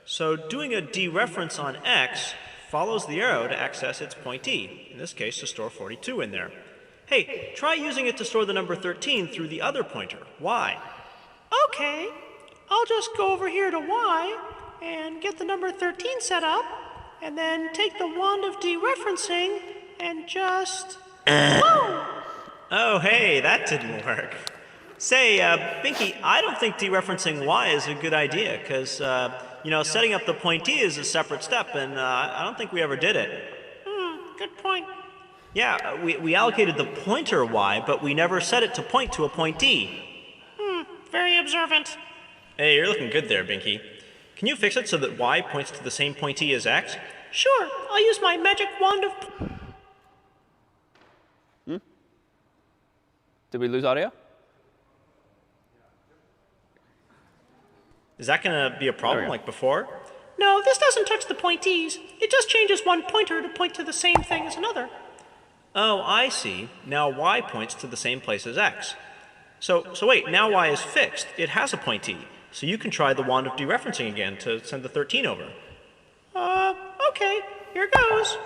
So doing a dereference on x follows the arrow to access its pointee, in this case to store 42 in there. Hey, try using it to store the number 13 through the other pointer, y. Okay, I'll just go over here to y and get the number 13 set up, and then take the wand of dereferencing and just... Whoa! Oh, hey, that didn't work. Say, Binky, I don't think dereferencing y is a good idea, because, setting up the pointee is a separate step, and I don't think we ever did it. Good point. Yeah, we allocated the pointer y, but we never set it to point to a pointee. Very observant. Hey, you're looking good there, Binky. Can you fix it so that y points to the same pointee as x? Sure, I'll use my magic wand of... Did we lose audio? Is that going to be a problem like before? No, this doesn't touch the pointees. It just changes one pointer to point to the same thing as another. Oh, I see. Now y points to the same place as x. So wait, now y is fixed. It has a pointee. So you can try the wand of dereferencing again to send the 13 over. Okay, here goes.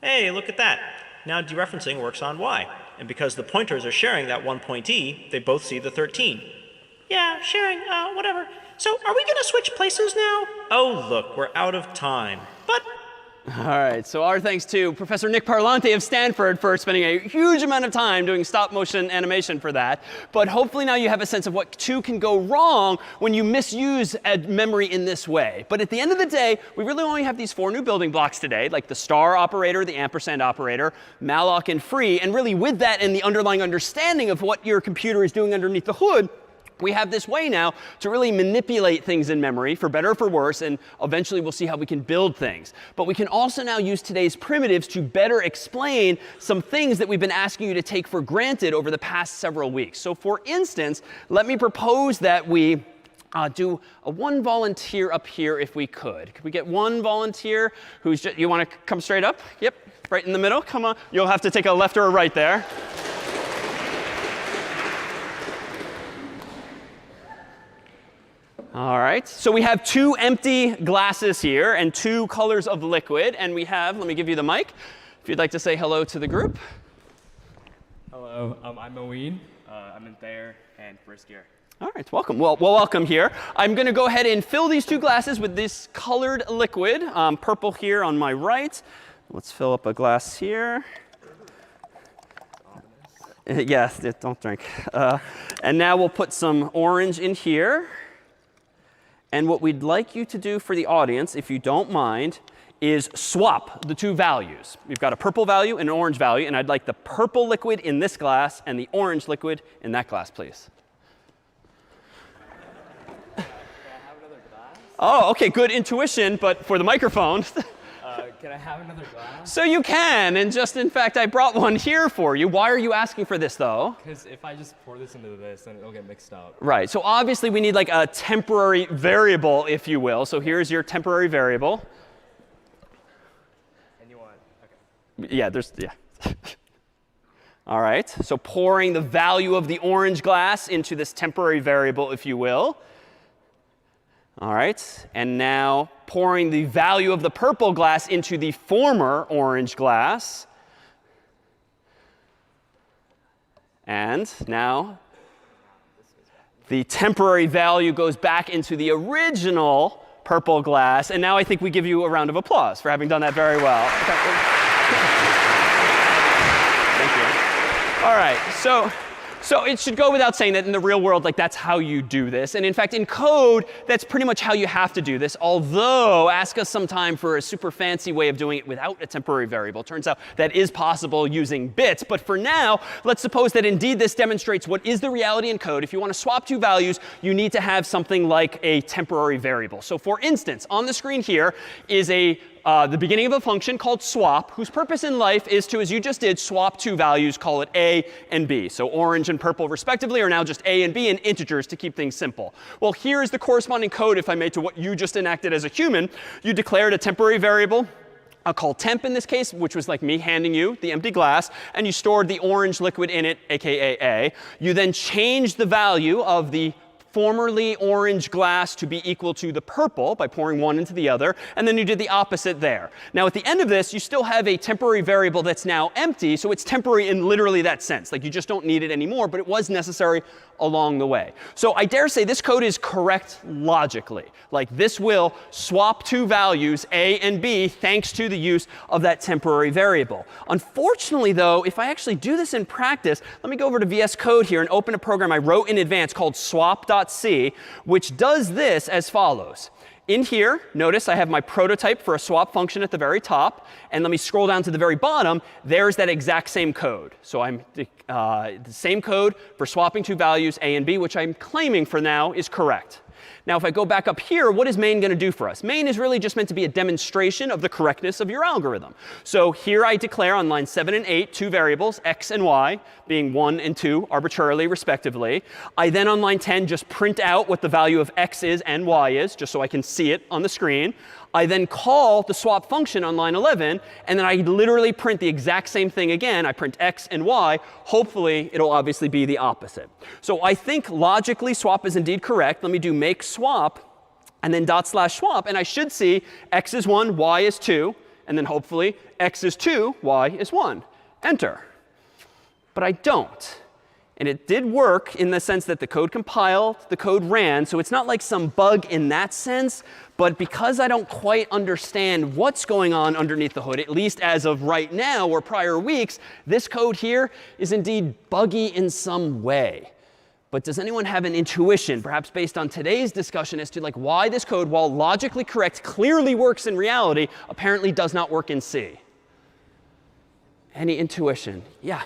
Hey, look at that. Now dereferencing works on y. And because the pointers are sharing that one pointee, they both see the 13. Yeah, sharing, whatever. So are we going to switch places now? Oh, look, we're out of time. But... All right, so our thanks to Professor Nick Parlante of Stanford for spending a huge amount of time doing stop motion animation for that. But hopefully now you have a sense of what can go wrong when you misuse memory in this way. But at the end of the day, we really only have these 4 new building blocks today, like the star operator, the ampersand operator, malloc, and free. And really with that and the underlying understanding of what your computer is doing underneath the hood, we have this way now to really manipulate things in memory, for better or for worse, and eventually we'll see how we can build things. But we can also now use today's primitives to better explain some things that we've been asking you to take for granted over the past several weeks. So for instance, let me propose that we do a one volunteer up here if we could. Could we get one volunteer who's just, you want to come straight up? Yep, right in the middle. Come on. You'll have to take a left or a right there. All right, so we have 2 empty glasses here and 2 colors of liquid. And we have, let me give you the mic, if you'd like to say hello to the group. Hello, I'm Moeen. I'm in Thayer and first year. All right, welcome. Well, welcome here. I'm going to go ahead and fill these 2 glasses with this colored liquid, purple here on my right. Let's fill up a glass here. Yes, don't drink. And now we'll put some orange in here. And what we'd like you to do for the audience, if you don't mind, is swap the 2 values. We've got a purple value and an orange value, and I'd like the purple liquid in this glass and the orange liquid in that glass, please. Can I have another glass? Oh, OK, good intuition, but for the microphone. Can I have another glass? So you can, and just in fact, I brought one here for you. Why are you asking for this, though? Because if I just pour this into this, then it'll get mixed up. Right, so obviously we need like a temporary variable, if you will. So here's your temporary variable. And you want, okay. Yeah. All right, so pouring the value of the orange glass into this temporary variable, if you will. All right, and now pouring the value of the purple glass into the former orange glass. And now the temporary value goes back into the original purple glass. And now I think we give you a round of applause for having done that very well. Thank you. All right, so it should go without saying that in the real world, like that's how you do this. And in fact, in code, that's pretty much how you have to do this. Although, ask us sometime for a super fancy way of doing it without a temporary variable. Turns out that is possible using bits. But for now, let's suppose that indeed this demonstrates what is the reality in code. If you want to swap two values, you need to have something like a temporary variable. So for instance, on the screen here is the beginning of a function called swap, whose purpose in life is to, as you just did, swap two values, call it a and b. So orange and purple, respectively, are now just a and b in integers to keep things simple. Well, here is the corresponding code, if I may, to what you just enacted as a human. You declared a temporary variable. I'll call temp in this case, which was like me handing you the empty glass, and you stored the orange liquid in it, aka A. You then changed the value of the formerly orange glass to be equal to the purple by pouring one into the other, and then you did the opposite there. Now at the end of this, you still have a temporary variable that's now empty, so it's temporary in literally that sense. Like you just don't need it anymore, but it was necessary along the way. So I dare say this code is correct logically. Like this will swap two values, a and b, thanks to the use of that temporary variable. Unfortunately, though, if I actually do this in practice, let me go over to VS Code here and open a program I wrote in advance called swap.c, which does this as follows. In here, notice I have my prototype for a swap function at the very top. And let me scroll down to the very bottom. There's that exact same code. So I'm the same code for swapping two values, a and b, which I'm claiming for now is correct. Now, if I go back up here, what is main going to do for us? Main is really just meant to be a demonstration of the correctness of your algorithm. So here I declare on line 7 and 8 two variables, x and y, being 1 and 2 arbitrarily, respectively. I then on line 10 just print out what the value of x is and y is, just so I can see it on the screen. I then call the swap function on line 11, and then I literally print the exact same thing again. I print x and y. Hopefully, it'll obviously be the opposite. So I think logically swap is indeed correct. Let me do make swap and then /swap, and I should see x is 1, y is 2, and then hopefully x is 2, y is 1. Enter. But I don't. And it did work in the sense that the code compiled, the code ran. So it's not like some bug in that sense. But because I don't quite understand what's going on underneath the hood, at least as of right now or prior weeks, this code here is indeed buggy in some way. But does anyone have an intuition, perhaps based on today's discussion, as to like why this code, while logically correct, clearly works in reality, apparently does not work in C? Any intuition? Yeah.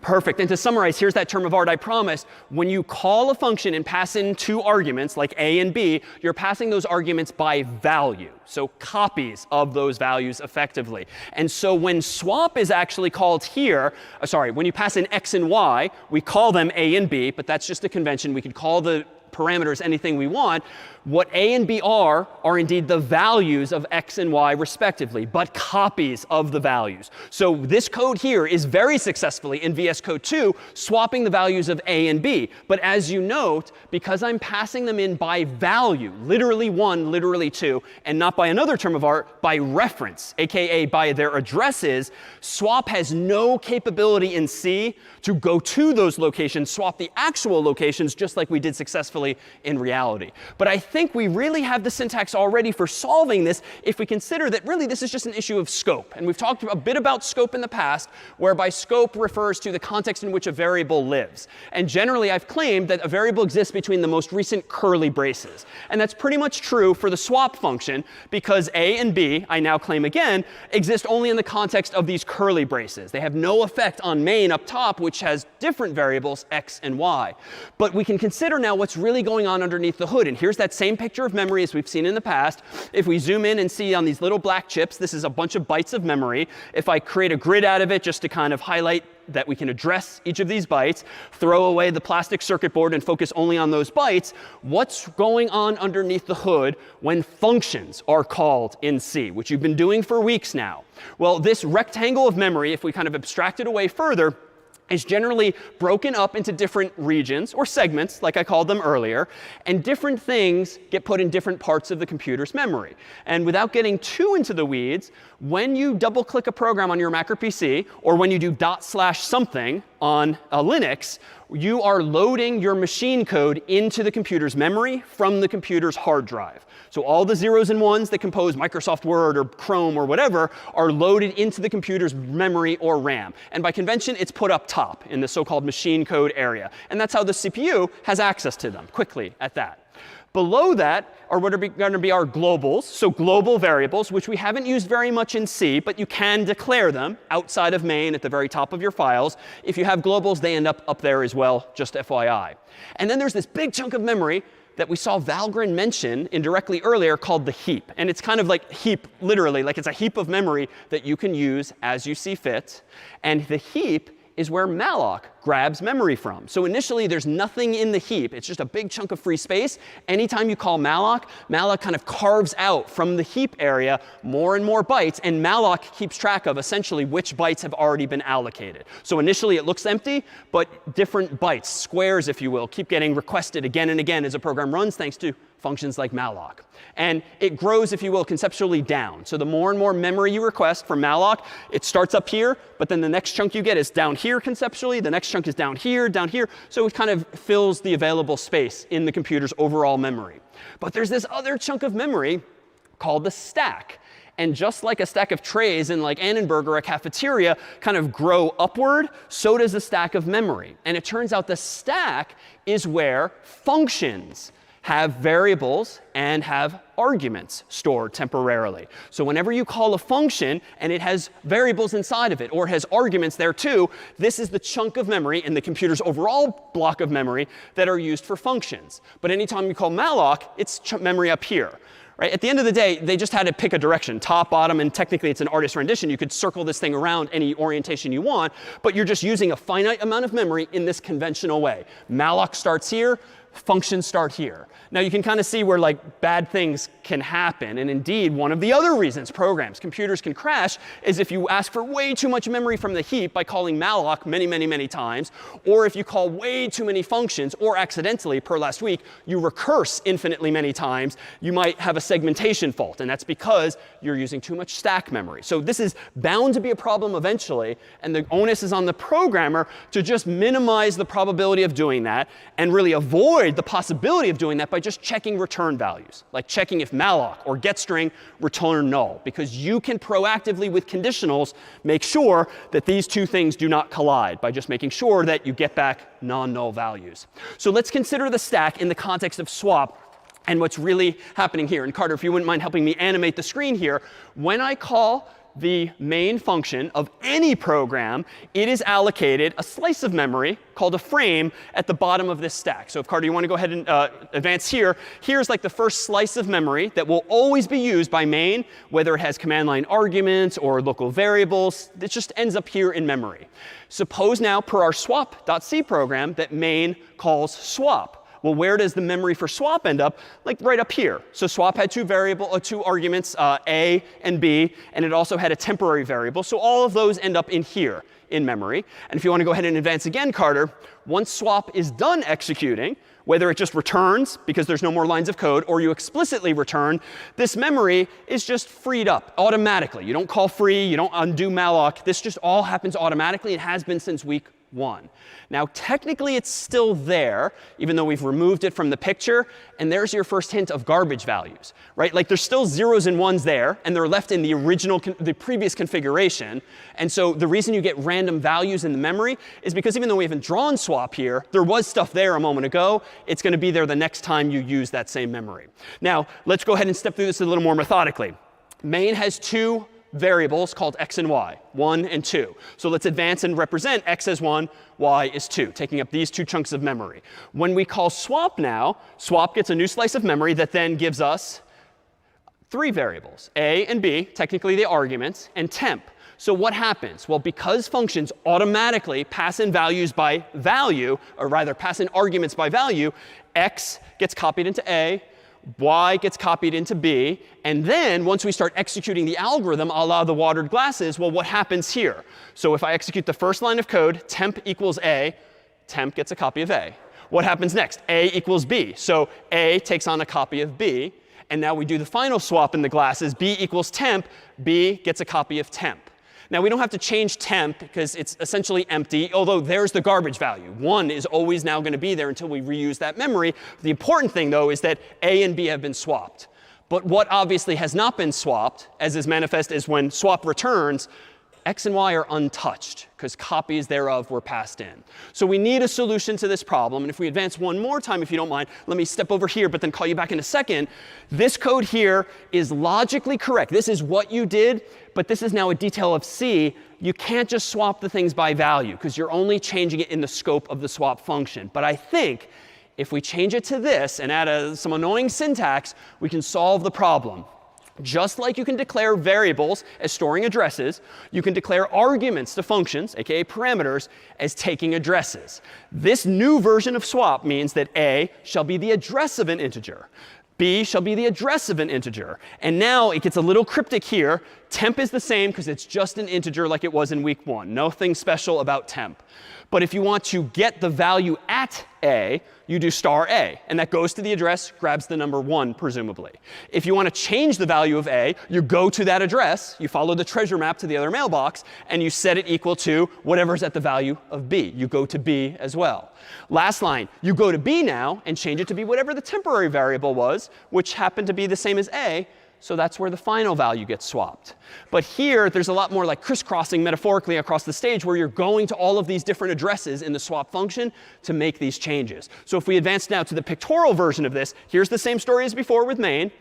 Perfect. And to summarize, here's that term of art I promised. When you call a function and pass in two arguments, like a and b, you're passing those arguments by value. So copies of those values effectively. And so when swap is actually called here, when you pass in x and y, we call them a and b, but that's just a convention. We could call the parameters anything we want. What a and b are indeed the values of x and y respectively, but copies of the values. So this code here is very successfully in VS Code 2 swapping the values of a and b. But as you note, because I'm passing them in by value, literally 1, literally 2, and not by another term of art, by reference, aka by their addresses, swap has no capability in C to go to those locations, swap the actual locations, just like we did successfully actually in reality. But I think we really have the syntax already for solving this if we consider that really this is just an issue of scope. And we've talked a bit about scope in the past, whereby scope refers to the context in which a variable lives. And generally, I've claimed that a variable exists between the most recent curly braces. And that's pretty much true for the swap function, because a and b, I now claim again, exist only in the context of these curly braces. They have no effect on main up top, which has different variables, x and y. But we can consider now what's really going on underneath the hood. And here's that same picture of memory as we've seen in the past. If we zoom in and see on these little black chips, this is a bunch of bytes of memory. If I create a grid out of it just to kind of highlight that we can address each of these bytes, throw away the plastic circuit board and focus only on those bytes, what's going on underneath the hood when functions are called in C, which you've been doing for weeks now? Well, this rectangle of memory, if we kind of abstract it away further, is generally broken up into different regions or segments, like I called them earlier, and different things get put in different parts of the computer's memory. And without getting too into the weeds, when you double click a program on your Mac or PC, or when you do /something on a Linux, you are loading your machine code into the computer's memory from the computer's hard drive. So all the zeros and ones that compose Microsoft Word or Chrome or whatever are loaded into the computer's memory or RAM. And by convention, it's put up top in the so-called machine code area. And that's how the CPU has access to them quickly at that. Below that are what are going to be our globals, so global variables, which we haven't used very much in C, but you can declare them outside of main at the very top of your files. If you have globals, they end up there as well, just FYI. And then there's this big chunk of memory that we saw Valgrind mention indirectly earlier called the heap. And it's kind of like heap, literally, like it's a heap of memory that you can use as you see fit. And the heap is where malloc grabs memory from. So initially, there's nothing in the heap. It's just a big chunk of free space. Anytime you call malloc, malloc kind of carves out from the heap area more and more bytes. And malloc keeps track of essentially which bytes have already been allocated. So initially, it looks empty, but different bytes, squares, if you will, keep getting requested again and again as a program runs, thanks to functions like malloc. And it grows, if you will, conceptually down. So the more and more memory you request from malloc, it starts up here, but then the next chunk you get is down here conceptually. The next chunk is down here, down here. So it kind of fills the available space in the computer's overall memory. But there's this other chunk of memory called the stack. And just like a stack of trays in like Annenberg or a cafeteria kind of grow upward, so does the stack of memory. And it turns out the stack is where functions have variables and have arguments stored temporarily. So whenever you call a function and it has variables inside of it or has arguments there too, this is the chunk of memory in the computer's overall block of memory that are used for functions. But anytime you call malloc, it's memory up here. Right? At the end of the day, they just had to pick a direction, top, bottom, and technically it's an artist rendition. You could circle this thing around any orientation you want, but you're just using a finite amount of memory in this conventional way. Malloc starts here. Functions start here. Now you can kind of see where like bad things can happen. And indeed, one of the other reasons computers can crash is if you ask for way too much memory from the heap by calling malloc many, many, many times, or if you call way too many functions, or accidentally, per last week, you recurse infinitely many times, you might have a segmentation fault. And that's because you're using too much stack memory. So this is bound to be a problem eventually. And the onus is on the programmer to just minimize the probability of doing that and really avoid the possibility of doing that by just checking return values, like checking if malloc or getString return null, because you can proactively with conditionals make sure that these two things do not collide by just making sure that you get back non-null values. So let's consider the stack in the context of swap and what's really happening here. And Carter, if you wouldn't mind helping me animate the screen here, when I call the main function of any program, it is allocated a slice of memory called a frame at the bottom of this stack. So if Carter, you want to go ahead and advance here, here's like the first slice of memory that will always be used by main, whether it has command line arguments or local variables. It just ends up here in memory. Suppose now, per our swap.c program, that main calls swap. Well, where does the memory for swap end up? Like right up here. So swap had two arguments, a and b, and it also had a temporary variable. So all of those end up in here in memory. And if you want to go ahead and advance again, Carter, once swap is done executing, whether it just returns because there's no more lines of code, or you explicitly return, this memory is just freed up automatically. You don't call free, you don't undo malloc. This just all happens automatically. It has been since week 1. Now, technically, it's still there, even though we've removed it from the picture. And there's your first hint of garbage values, right? Like, there's still 0s and 1s there, and they're left in the the previous configuration. And so the reason you get random values in the memory is because even though we haven't drawn swap here, there was stuff there a moment ago. It's going to be there the next time you use that same memory. Now, let's go ahead and step through this a little more methodically. Main has 2 variables called x and y, 1 and 2. So let's advance and represent x as 1, y is 2, taking up these 2 chunks of memory. When we call swap now, swap gets a new slice of memory that then gives us 3 variables, a and b, technically the arguments, and temp. So what happens? Well, because functions automatically pass in values by value, or rather pass in arguments by value, x gets copied into a, y gets copied into b, and then once we start executing the algorithm a la the watered glasses, well, what happens here? So if I execute the first line of code, temp equals a, temp gets a copy of a. What happens next? A equals b. So a takes on a copy of b. And now we do the final swap in the glasses. B equals temp. B gets a copy of temp. Now, we don't have to change temp because it's essentially empty, although there's the garbage value. 1 is always now going to be there until we reuse that memory. The important thing, though, is that a and b have been swapped. But what obviously has not been swapped, as is manifest, is when swap returns, x and y are untouched because copies thereof were passed in. So we need a solution to this problem. And if we advance one more time, if you don't mind, let me step over here, but then call you back in a second. This code here is logically correct. This is what you did, but this is now a detail of C. You can't just swap the things by value because you're only changing it in the scope of the swap function. But I think if we change it to this and add some annoying syntax, we can solve the problem. Just like you can declare variables as storing addresses, you can declare arguments to functions, aka parameters, as taking addresses. This new version of swap means that a shall be the address of an integer. B shall be the address of an integer. And now it gets a little cryptic here. Temp is the same because it's just an integer like it was in week 1. Nothing special about temp. But if you want to get the value at a, you do star a. And that goes to the address, grabs the number 1, presumably. If you want to change the value of a, you go to that address, you follow the treasure map to the other mailbox, and you set it equal to whatever's at the value of b. You go to b as well. Last line, you go to b now and change it to be whatever the temporary variable was, which happened to be the same as a. So that's where the final value gets swapped. But here, there's a lot more like crisscrossing metaphorically across the stage where you're going to all of these different addresses in the swap function to make these changes. So if we advance now to the pictorial version of this, here's the same story as before with main.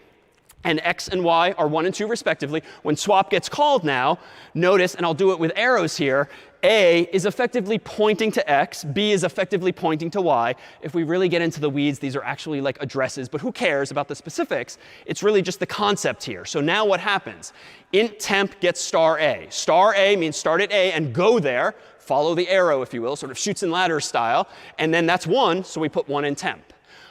And x and y are 1 and 2 respectively. When swap gets called now, notice, and I'll do it with arrows here, a is effectively pointing to x, b is effectively pointing to y. If we really get into the weeds, these are actually like addresses, but who cares about the specifics? It's really just the concept here. So now what happens? Int temp gets star a. Star a means start at a and go there. Follow the arrow, if you will, sort of chutes and ladders style. And then that's 1, so we put 1 in temp.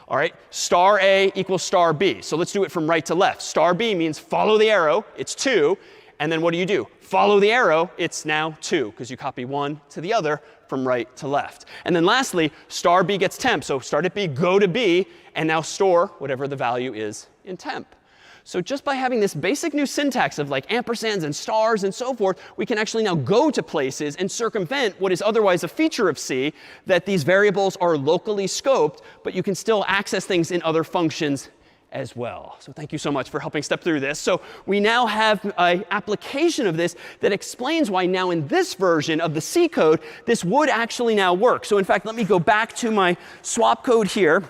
All right, star a equals star b. So let's do it from right to left. Star b means follow the arrow. It's 2. And then what do? Follow the arrow. It's now 2 because you copy 1 to the other from right to left. And then lastly, star b gets temp. So start at b, go to b, and now store whatever the value is in temp. So just by having this basic new syntax of like ampersands and stars and so forth, we can actually now go to places and circumvent what is otherwise a feature of C, that these variables are locally scoped, but you can still access things in other functions as well. So thank you so much for helping step through this. So we now have an application of this that explains why now in this version of the C code, this would actually now work. So in fact, let me go back to my swap code here.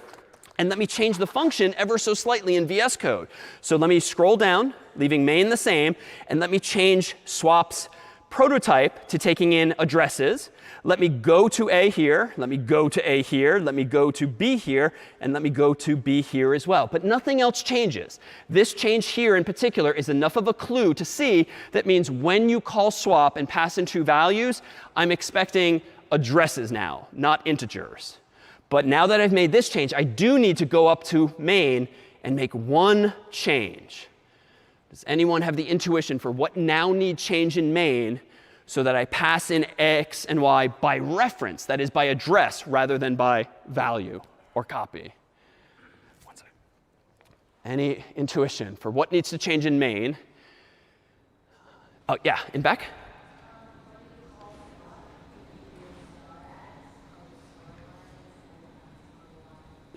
And let me change the function ever so slightly in VS Code. So let me scroll down, leaving main the same. And let me change swap's prototype to taking in addresses. Let me go to A here. Let me go to A here. Let me go to B here. And let me go to B here as well. But nothing else changes. This change here in particular is enough of a clue to see that means when you call swap and pass in 2 values, I'm expecting addresses now, not integers. But now that I've made this change, I do need to go up to main and make one change. Does anyone have the intuition for what now needs change in main so that I pass in x and y by reference, that is by address rather than by value or copy? One second. Any intuition for what needs to change in main? Oh, yeah, in back?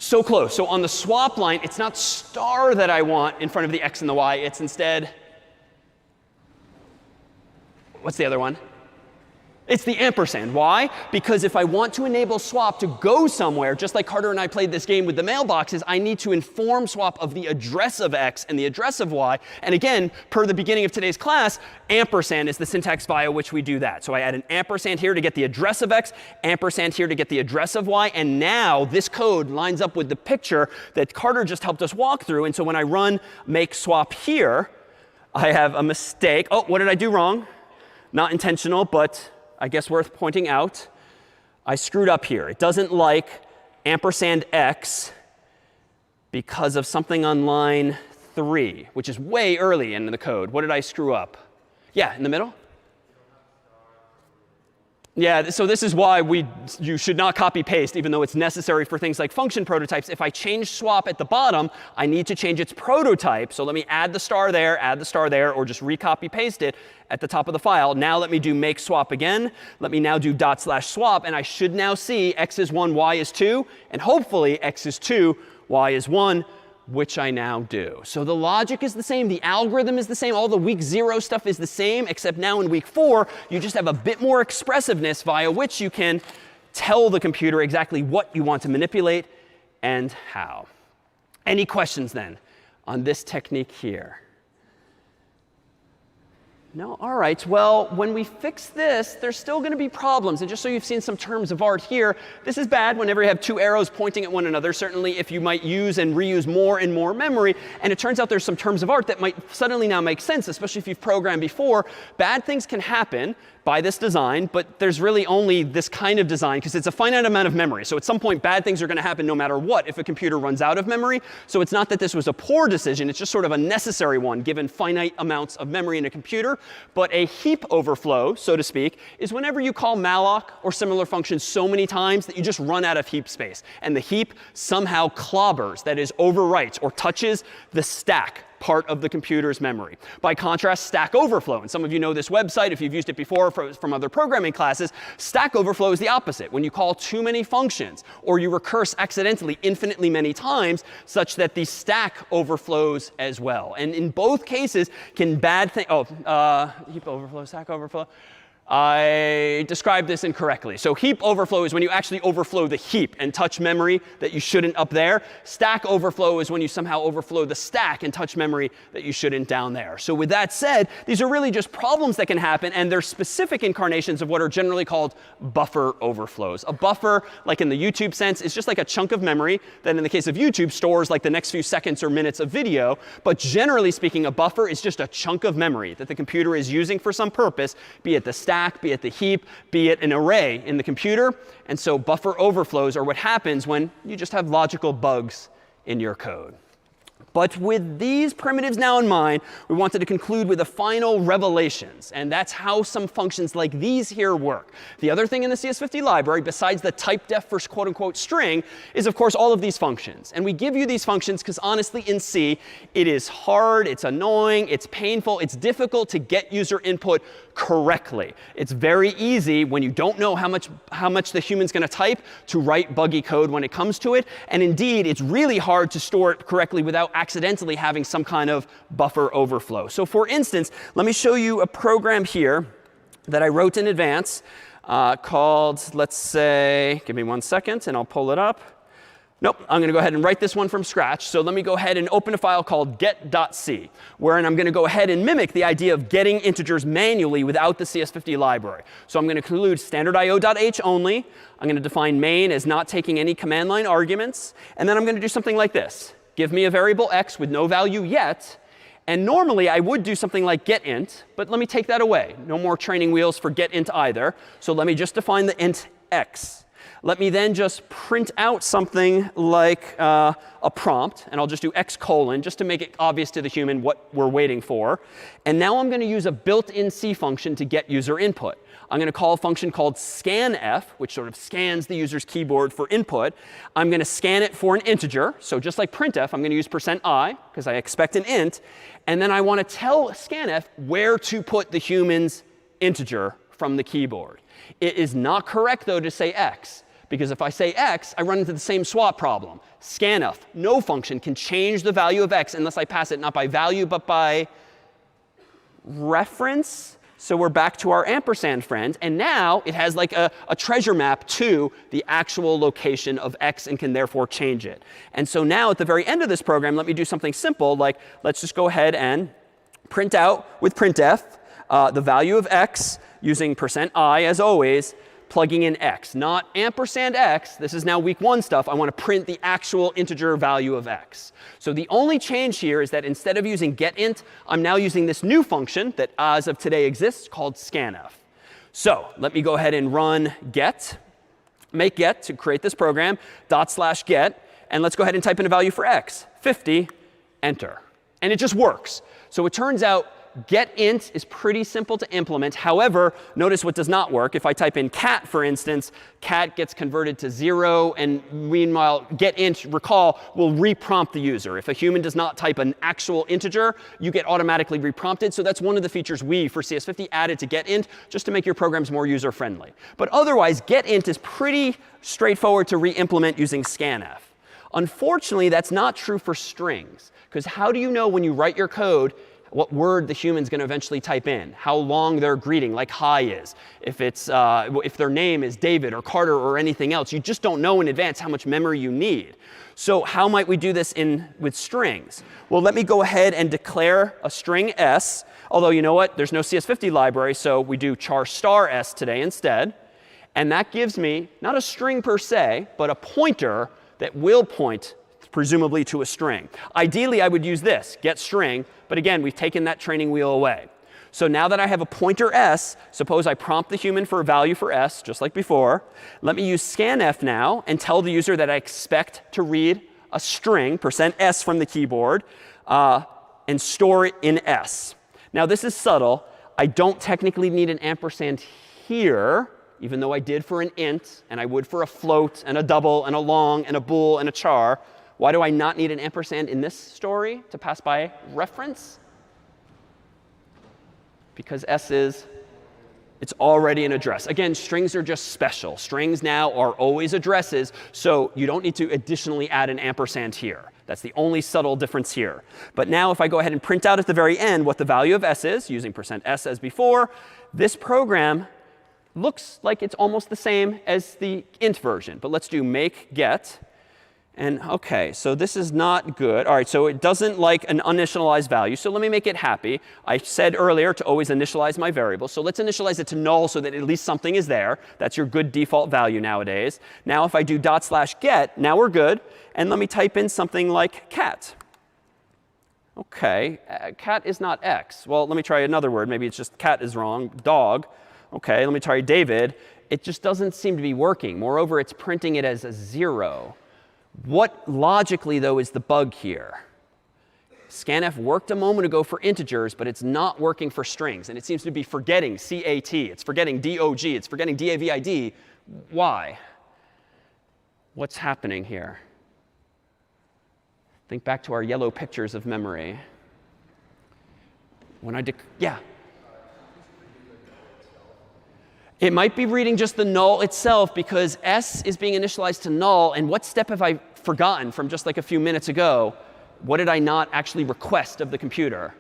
So close. So on the swap line, it's not star that I want in front of the x and the y. It's instead, what's the other one? It's the ampersand. Why? Because if I want to enable swap to go somewhere, just like Carter and I played this game with the mailboxes, I need to inform swap of the address of x and the address of y. And again, per the beginning of today's class, ampersand is the syntax via which we do that. So I add an ampersand here to get the address of x, ampersand here to get the address of y. And now this code lines up with the picture that Carter just helped us walk through. And so when I run make swap here, I have a mistake. Oh, what did I do wrong? Not intentional, but I guess worth pointing out. I screwed up here. It doesn't like ampersand x because of something on line 3, which is way early in the code. What did I screw up? Yeah, in the middle? Yeah, so this is why you should not copy paste, even though it's necessary for things like function prototypes. If I change swap at the bottom, I need to change its prototype. So let me add the star there, or just recopy paste it at the top of the file. Now let me do make swap again. Let me now do /swap, and I should now see x is 1, y is 2, and hopefully x is 2, y is 1. Which I now do. So the logic is the same. The algorithm is the same. All the week 0 stuff is the same, except now in week 4, you just have a bit more expressiveness via which you can tell the computer exactly what you want to manipulate and how. Any questions then on this technique here? No? All right. Well, when we fix this, there's still going to be problems. And just so you've seen some terms of art here, this is bad whenever you have two arrows pointing at one another. Certainly if you might use and reuse more and more memory. And it turns out there's some terms of art that might suddenly now make sense, especially if you've programmed before. Bad things can happen by this design, but there's really only this kind of design because it's a finite amount of memory. So at some point, bad things are going to happen no matter what if a computer runs out of memory. So it's not that this was a poor decision. It's just sort of a necessary one given finite amounts of memory in a computer. But a heap overflow, so to speak, is whenever you call malloc or similar functions so many times that you just run out of heap space. And the heap somehow clobbers, that is, overwrites or touches the stack part of the computer's memory. By contrast, Stack Overflow, and some of you know this website if you've used it before from other programming classes, Stack Overflow is the opposite. When you call too many functions or you recurse accidentally infinitely many times such that the stack overflows as well. And in both cases, can bad things, heap overflow, stack overflow. I described this incorrectly. So heap overflow is when you actually overflow the heap and touch memory that you shouldn't up there. Stack overflow is when you somehow overflow the stack and touch memory that you shouldn't down there. So with that said, these are really just problems that can happen, and they're specific incarnations of what are generally called buffer overflows. A buffer, like in the YouTube sense, is just like a chunk of memory that in the case of YouTube stores like the next few seconds or minutes of video. But generally speaking, a buffer is just a chunk of memory that the computer is using for some purpose, be it the stack, be it the heap, be it an array in the computer. And so buffer overflows are what happens when you just have logical bugs in your code. But with these primitives now in mind, we wanted to conclude with the final revelations. And that's how some functions like these here work. The other thing in the CS50 library, besides the typedef for quote-unquote string, is, of course, all of these functions. And we give you these functions because, honestly, in C, it is hard, it's annoying, it's painful, it's difficult to get user input correctly. It's very easy when you don't know how much the human's going to type to write buggy code when it comes to it. And indeed, it's really hard to store it correctly without accidentally having some kind of buffer overflow. So for instance, let me show you a program here that I wrote in advance called, let's say, give me 1 second and I'll pull it up. Nope, I'm going to go ahead and write this one from scratch. So let me go ahead and open a file called get.c, wherein I'm going to go ahead and mimic the idea of getting integers manually without the CS50 library. So I'm going to include standard io.h only. I'm going to define main as not taking any command line arguments. And then I'm going to do something like this. Give me a variable x with no value yet. And normally, I would do something like getInt, but let me take that away. No more training wheels for getInt either. So let me just define the int x. Let me then just print out something like a prompt. And I'll just do x : just to make it obvious to the human what we're waiting for. And now I'm going to use a built-in C function to get user input. I'm going to call a function called scanf, which sort of scans the user's keyboard for input. I'm going to scan it for an integer. So just like printf, I'm going to use %i, because I expect an int. And then I want to tell scanf where to put the human's integer from the keyboard. It is not correct, though, to say x, because if I say x, I run into the same swap problem. Scanf, no function, can change the value of x unless I pass it not by value, but by reference. So we're back to our ampersand friend. And now it has like a treasure map to the actual location of x and can therefore change it. And so now at the very end of this program, let me do something simple, like let's just go ahead and print out with printf the value of x using %i as always, plugging in x. Not ampersand x. This is now week 1 stuff. I want to print the actual integer value of x. So the only change here is that instead of using getInt, I'm now using this new function that as of today exists called scanf. So let me go ahead and run get, make get to create this program, /get. And let's go ahead and type in a value for x, 50, enter. And it just works. So it turns out getInt is pretty simple to implement. However, notice what does not work. If I type in cat, for instance, cat gets converted to 0. And meanwhile, getInt, recall, will reprompt the user. If a human does not type an actual integer, you get automatically reprompted. So that's one of the features we, for CS50, added to getInt, just to make your programs more user-friendly. But otherwise, getInt is pretty straightforward to re-implement using scanf. Unfortunately, that's not true for strings. Because how do you know when you write your code what word the human's going to eventually type in, how long their greeting, like hi, is, if their name is David or Carter or anything else? You just don't know in advance how much memory you need. So how might we do this with strings? Well, let me go ahead and declare a string s. Although, you know what? There's no CS50 library, so we do char star s today instead. And that gives me not a string per se, but a pointer that will point presumably to a string. Ideally, I would use this, get string. But again, we've taken that training wheel away. So now that I have a pointer s, suppose I prompt the human for a value for s, just like before. Let me use scanf now and tell the user that I expect to read a string, %s from the keyboard, and store it in s. Now, this is subtle. I don't technically need an ampersand here, even though I did for an int, and I would for a float, and a double, and a long, and a bool, and a char. Why do I not need an ampersand in this story to pass by reference? Because s it's already an address. Again, strings are just special. Strings now are always addresses, so you don't need to additionally add an ampersand here. That's the only subtle difference here. But now if I go ahead and print out at the very end what the value of s is, using %s as before, this program looks like it's almost the same as the int version. But let's do make get. And OK, so this is not good. All right, so it doesn't like an uninitialized value. So let me make it happy. I said earlier to always initialize my variable. So let's initialize it to null so that at least something is there. That's your good default value nowadays. Now if I do /get, now we're good. And let me type in something like cat. OK, cat is not x. Well, let me try another word. Maybe it's just cat is wrong. Dog. OK, let me try David. It just doesn't seem to be working. Moreover, it's printing it as a 0. What logically, though, is the bug here? Scanf worked a moment ago for integers, but it's not working for strings. And it seems to be forgetting CAT. It's forgetting DOG. It's forgetting DAVID. Why? What's happening here? Think back to our yellow pictures of memory. When I yeah. It might be reading just the null itself because s is being initialized to null. And what step have I forgotten from just like a few minutes ago? What did I not actually request of the computer?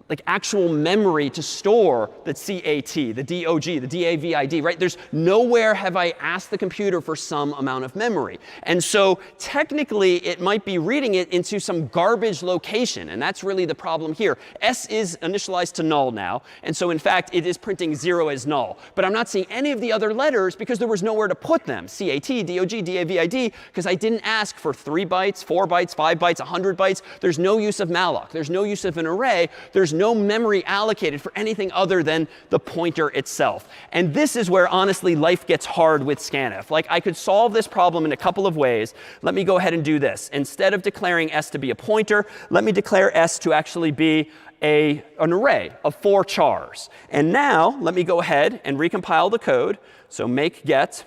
Like actual memory to store the CAT, the DOG, the DAVID, right? There's nowhere have I asked the computer for some amount of memory. And so technically, it might be reading it into some garbage location. And that's really the problem here. S is initialized to null now. And so in fact, it is printing 0 as null. But I'm not seeing any of the other letters because there was nowhere to put them. CAT, DOG, DAVID, because I didn't ask for 3 bytes, 4 bytes, 5 bytes, 100 bytes. There's no use of malloc. There's no use of an array. There's no memory allocated for anything other than the pointer itself. And this is where, honestly, life gets hard with scanf. Like, I could solve this problem in a couple of ways. Let me go ahead and do this. Instead of declaring s to be a pointer, let me declare s to actually be an array of 4 chars. And now, let me go ahead and recompile the code. So make get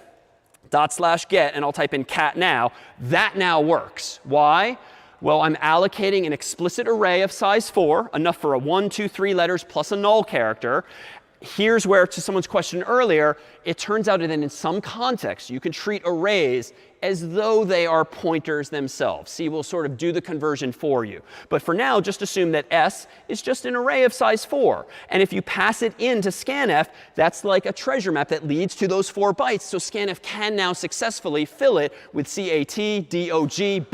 /get, and I'll type in cat now. That now works. Why? Well, I'm allocating an explicit array of size 4, enough for a 1, 2, 3 letters plus a null character. here's where, to someone's question earlier, it turns out that in some contexts, you can treat arrays as though they are pointers themselves. C will sort of do the conversion for you. But for now, just assume that S is just an array of size 4. And if you pass it into scanf, that's like a treasure map that leads to those 4 bytes. So scanf can now successfully fill it with CAT, DOG,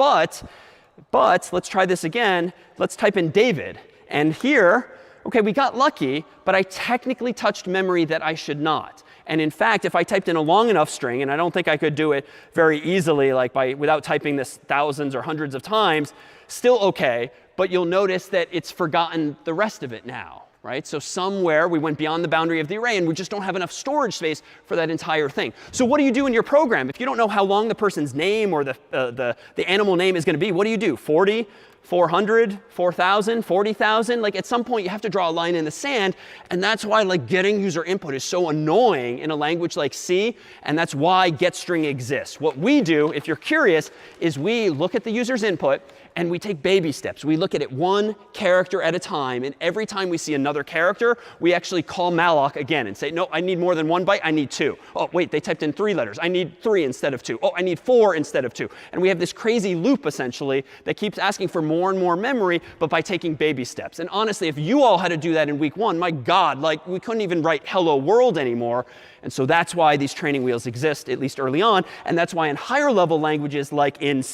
but let's try this again. Let's type in David. And here, OK, we got lucky, but I technically touched memory that I should not. And in fact, if I typed in a long enough string, and I don't think I could do it very easily, like without typing this thousands or hundreds of times, still OK. But you'll notice that it's forgotten the rest of it now. Right? So somewhere we went beyond the boundary of the array, and we just don't have enough storage space for that entire thing. So what do you do in your program? If you don't know how long the person's name or the animal name is going to be, what do? 40? 400, 4,000, 40,000? Like at some point you have to draw a line in the sand, and that's why like getting user input is so annoying in a language like C, and that's why getString exists. What we do, if you're curious, is we look at the user's input and we take baby steps. We look at it one character at a time, and every time we see another character, we actually call malloc again and say, no, I need more than 1 byte, I need 2. Oh, wait, they typed in 3 letters. I need 3 instead of 2. Oh, I need 4 instead of 2. And we have this crazy loop, essentially, that keeps asking for more and more memory, but by taking baby steps. And honestly, if you all had to do that in week 1, my God, like we couldn't even write hello world anymore. And so that's why these training wheels exist, at least early on. And that's why in higher level languages like in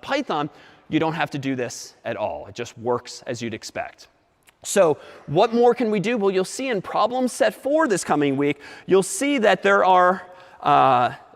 Python, you don't have to do this at all. It just works as you'd expect. So what more can we do? Well, you'll see in problem set 4 this coming week, you'll see that there are,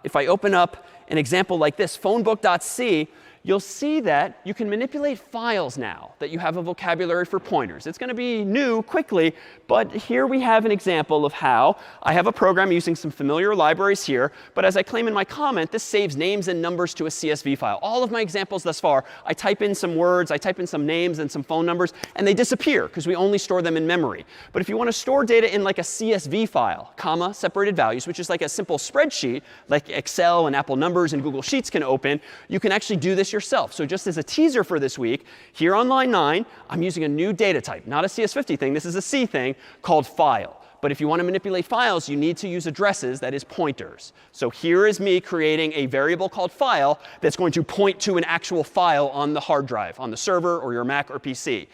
if I open up an example like this, phonebook.c, you'll see that you can manipulate files now that you have a vocabulary for pointers. It's going to be new quickly, but here we have an example of how I have a program using some familiar libraries here. But as I claim in my comment, this saves names and numbers to a CSV file. All of my examples thus far, I type in some words, I type in some names and some phone numbers, and they disappear because we only store them in memory. But if you want to store data in like a CSV file, comma, separated values, which is like a simple spreadsheet, like Excel and Apple Numbers and Google Sheets can open, you can actually do this yourself. So just as a teaser for this week, here on line 9, I'm using a new data type, not a CS50 thing. This is a C thing called file. But if you want to manipulate files, you need to use addresses, that is pointers. So here is me creating a variable called file that's going to point to an actual file on the hard drive, on the server or your Mac or PC.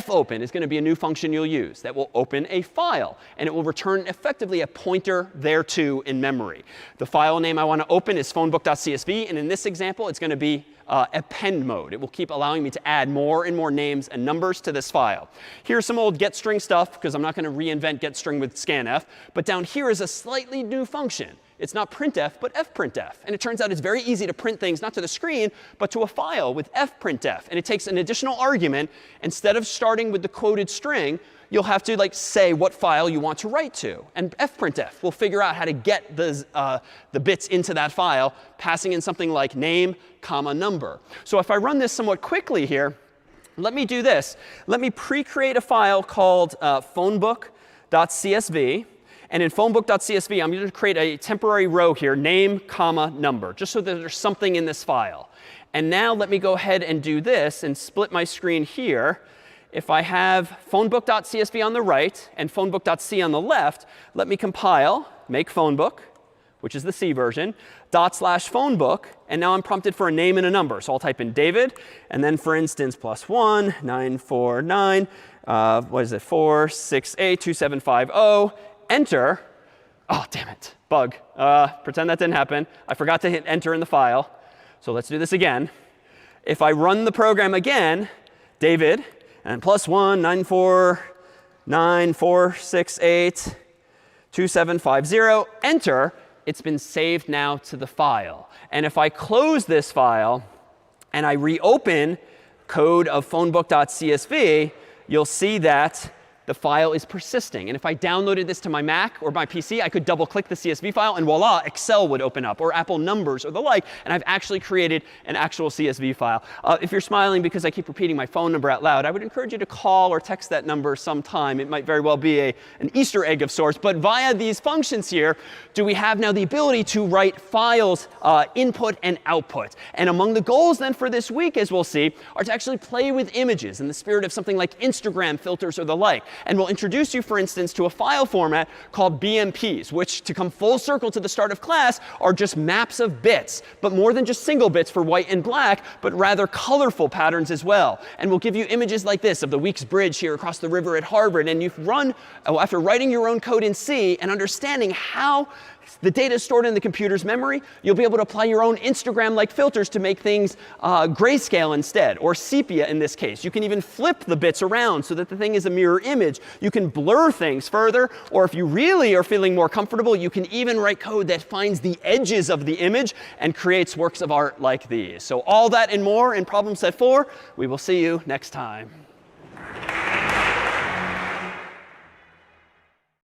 fopen is going to be a new function you'll use that will open a file, and it will return effectively a pointer thereto in memory. The file name I want to open is phonebook.csv, and in this example, it's going to be append mode. It will keep allowing me to add more and more names and numbers to this file. Here's some old getString stuff, because I'm not going to reinvent getString with scanf. But down here is a slightly new function. It's not printf, but fprintf. And it turns out it's very easy to print things not to the screen, but to a file with fprintf. And it takes an additional argument. Instead of starting with the quoted string, you'll have to like say what file you want to write to. And fprintf will figure out how to get the bits into that file, passing in something like name, comma, number. So if I run this somewhat quickly here, let me do this. Let me pre-create a file called phonebook.csv. And in phonebook.csv, I'm going to create a temporary row here, name, comma, number, just so that there's something in this file. And now let me go ahead and do this and split my screen here. If I have phonebook.csv on the right and phonebook.c on the left, let me compile, make phonebook, which is the C version, /phonebook. And now I'm prompted for a name and a number. So I'll type in David. And then, for instance, +1, 949, 468, 2750. Enter. Oh, damn it. Bug. Pretend that didn't happen. I forgot to hit enter in the file. So let's do this again. If I run the program again, David, and +1, 949, 468, 2750, enter, it's been saved now to the file. And if I close this file and I reopen code of phonebook.csv, you'll see that the file is persisting. And if I downloaded this to my Mac or my PC, I could double click the CSV file, and voila, Excel would open up, or Apple Numbers, or the like. And I've actually created an actual CSV file. If you're smiling because I keep repeating my phone number out loud, I would encourage you to call or text that number sometime. It might very well be an Easter egg of sorts. But via these functions here, do we have now the ability to write files, input and output. And among the goals then for this week, as we'll see, are to actually play with images in the spirit of something like Instagram filters or the like. And we'll introduce you, for instance, to a file format called BMPs, which, to come full circle to the start of class, are just maps of bits, but more than just single bits for white and black, but rather colorful patterns as well. And we'll give you images like this of the Weeks Bridge here across the river at Harvard. And you've run, after writing your own code in C and understanding how the data is stored in the computer's memory, you'll be able to apply your own Instagram-like filters to make things grayscale instead, or sepia in this case. You can even flip the bits around so that the thing is a mirror image. You can blur things further, or if you really are feeling more comfortable, you can even write code that finds the edges of the image and creates works of art like these. So all that and more in problem set 4. We will see you next time.